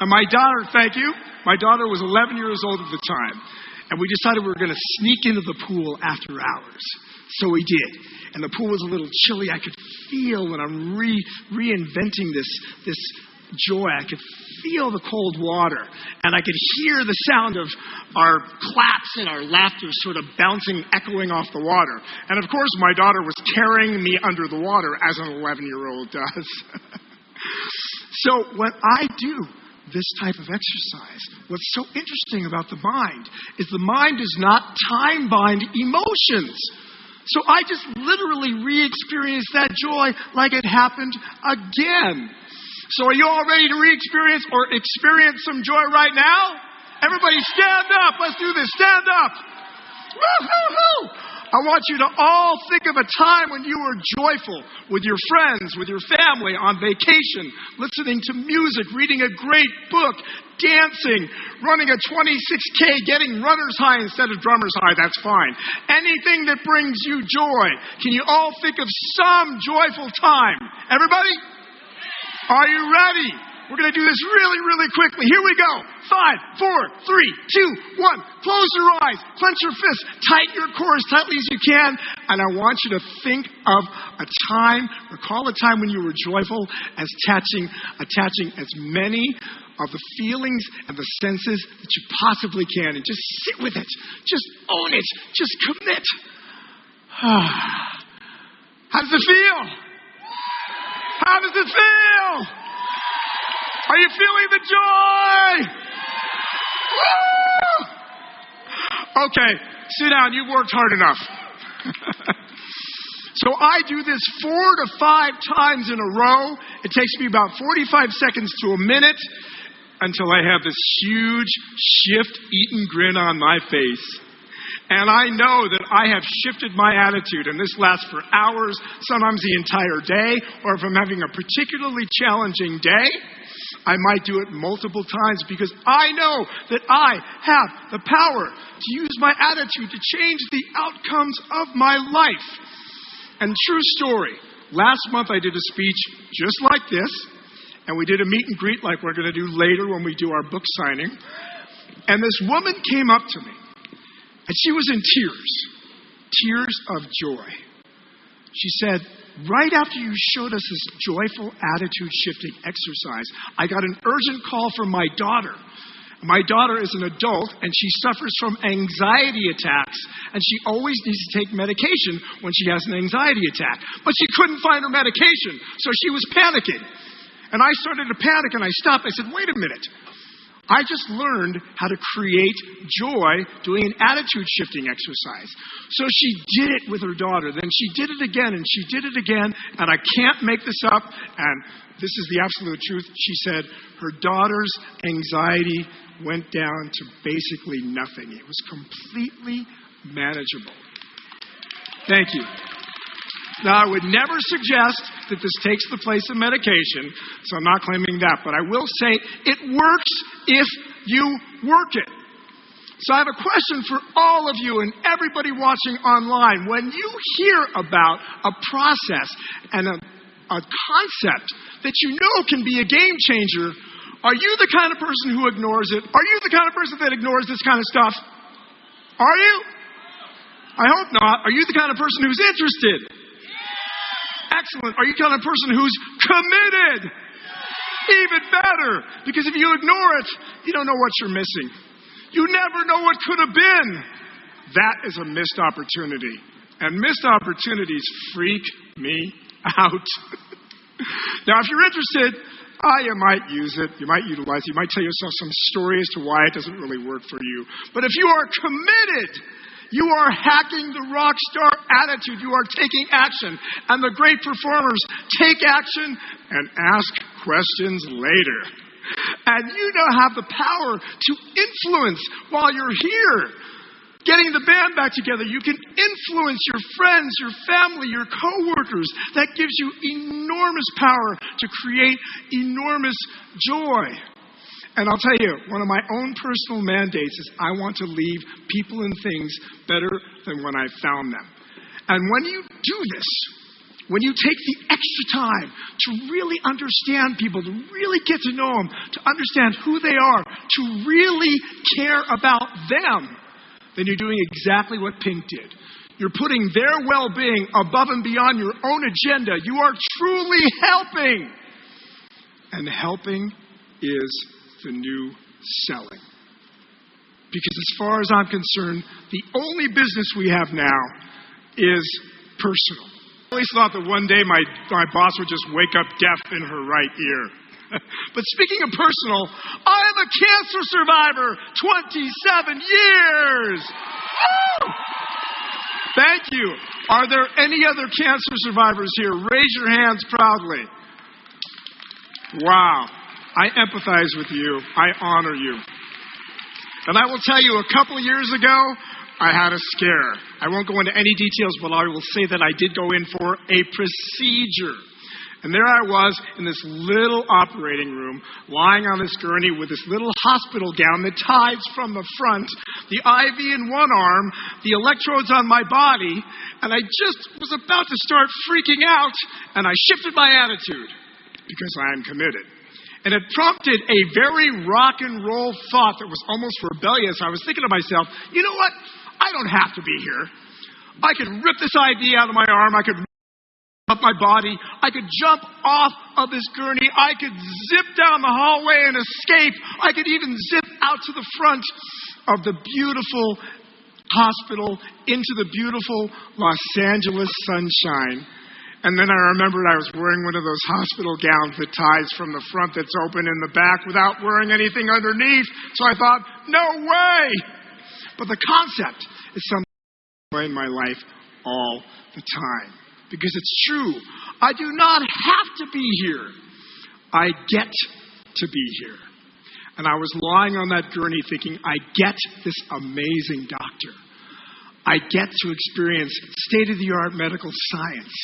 And my daughter, thank you, my daughter was 11 years old at the time. And we decided we were going to sneak into the pool after hours. So we did. And the pool was a little chilly. I could feel when I'm reinventing this joy. I could feel the cold water. And I could hear the sound of our claps and our laughter sort of bouncing, echoing off the water. And of course, my daughter was carrying me under the water, as an 11-year-old does. So when I do this type of exercise, what's so interesting about the mind is the mind does not time-bind emotions. So I just literally re-experienced that joy like it happened again. So are you all ready to re-experience or experience some joy right now? Everybody stand up. Let's do this. Stand up. Woo-hoo-hoo! I want you to all think of a time when you were joyful with your friends, with your family, on vacation, listening to music, reading a great book, dancing, running a 26K, getting runner's high instead of drummer's high. That's fine. Anything that brings you joy. Can you all think of some joyful time? Everybody? Are you ready? We're going to do this really, really quickly. Here we go. 5, 4, 3, 2, 1. Close your eyes. Clench your fists. Tighten your core as tightly as you can. And I want you to think of a time, recall a time when you were joyful, as attaching as many of the feelings and the senses that you possibly can. And just sit with it. Just own it. Just commit. How does it feel? How does it feel? Are you feeling the joy? Woo! Okay, sit down. You've worked hard enough. So I do this 4 to 5 times in a row. It takes me about 45 seconds to a minute until I have this huge shift-eaten grin on my face. And I know that I have shifted my attitude, and this lasts for hours, sometimes the entire day, or if I'm having a particularly challenging day, I might do it multiple times because I know that I have the power to use my attitude to change the outcomes of my life. And true story, last month I did a speech just like this, and we did a meet and greet like we're going to do later when we do our book signing. And this woman came up to me, and she was in tears of joy. She said, right after you showed us this joyful attitude-shifting exercise, I got an urgent call from my daughter. My daughter is an adult, and she suffers from anxiety attacks, and she always needs to take medication when she has an anxiety attack. But she couldn't find her medication, so she was panicking. And I started to panic, and I stopped. I said, wait a minute. I just learned how to create joy doing an attitude-shifting exercise. So she did it with her daughter. Then she did it again, and she did it again. And I can't make this up. And this is the absolute truth. She said her daughter's anxiety went down to basically nothing. It was completely manageable. Thank you. Now, I would never suggest that this takes the place of medication, so I'm not claiming that. But I will say it works if you work it. So I have a question for all of you and everybody watching online. When you hear about a process and a concept that you know can be a game changer, are you the kind of person who ignores it? Are you the kind of person that ignores this kind of stuff? Are you? I hope not. Are you the kind of person who's interested? Excellent. Are you the kind of person who's committed? Even better. Because if you ignore it, you don't know what you're missing. You never know what could have been. That is a missed opportunity. And missed opportunities freak me out. Now, if you're interested, you might use it. You might utilize it. You might tell yourself some story as to why it doesn't really work for you. But if you are committed, you are hacking the rock star attitude. You are taking action. And the great performers take action and ask questions later. And you now have the power to influence while you're here. Getting the band back together, you can influence your friends, your family, your coworkers. That gives you enormous power to create enormous joy. And I'll tell you, one of my own personal mandates is I want to leave people and things better than when I found them. And when you do this, when you take the extra time to really understand people, to really get to know them, to understand who they are, to really care about them, then you're doing exactly what Pink did. You're putting their well-being above and beyond your own agenda. You are truly helping. And helping is the new selling. Because as far as I'm concerned, the only business we have now is personal. I always thought that one day my boss would just wake up deaf in her right ear. But speaking of personal, I am a cancer survivor, 27 years. Woo! Thank you. Are there any other cancer survivors here? Raise your hands proudly. Wow. I empathize with you. I honor you. And I will tell you, a couple of years ago, I had a scare. I won't go into any details, but I will say that I did go in for a procedure. And there I was in this little operating room, lying on this gurney with this little hospital gown that ties from the front, the IV in one arm, the electrodes on my body, and I just was about to start freaking out, and I shifted my attitude because I am committed. And it prompted a very rock and roll thought that was almost rebellious. I was thinking to myself, you know what? I don't have to be here. I could rip this IV out of my arm. I could up my body. I could jump off of this gurney. I could zip down the hallway and escape. I could even zip out to the front of the beautiful hospital into the beautiful Los Angeles sunshine. And then I remembered I was wearing one of those hospital gowns that ties from the front that's open in the back without wearing anything underneath. So I thought, no way! But the concept is something in my life all the time. Because it's true. I do not have to be here. I get to be here. And I was lying on that gurney thinking, I get this amazing doctor. I get to experience state-of-the-art medical science.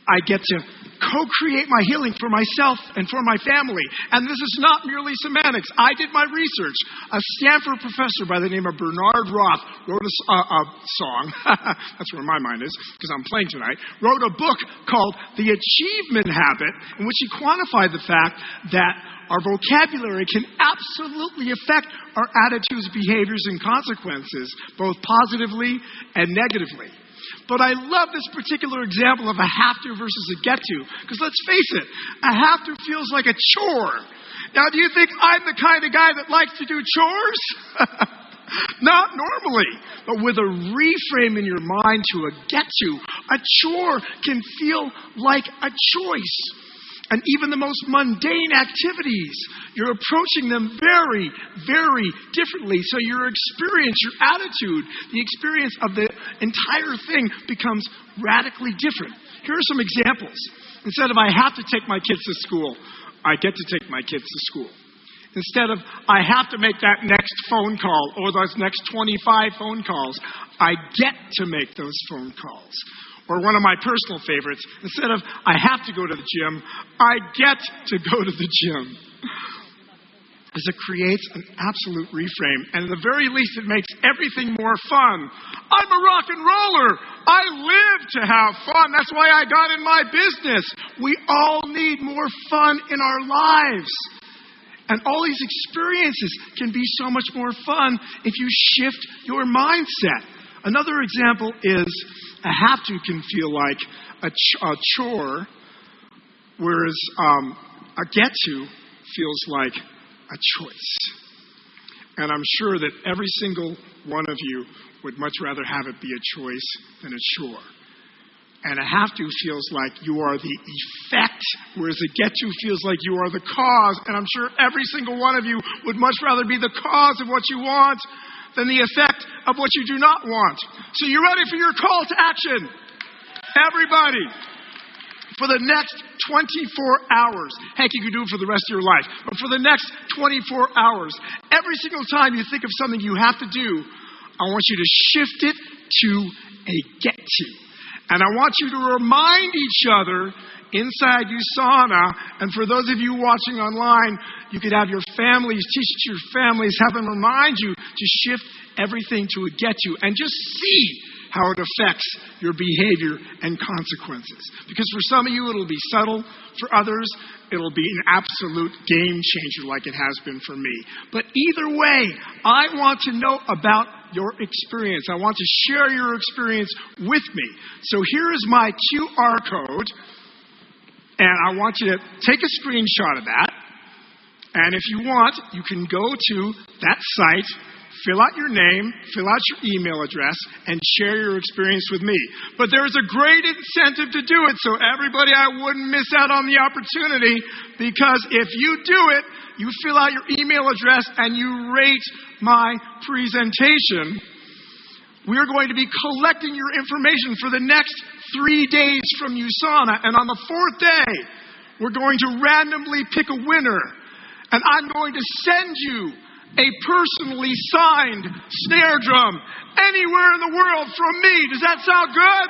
I get to co-create my healing for myself and for my family. And this is not merely semantics. I did my research. A Stanford professor by the name of Bernard Roth wrote a song. That's where my mind is, because I'm playing tonight. Wrote a book called The Achievement Habit, in which he quantified the fact that our vocabulary can absolutely affect our attitudes, behaviors, and consequences, both positively and negatively. But I love this particular example of a have to versus a get to. Because let's face it, a have to feels like a chore. Now, do you think I'm the kind of guy that likes to do chores? Not normally. But with a reframe in your mind to a get to, a chore can feel like a choice. And even the most mundane activities, you're approaching them very, very differently. So your experience, your attitude, the experience of the entire thing becomes radically different. Here are some examples. Instead of I have to take my kids to school, I get to take my kids to school. Instead of I have to make that next phone call or those next 25 phone calls, I get to make those phone calls. Or one of my personal favorites, instead of I have to go to the gym, I get to go to the gym. As it creates an absolute reframe. And at the very least, it makes everything more fun. I'm a rock and roller. I live to have fun. That's why I got in my business. We all need more fun in our lives. And all these experiences can be so much more fun if you shift your mindset. Another example is a have to can feel like a chore, whereas a get to feels like a choice. And I'm sure that every single one of you would much rather have it be a choice than a chore. And a have to feels like you are the effect, whereas a get to feels like you are the cause. And I'm sure every single one of you would much rather be the cause of what you want than the effect of what you do not want. So you ready for your call to action? Everybody, For the next 24 hours, heck, you could do it for the rest of your life, but for the next 24 hours, every single time you think of something you have to do, I want you to shift it to a get to. And I want you to remind each other inside USANA, and for those of you watching online, you could have your families, teach it to your families, have them remind you to shift everything to a get to, and just see how it affects your behavior and consequences. Because for some of you, it'll be subtle. For others, it'll be an absolute game changer like it has been for me. But either way, I want to know about your experience. I want to share your experience with me. So here is my QR code. And I want you to take a screenshot of that. And if you want, you can go to that site, fill out your name, fill out your email address, and share your experience with me. But there's a great incentive to do it, so everybody, I wouldn't miss out on the opportunity, because if you do it, you fill out your email address and you rate my presentation, we're going to be collecting your information for the next 3 days from USANA. And on the 4th day, we're going to randomly pick a winner. And I'm going to send you a personally signed snare drum anywhere in the world from me. Does that sound good?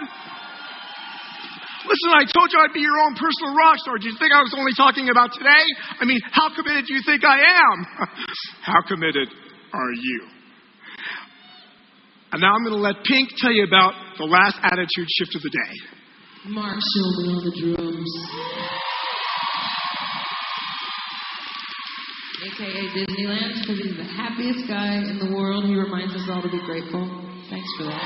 Listen, I told you I'd be your own personal rock star. Do you think I was only talking about today? I mean, how committed do you think I am? How committed are you? And now I'm going to let Pink tell you about the last attitude shift of the day. Mark Schulman on the drums. AKA Disneyland, because he's the happiest guy in the world. He reminds us all to be grateful. Thanks for that.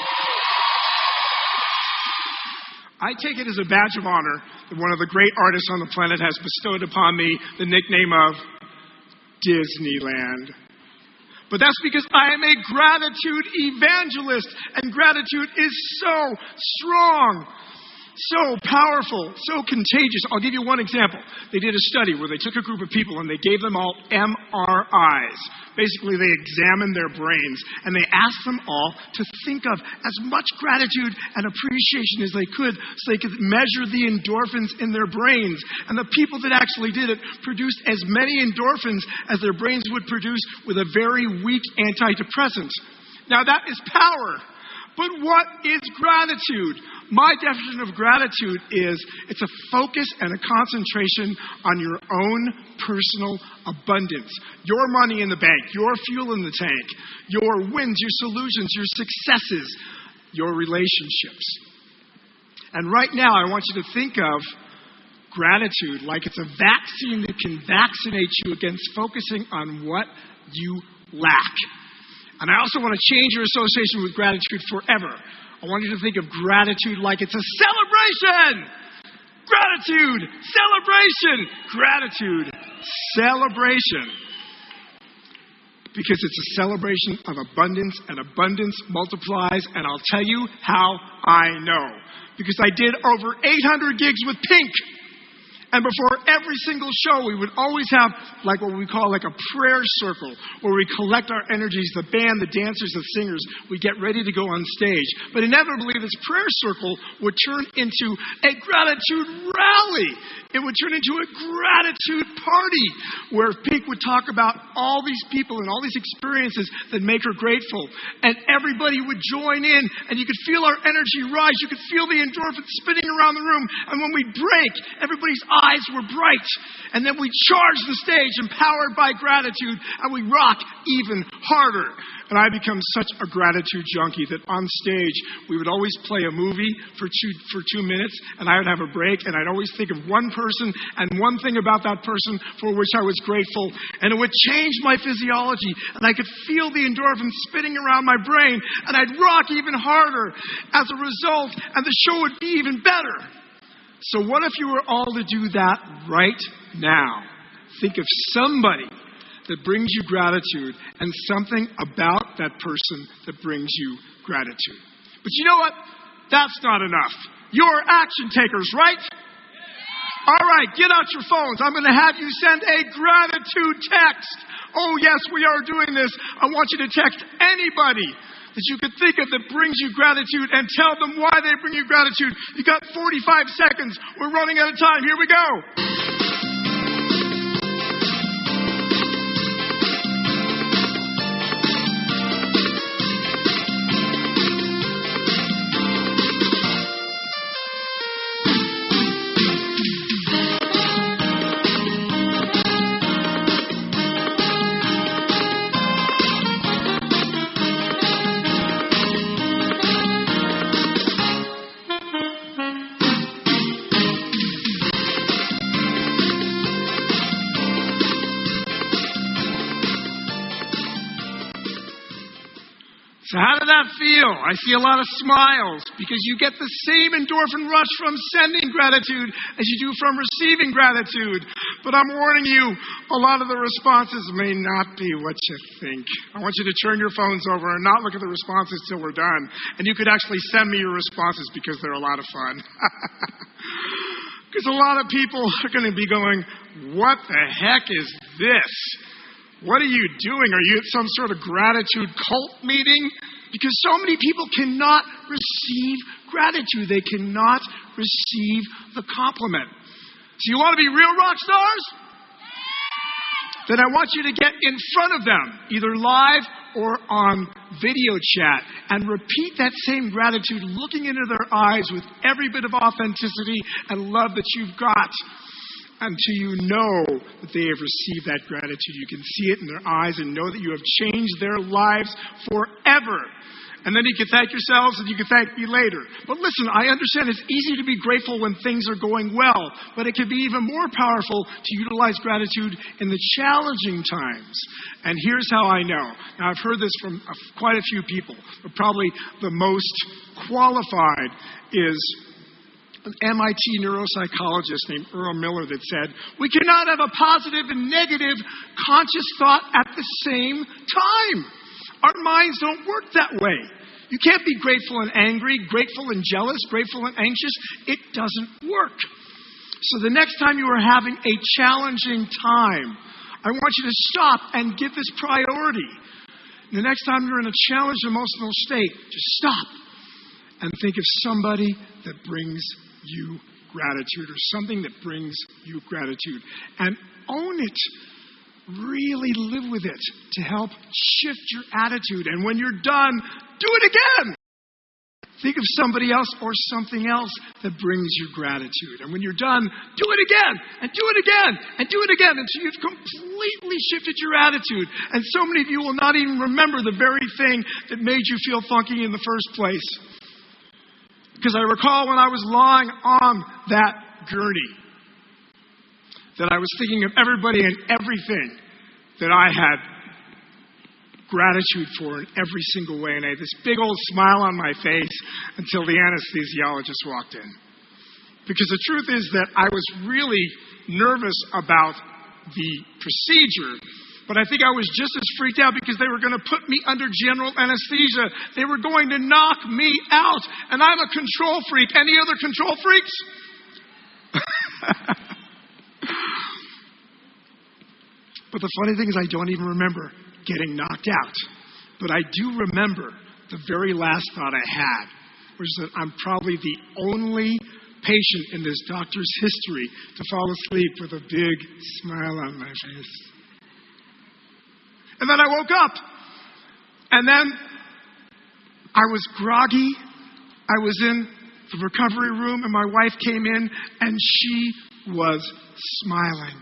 I take it as a badge of honor that one of the great artists on the planet has bestowed upon me the nickname of Disneyland. But that's because I am a gratitude evangelist, and gratitude is so strong, so powerful, so contagious. I'll give you one example. They did a study where they took a group of people and they gave them all MRIs. Basically, they examined their brains and they asked them all to think of as much gratitude and appreciation as they could so they could measure the endorphins in their brains. And the people that actually did it produced as many endorphins as their brains would produce with a very weak antidepressant. Now, that is power. But what is gratitude? My definition of gratitude is it's a focus and a concentration on your own personal abundance. Your money in the bank, your fuel in the tank, your wins, your solutions, your successes, your relationships. And right now, I want you to think of gratitude like it's a vaccine that can vaccinate you against focusing on what you lack. And I also want to change your association with gratitude forever. I want you to think of gratitude like it's a celebration. Gratitude, celebration, gratitude, celebration. Because it's a celebration of abundance, and abundance multiplies. And I'll tell you how I know. Because I did over 800 gigs with Pink. And before every single show, we would always have like what we call like a prayer circle where we collect our energies, the band, the dancers, the singers. We get ready to go on stage. But inevitably, this prayer circle would turn into a gratitude rally. It would turn into a gratitude party where Pink would talk about all these people and all these experiences that make her grateful. And everybody would join in, and you could feel our energy rise. You could feel the endorphins spinning around the room. And when we break, everybody's eyes were bright. And then we charge the stage, empowered by gratitude, and we rock even harder. And I become such a gratitude junkie that on stage, we would always play a movie for 2 minutes, and I would have a break, and I'd always think of one person and one thing about that person for which I was grateful, and it would change my physiology, and I could feel the endorphins spinning around my brain, and I'd rock even harder as a result, and the show would be even better. So what if you were all to do that right now? Think of somebody that brings you gratitude and something about that person that brings you gratitude. But you know what? That's not enough. You're action takers, right? All right, get out your phones. I'm going to have you send a gratitude text. Oh, yes, we are doing this. I want you to text anybody that you could think of that brings you gratitude and tell them why they bring you gratitude. You got 45 seconds. We're running out of time. Here we go. So how did that feel? I see a lot of smiles because you get the same endorphin rush from sending gratitude as you do from receiving gratitude. But I'm warning you, a lot of the responses may not be what you think. I want you to turn your phones over and not look at the responses till we're done. And you could actually send me your responses because they're a lot of fun. Because a lot of people are going to be going, what the heck is this? What are you doing? Are you at some sort of gratitude cult meeting? Because so many people cannot receive gratitude. They cannot receive the compliment. So you want to be real rock stars? Then I want you to get in front of them, either live or on video chat, and repeat that same gratitude, looking into their eyes with every bit of authenticity and love that you've got. Until you know that they have received that gratitude. You can see it in their eyes and know that you have changed their lives forever. And then you can thank yourselves and you can thank me later. But listen, I understand it's easy to be grateful when things are going well, but it can be even more powerful to utilize gratitude in the challenging times. And here's how I know. Now, I've heard this from quite a few people, but probably the most qualified is an MIT neuropsychologist named Earl Miller that said, we cannot have a positive and negative conscious thought at the same time. Our minds don't work that way. You can't be grateful and angry, grateful and jealous, grateful and anxious. It doesn't work. So the next time you are having a challenging time, I want you to stop and give this priority. The next time you're in a challenged emotional state, just stop and think of somebody that brings you gratitude or something that brings you gratitude. And own it. Really live with it to help shift your attitude. And when you're done, do it again. Think of somebody else or something else that brings you gratitude. And when you're done, do it again, and do it again, and do it again until you've completely shifted your attitude. And so many of you will not even remember the very thing that made you feel funky in the first place. Because I recall when I was lying on that gurney, that I was thinking of everybody and everything that I had gratitude for in every single way. And I had this big old smile on my face until the anesthesiologist walked in. Because the truth is that I was really nervous about the procedure, but I think I was just as freaked out because they were going to put me under general anesthesia. They were going to knock me out. And I'm a control freak. Any other control freaks? But the funny thing is I don't even remember getting knocked out. But I do remember the very last thought I had, which is that I'm probably the only patient in this doctor's history to fall asleep with a big smile on my face. And then I woke up. And then I was groggy. I was in the recovery room, and my wife came in, and she was smiling.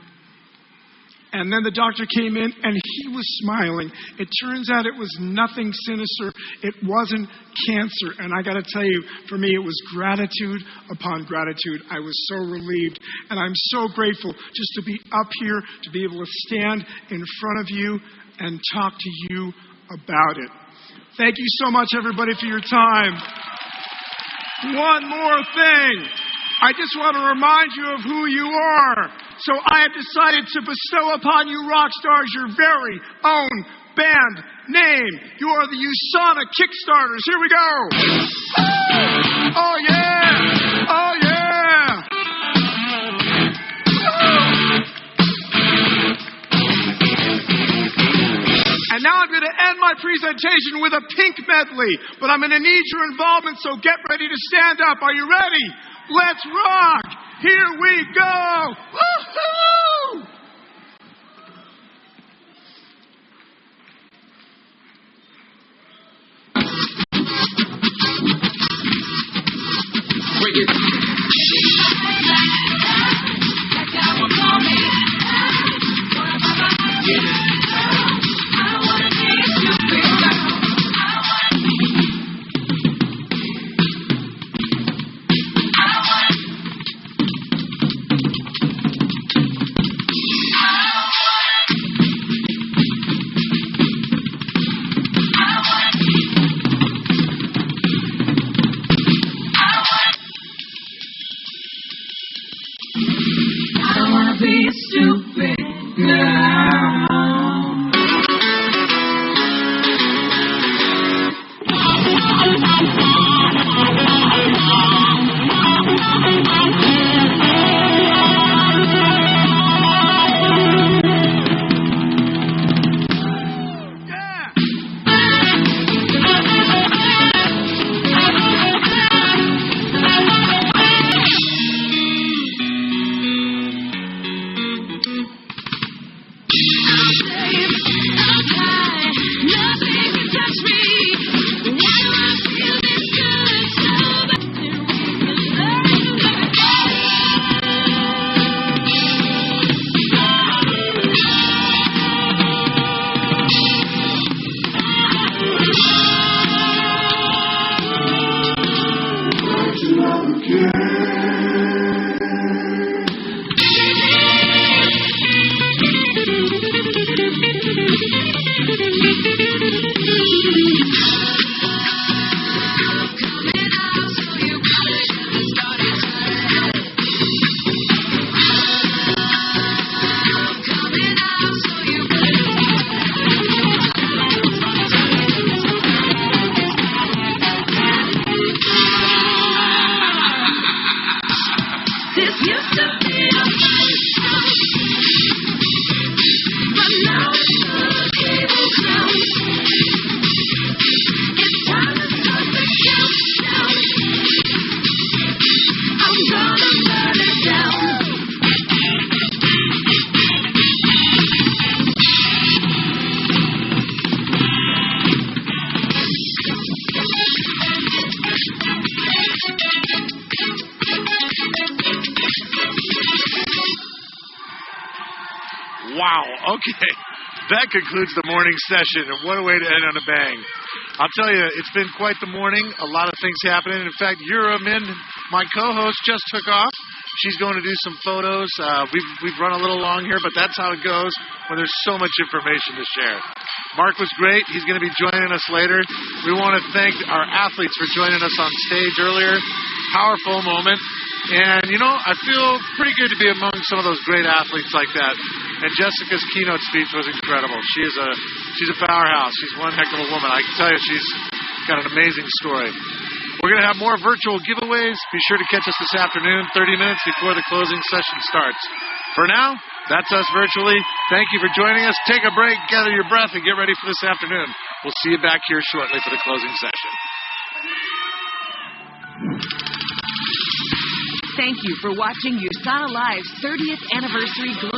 And then the doctor came in, and he was smiling. It turns out it was nothing sinister. It wasn't cancer. And I got to tell you, for me, it was gratitude upon gratitude. I was so relieved. And I'm so grateful just to be up here, to be able to stand in front of you and talk to you about it. Thank you so much, everybody, for your time. One more thing. I just want to remind you of who you are. So I have decided to bestow upon you rock stars your very own band name. You are the USANA Kickstarters. Here we go. Oh, yeah. Oh, yeah. And now I'm going to end end my presentation with a pink medley, but I'm going to need your involvement, so get ready to stand up. Are you ready? Let's rock! Here we go! Woohoo! Bring it. Wow. Okay. That concludes the morning session, and what a way to end on a bang. I'll tell you, it's been quite the morning. A lot of things happening. In fact, Yura, my co-host, just took off. She's going to do some photos. We've run a little long here, but that's how it goes when there's so much information to share. Mark was great. He's going to be joining us later. We want to thank our athletes for joining us on stage earlier. Powerful moment. And, you know, I feel pretty good to be among some of those great athletes like that. And Jessica's keynote speech was incredible. She's a powerhouse. She's one heck of a woman. I can tell you she's got an amazing story. We're going to have more virtual giveaways. Be sure to catch us this afternoon, 30 minutes before the closing session starts. For now, that's us virtually. Thank you for joining us. Take a break, gather your breath, and get ready for this afternoon. We'll see you back here shortly for the closing session. Thank you for watching USANA Live's 30th Anniversary Global